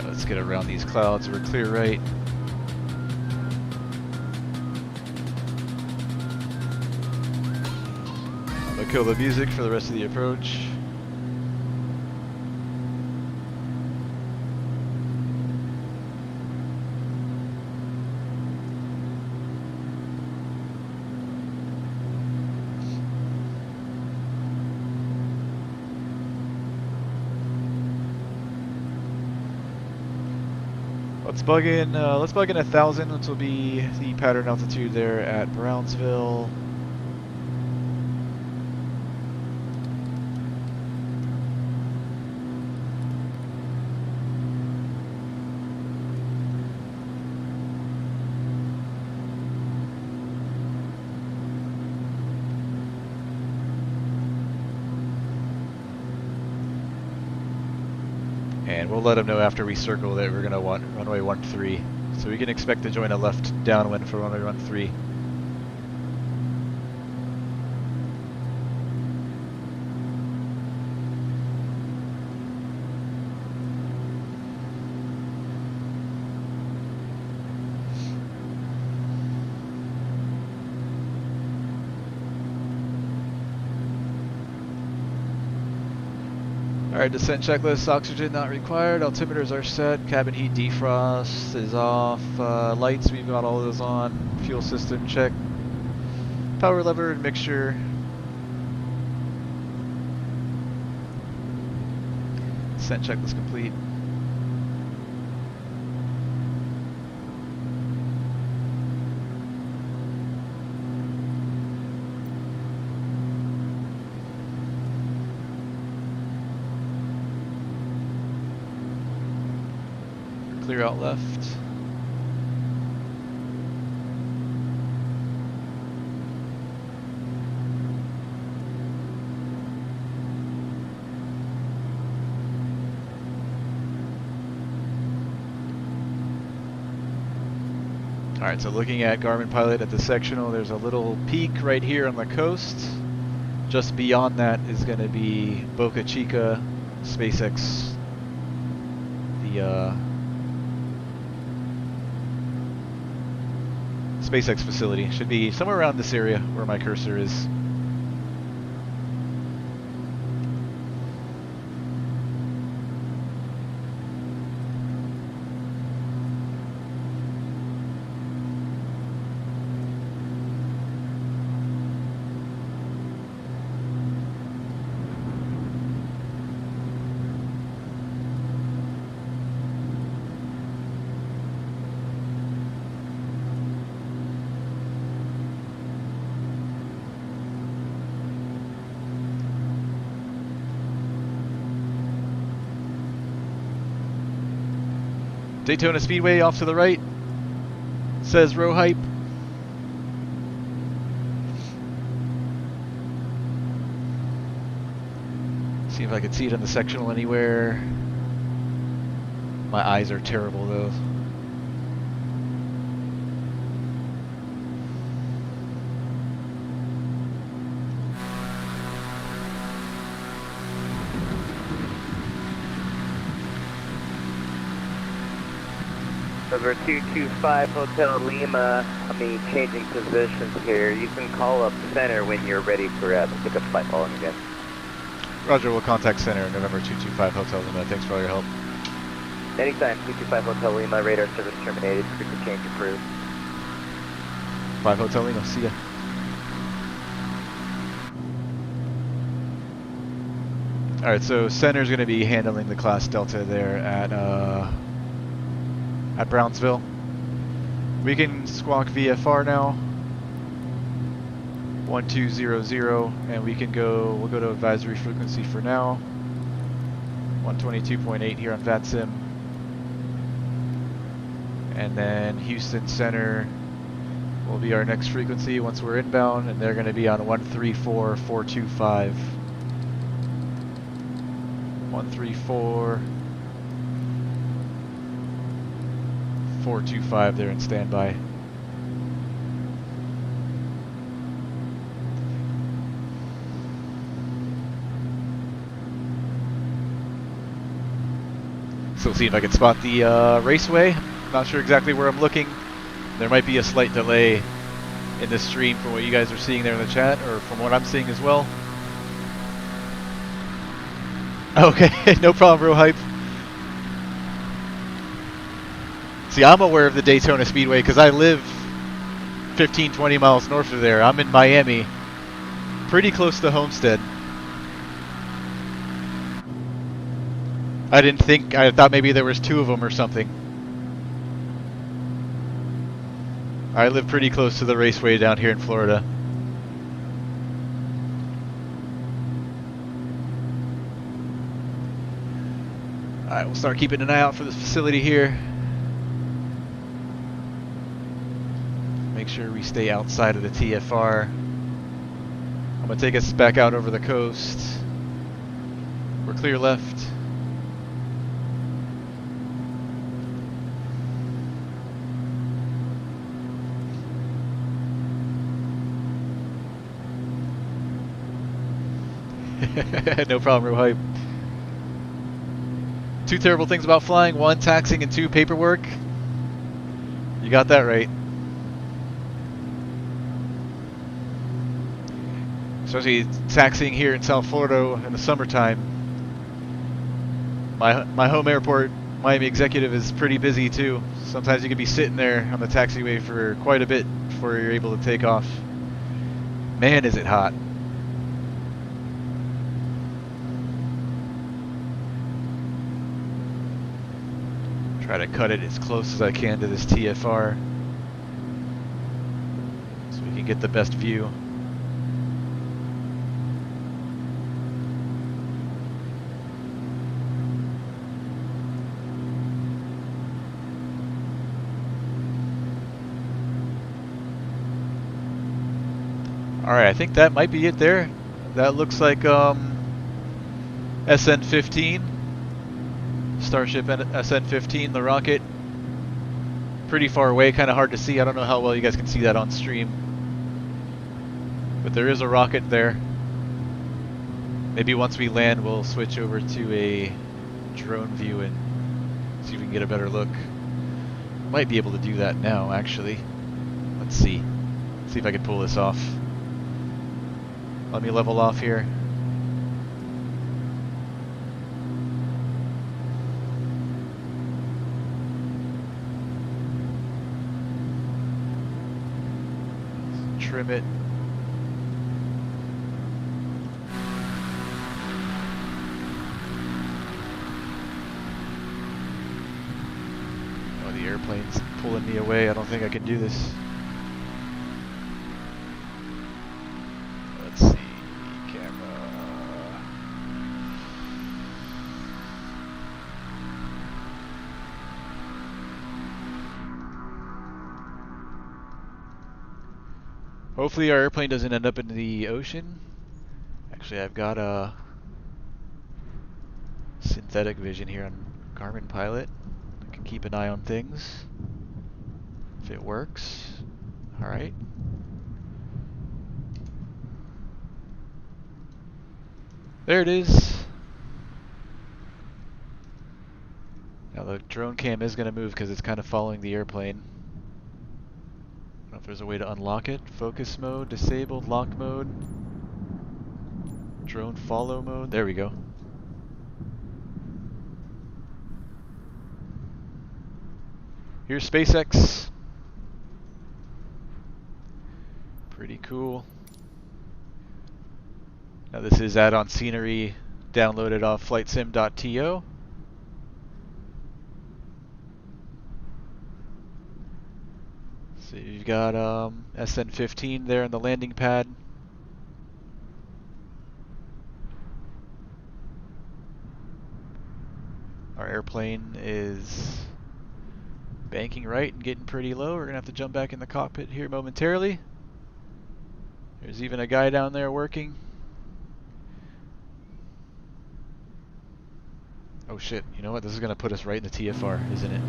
Let's get around these clouds. We're clear right. I'm gonna kill the music for the rest of the approach. Let's bug in 1,000, which will be the pattern altitude there at Brownsville. And we'll let them know after we circle that we're going to want runway 13. So we can expect to join a left downwind for runway 13. Alright, descent checklist, oxygen not required, altimeters are set, cabin heat defrost is off, lights, we've got all those on, fuel system check, power lever and mixture. Descent checklist complete. Clear out left. Alright, so looking at Garmin Pilot at the sectional, there's a little peak right here on the coast. Just beyond that is going to be Boca Chica, SpaceX, the SpaceX facility. Should be somewhere around this area where my cursor is. Daytona Speedway off to the right, says row hype. See if I can see it on the sectional anywhere. My eyes are terrible though. Over 225 Hotel Lima, I'll be changing positions here. You can call up center when you're ready for pick up flight following again. Roger, we'll contact center, November 225 Hotel Lima. Thanks for all your help. Anytime, 225 Hotel Lima, radar service terminated, frequent change approved. 5 Hotel Lima, see ya. Alright, so center's going to be handling the class Delta there at Brownsville. We can squawk VFR now, 1200, and we'll go to advisory frequency for now, 122.8 here on VATSIM, and then Houston Center will be our next frequency once we're inbound, and they're going to be on 134.425. 134.425 there in standby. So we'll see if I can spot the raceway. Not sure exactly where I'm looking. There might be a slight delay in the stream from what you guys are seeing there in the chat, or from what I'm seeing as well. Okay, no problem, real hype. See, I'm aware of the Daytona Speedway because I live 15-20 miles north of there. I'm in Miami, pretty close to Homestead. I thought maybe there was 2 of them or something. I live pretty close to the raceway down here in Florida. Alright, we'll start keeping an eye out for this facility here. Make sure we stay outside of the TFR. I'm going to take us back out over the coast. We're clear left. No problem, real hype. 2 terrible things about flying: 1, taxing, and 2, paperwork. You got that right. Especially taxiing here in South Florida in the summertime. My home airport, Miami Executive, is pretty busy too. Sometimes you can be sitting there on the taxiway for quite a bit before you're able to take off. Man, is it hot. Try to cut it as close as I can to this TFR so we can get the best view. Alright, I think that might be it there. That looks like SN15. Starship SN15, the rocket. Pretty far away, kind of hard to see. I don't know how well you guys can see that on stream. But there is a rocket there. Maybe once we land, we'll switch over to a drone view and see if we can get a better look. Might be able to do that now, actually. Let's see. See if I can pull this off. Let me level off here. Trim it. Oh, the airplane's pulling me away. I don't think I can do this. Let's see. Camera. Hopefully our airplane doesn't end up in the ocean. Actually, I've got a synthetic vision here on Garmin Pilot. I can keep an eye on things if it works. Alright. There it is. Now the drone cam is going to move because it's kind of following the airplane. I don't know if there's a way to unlock it. Focus mode, disabled, lock mode, drone follow mode. There we go. Here's SpaceX. Pretty cool. Now this is add-on scenery downloaded off flightsim.to. So you've got SN15 there on the landing pad. Our airplane is banking right and getting pretty low. We're going to have to jump back in the cockpit here momentarily. There's even a guy down there working. Oh shit, you know what? This is going to put us right in the TFR, isn't it?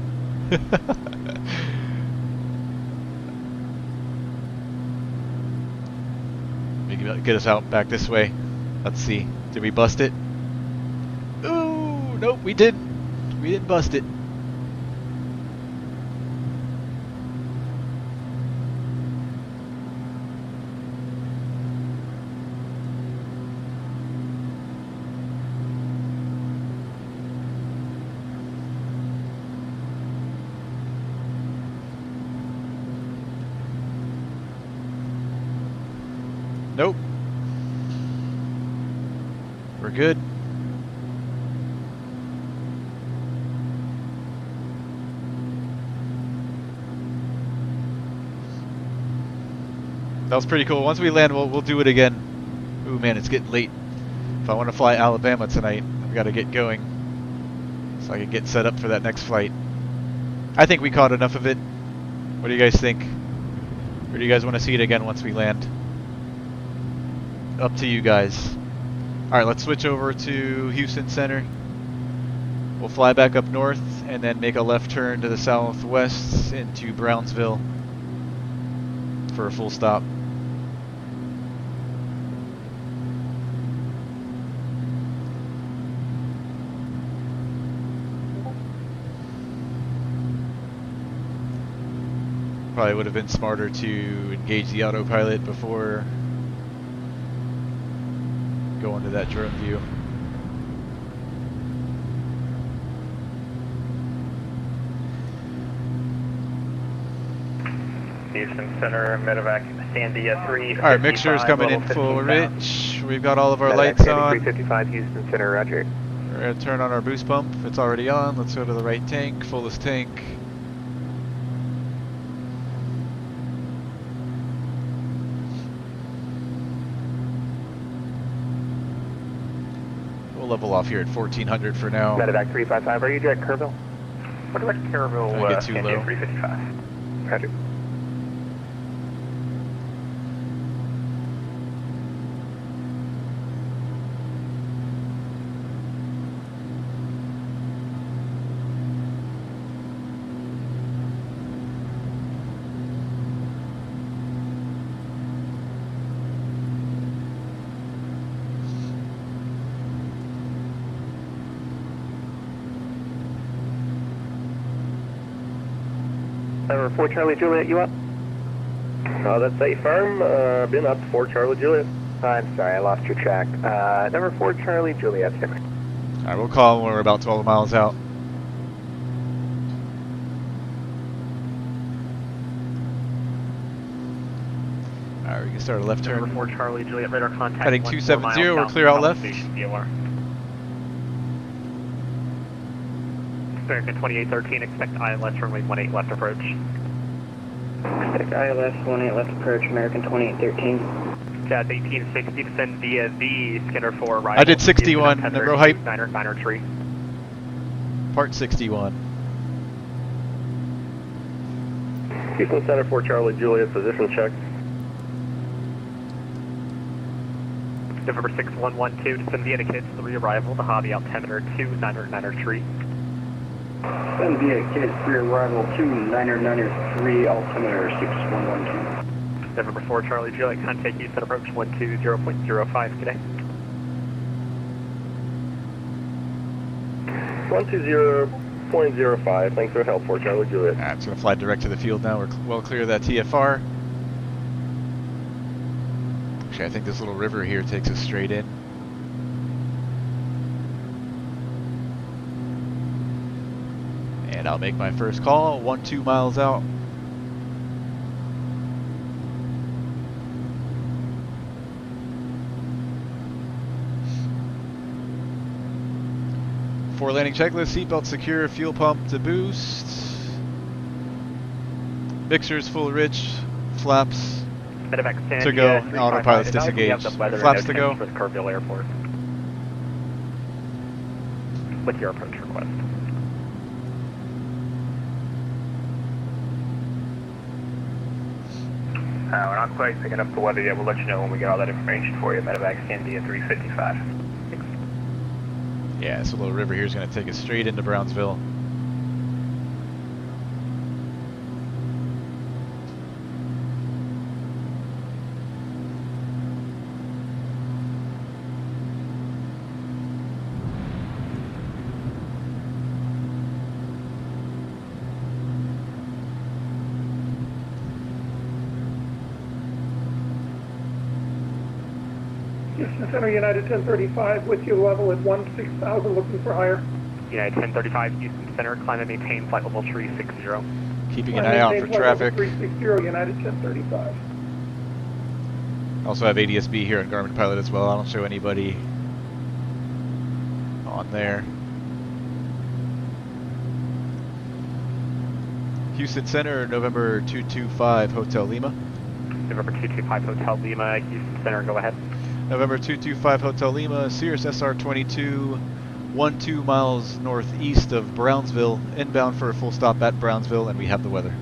Maybe get us out back this way. Let's see. Did we bust it? Ooh, nope, we didn't. We didn't bust it. Nope. We're good. That was pretty cool. Once we land, we'll do it again. Ooh man, it's getting late. If I want to fly Alabama tonight, I've got to get going so I can get set up for that next flight. I think we caught enough of it. What do you guys think? Or do you guys want to see it again once we land? Up to you guys. Alright, let's switch over to Houston Center. We'll fly back up north and then make a left turn to the southwest into Brownsville for a full stop. Probably would have been smarter to engage the autopilot before go into that drone view. Houston Center, medevac Sandia 3. Alright, mixture is coming in full rich. We've got all of our lights on. 355 Houston Center, roger. We're going to turn on our boost pump. It's already on. Let's go to the right tank, fullest tank. We'll level off here at 1400 for now. Medevac 355, are you direct Kerrville? What direct Kerrville, get too low. 355. Roger. Number 4 Charlie Juliet, you up? That's a firm. Been up 4 Charlie Juliet. I'm sorry, I lost your track. Number 4 Charlie Juliet, Henry. Alright, we'll call when we're about 12 miles out. Alright, we can start a left turn. Number 4 Charlie Juliet, radar contact. Heading 270, we're clear out left. American 2813, expect ILS runway 18 left approach. Expect ILS 18 left approach, American 2813. Jazz 1860, descend via the Skinner 4 arrival. I did 61, number height. Niner tree. Part 61. Houston Center 4 Charlie Juliet, position check. November 6112, descend via Kids 3 arrival, the hobby altimeter 2 tree. Send via Kid 3 arrival 2 altimeter 6112. November 4 Charlie Juliet, contact Houston approach 120.05 today. 120.05, thanks for your help 4 Charlie Juliet. Alright, it's going to fly direct to the field now. We're well clear of that TFR. Actually, I think this little river here takes us straight in. And I'll make my first call, 12 miles out. For landing checklist, seatbelt secure, fuel pump to boost. Mixers full rich, flaps to go, autopilot's disengaged. Flaps to go. For the Kerrville Airport. With your approach request. We're not quite picking up the weather yet. We'll let you know when we get all that information for you. Medevac Sandia 355. Yeah, this little river here is going to take us straight into Brownsville. Houston Center, United 1035, with you level at 16,000, looking for higher. United 1035, Houston Center, climb and maintain flight level 360. Keeping an eye out for traffic. 360, United 1035. Also have ADS-B here on Garmin Pilot as well. I don't show anybody on there. Houston Center, November 225, Hotel Lima. November 225, Hotel Lima, Houston Center, go ahead. November 225, Hotel Lima, Cirrus SR-22, 12 miles northeast of Brownsville, inbound for a full stop at Brownsville, and we have the weather.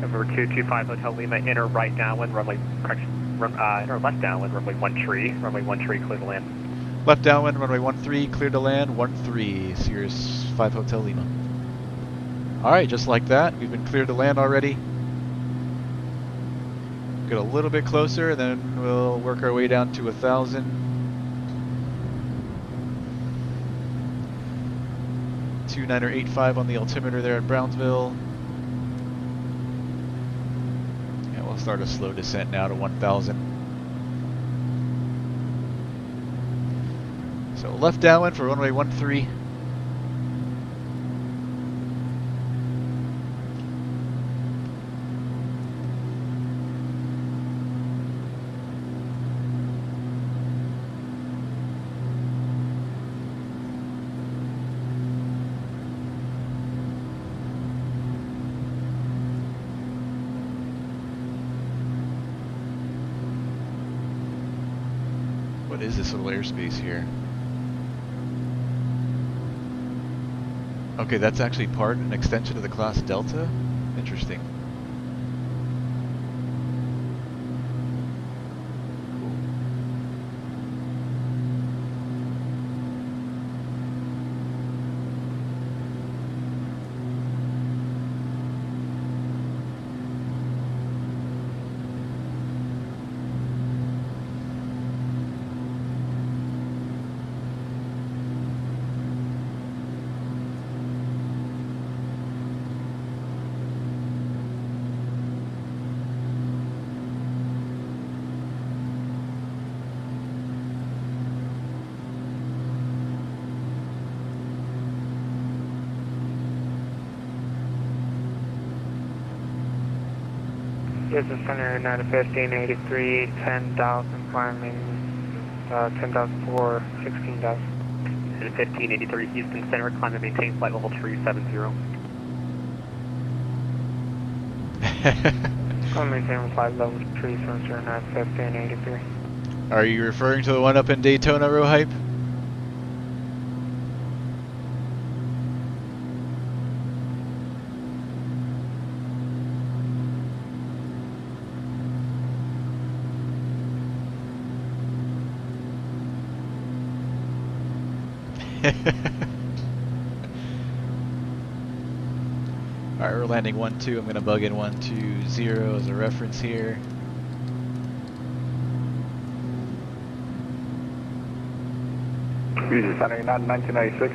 November 225, Hotel Lima, enter right downwind, runway, enter left downwind, runway 13, clear to land. Left downwind, runway 13, clear to land, 13, Cirrus 5 Hotel Lima. Alright, just like that, we've been cleared to land already. Get a little bit closer, and then we'll work our way down to 1,000. Niner 85 on the altimeter there at Brownsville. And we'll start a slow descent now to 1,000. So left downwind for runway 13. What is this little airspace here? Okay, that's actually an extension of the class Delta? Interesting. This is center 9 to 1583, 10,000 climbing, 10,000 for 16,000. 1583 Houston Center, climb and maintain flight level 370. Climb and maintain flight level 370, 9 to 1583. Are you referring to the one up in Daytona, Rohype? Alright, we're landing 1-2. I'm going to bug in 120 as a reference here. United 1996.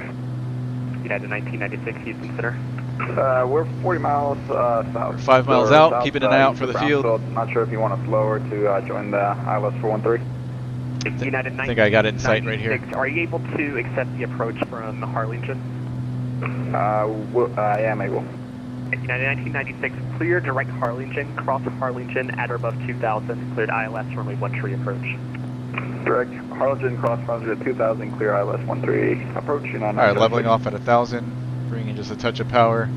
United 1996 Houston Center. We're 40 miles south. 5 miles out, keeping an eye out for the field. Not sure if you want to slow or to join the ILS 413. United I think I got it in sight right here. Are you able to accept the approach from Harlingen? I am able. United 1996, clear direct Harlingen, cross Harlingen at or above 2,000, cleared ILS runway 13 approach. Direct Harlingen, cross Harlingen 2,000, clear ILS 13 approach. Alright, leveling off at 1,000, bringing just a touch of power.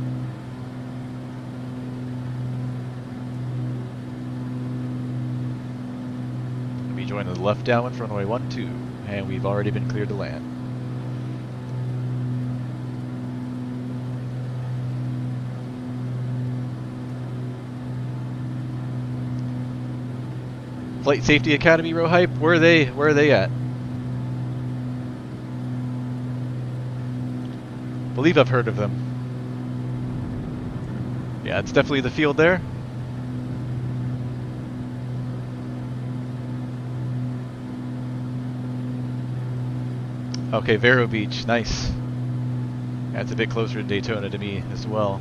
We join the left downwind for runway 12, and we've already been cleared to land. Flight Safety Academy, Rohype, where are they at? Believe I've heard of them. Yeah, it's definitely the field there. Okay, Vero Beach, nice. That's a bit closer to Daytona to me as well.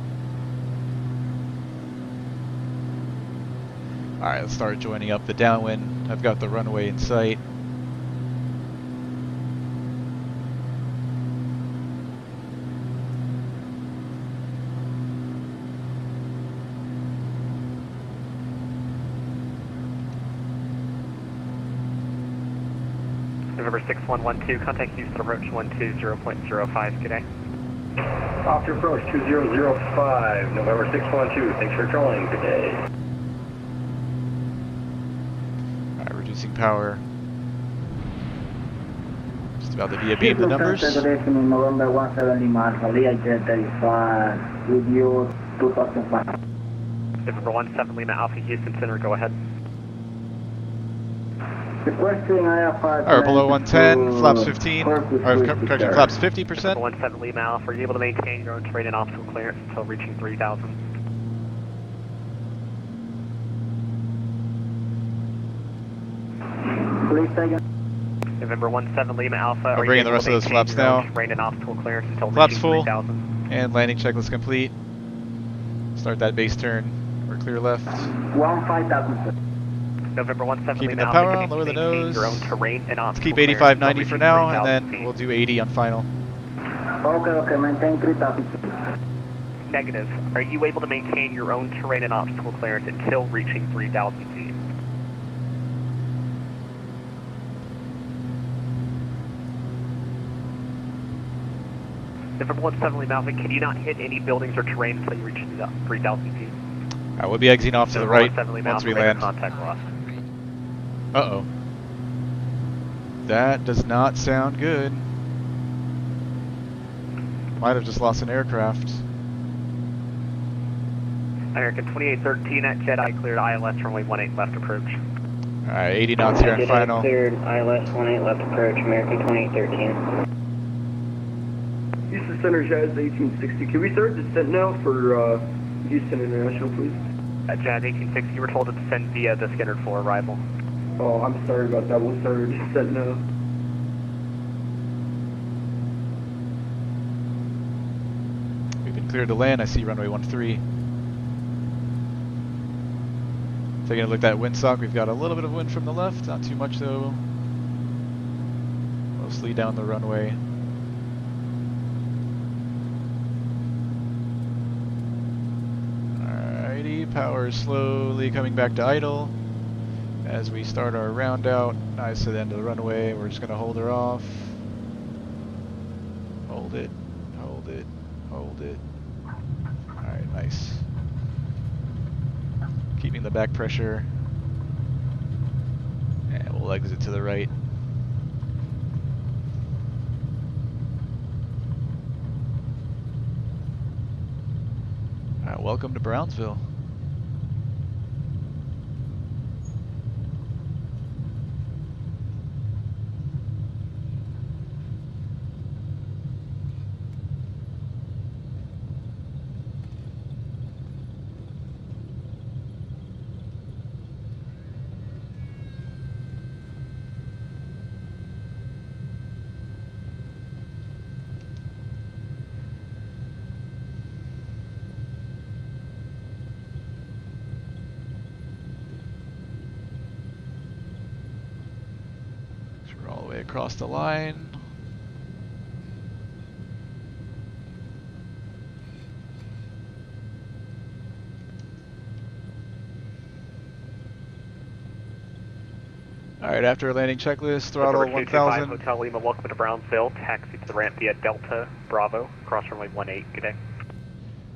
Alright, let's start joining up the downwind. I've got the runway in sight. November 6112, contact Houston approach 120.05, good day. After approach 2005, November 612, thanks for calling, good day. Alright, reducing power. Just about to be a beam the numbers. November 17 Lima Alpha, J35, with you 2005. November 17 Lima Alpha, Houston Center, go ahead. Requesting IFR. Alright, below 110, flaps 15, or correction, flaps 50%. 17 Lima Alpha, are you able to maintain your own terrain and obstacle clearance until reaching 3,000? Please take it. November 17 Lima Alpha, I'm bringing the rest of those flaps now. Terrain and obstacle clearance until Flaps reaching full, 3,000. and landing checklist complete. Start that base turn, or clear left. 15,000. November 17 Keeping Lima the power Alpha, on, lower the nose. your own terrain and Let's obstacle keep 8590 clearance for until now, reaching and 3,000 then we'll do 80 on final. Okay, maintain 3,000. Negative. Are you able to maintain your own terrain and obstacle clearance until reaching 3,000 feet? November 17 Lima Alpha, can you not hit any buildings or terrain until you reach 3,000 feet? Alright, we'll be exiting off to the right once we land. Contact lost. Uh-oh. That does not sound good. Might have just lost an aircraft. American 2813 at Jedi, cleared ILS runway 18 left approach. Alright, 80 knots here in final. Cleared ILS 18 left approach, American 2813. Houston Center, Jazz 1860. Can we start descent now for Houston International, please? At Jazz 1860, we're told to descend via the Skinner for arrival. Oh, I'm sorry about that. We'll start descent now. We've been cleared to land. I see runway 13. Taking a look at that windsock, we've got a little bit of wind from the left, not too much though. Mostly down the runway. Alrighty, power is slowly coming back to idle as we start our round out. Nice to the end of the runway. We're just going to hold her off. Hold it, hold it, hold it. Alright, nice. Keeping the back pressure. And we'll exit to the right. Alright, welcome to Brownsville. Across the line. Alright, after a landing checklist, throttle 1000. Hotel Lima, welcome to Brownsville. Taxi to the ramp via Delta Bravo, cross runway 18. Good day.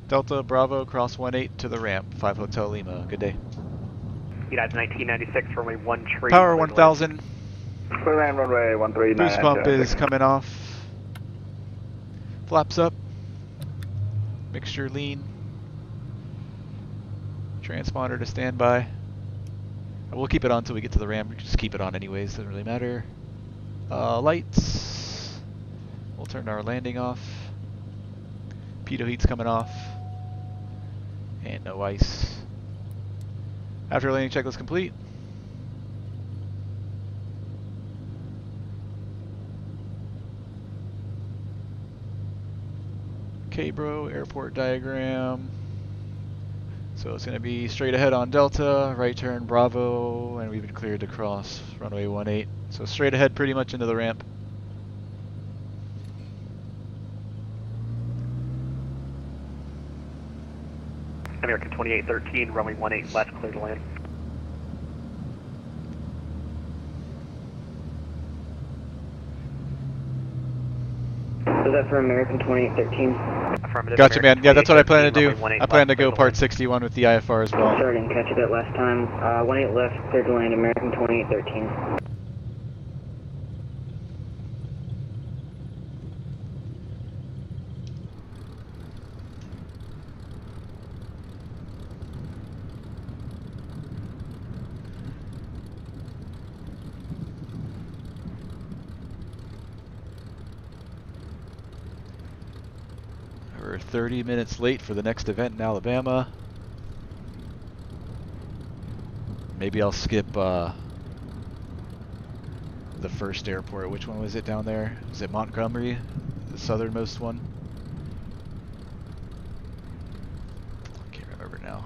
Delta Bravo, cross 18 to the ramp, 5 Hotel Lima. Good day. United 1996, runway 13. Power 1000. Clear land runway 13. Boost pump is coming off. Flaps up. Mixture lean. Transponder to standby. We'll keep it on until we get to the ramp. We can just keep it on anyways, doesn't really matter. Lights. We'll turn our landing off. Pitot heat's coming off. And no ice. After landing checklist complete. KBRO airport diagram. So it's going to be straight ahead on Delta, right turn Bravo, and we've been cleared to cross runway 18. So straight ahead pretty much into the ramp. American 2813, runway 18 left, clear to land. Was that for American 2813? Affirmative. Gotcha, man. Yeah, that's what I plan to do. Runway 18 I plan to left, go clear part 61 with the IFR as well. Sorry, didn't catch it that last time. 18 left, clear to land, American 2813. We're 30 minutes late for the next event in Alabama. Maybe I'll skip the first airport. Which one was it down there? Was it Montgomery? The southernmost one? I can't remember now.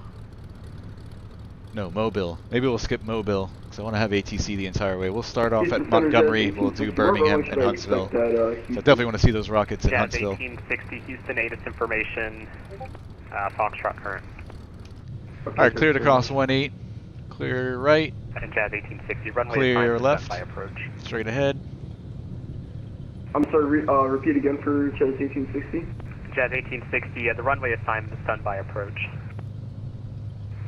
No, Mobile. Maybe we'll skip Mobile because I want to have ATC the entire way. We'll start off at Montgomery. We'll do Birmingham and Huntsville. So I definitely want to see those rockets in Huntsville. 1860, Houston, ATIS information, Foxtrot current. Alright, clear to cross 18. Clear right. And Jazz 1860, runway clear left. by approach. Straight ahead. I'm sorry, repeat again for Jazz 1860. Jazz 1860, the runway assignment is done by approach.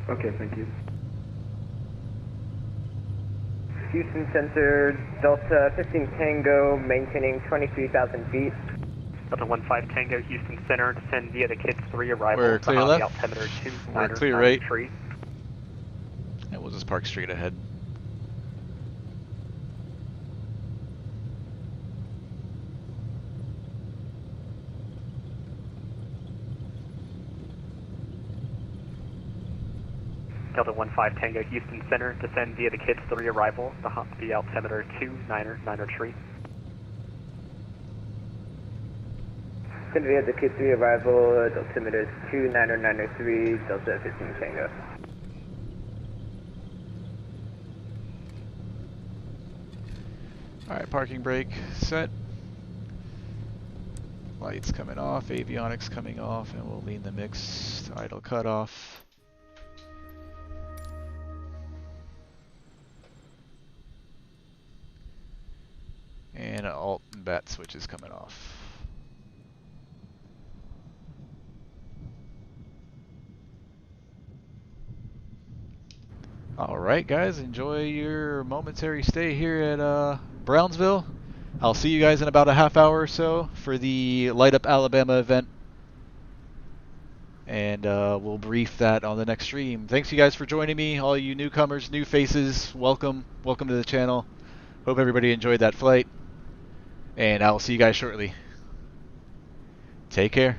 Okay, thank you. Houston Center, Delta 15 Tango, maintaining 23,000 feet. Delta 15 Tango, Houston Center, descend via the Kids 3 arrival. We're clear left. Altimeter 2, We're clear right. And we'll just park straight ahead. Delta 15 Tango, Houston Center, descend via the Kids 3 arrival, the altimeter 2, tree. Descend via the Kids 3 arrival, altimeter 2, Delta 15 Tango. Alright, parking brake set. Lights coming off, avionics coming off, and we'll lean the mix to idle cutoff. And alt and bat switch is coming off. Alright guys, enjoy your momentary stay here at Brownsville. I'll see you guys in about a half hour or so for the Light Up Alabama event. And we'll brief that on the next stream. Thanks you guys for joining me. All you newcomers, new faces, welcome. Welcome to the channel. Hope everybody enjoyed that flight. And I'll see you guys shortly. Take care.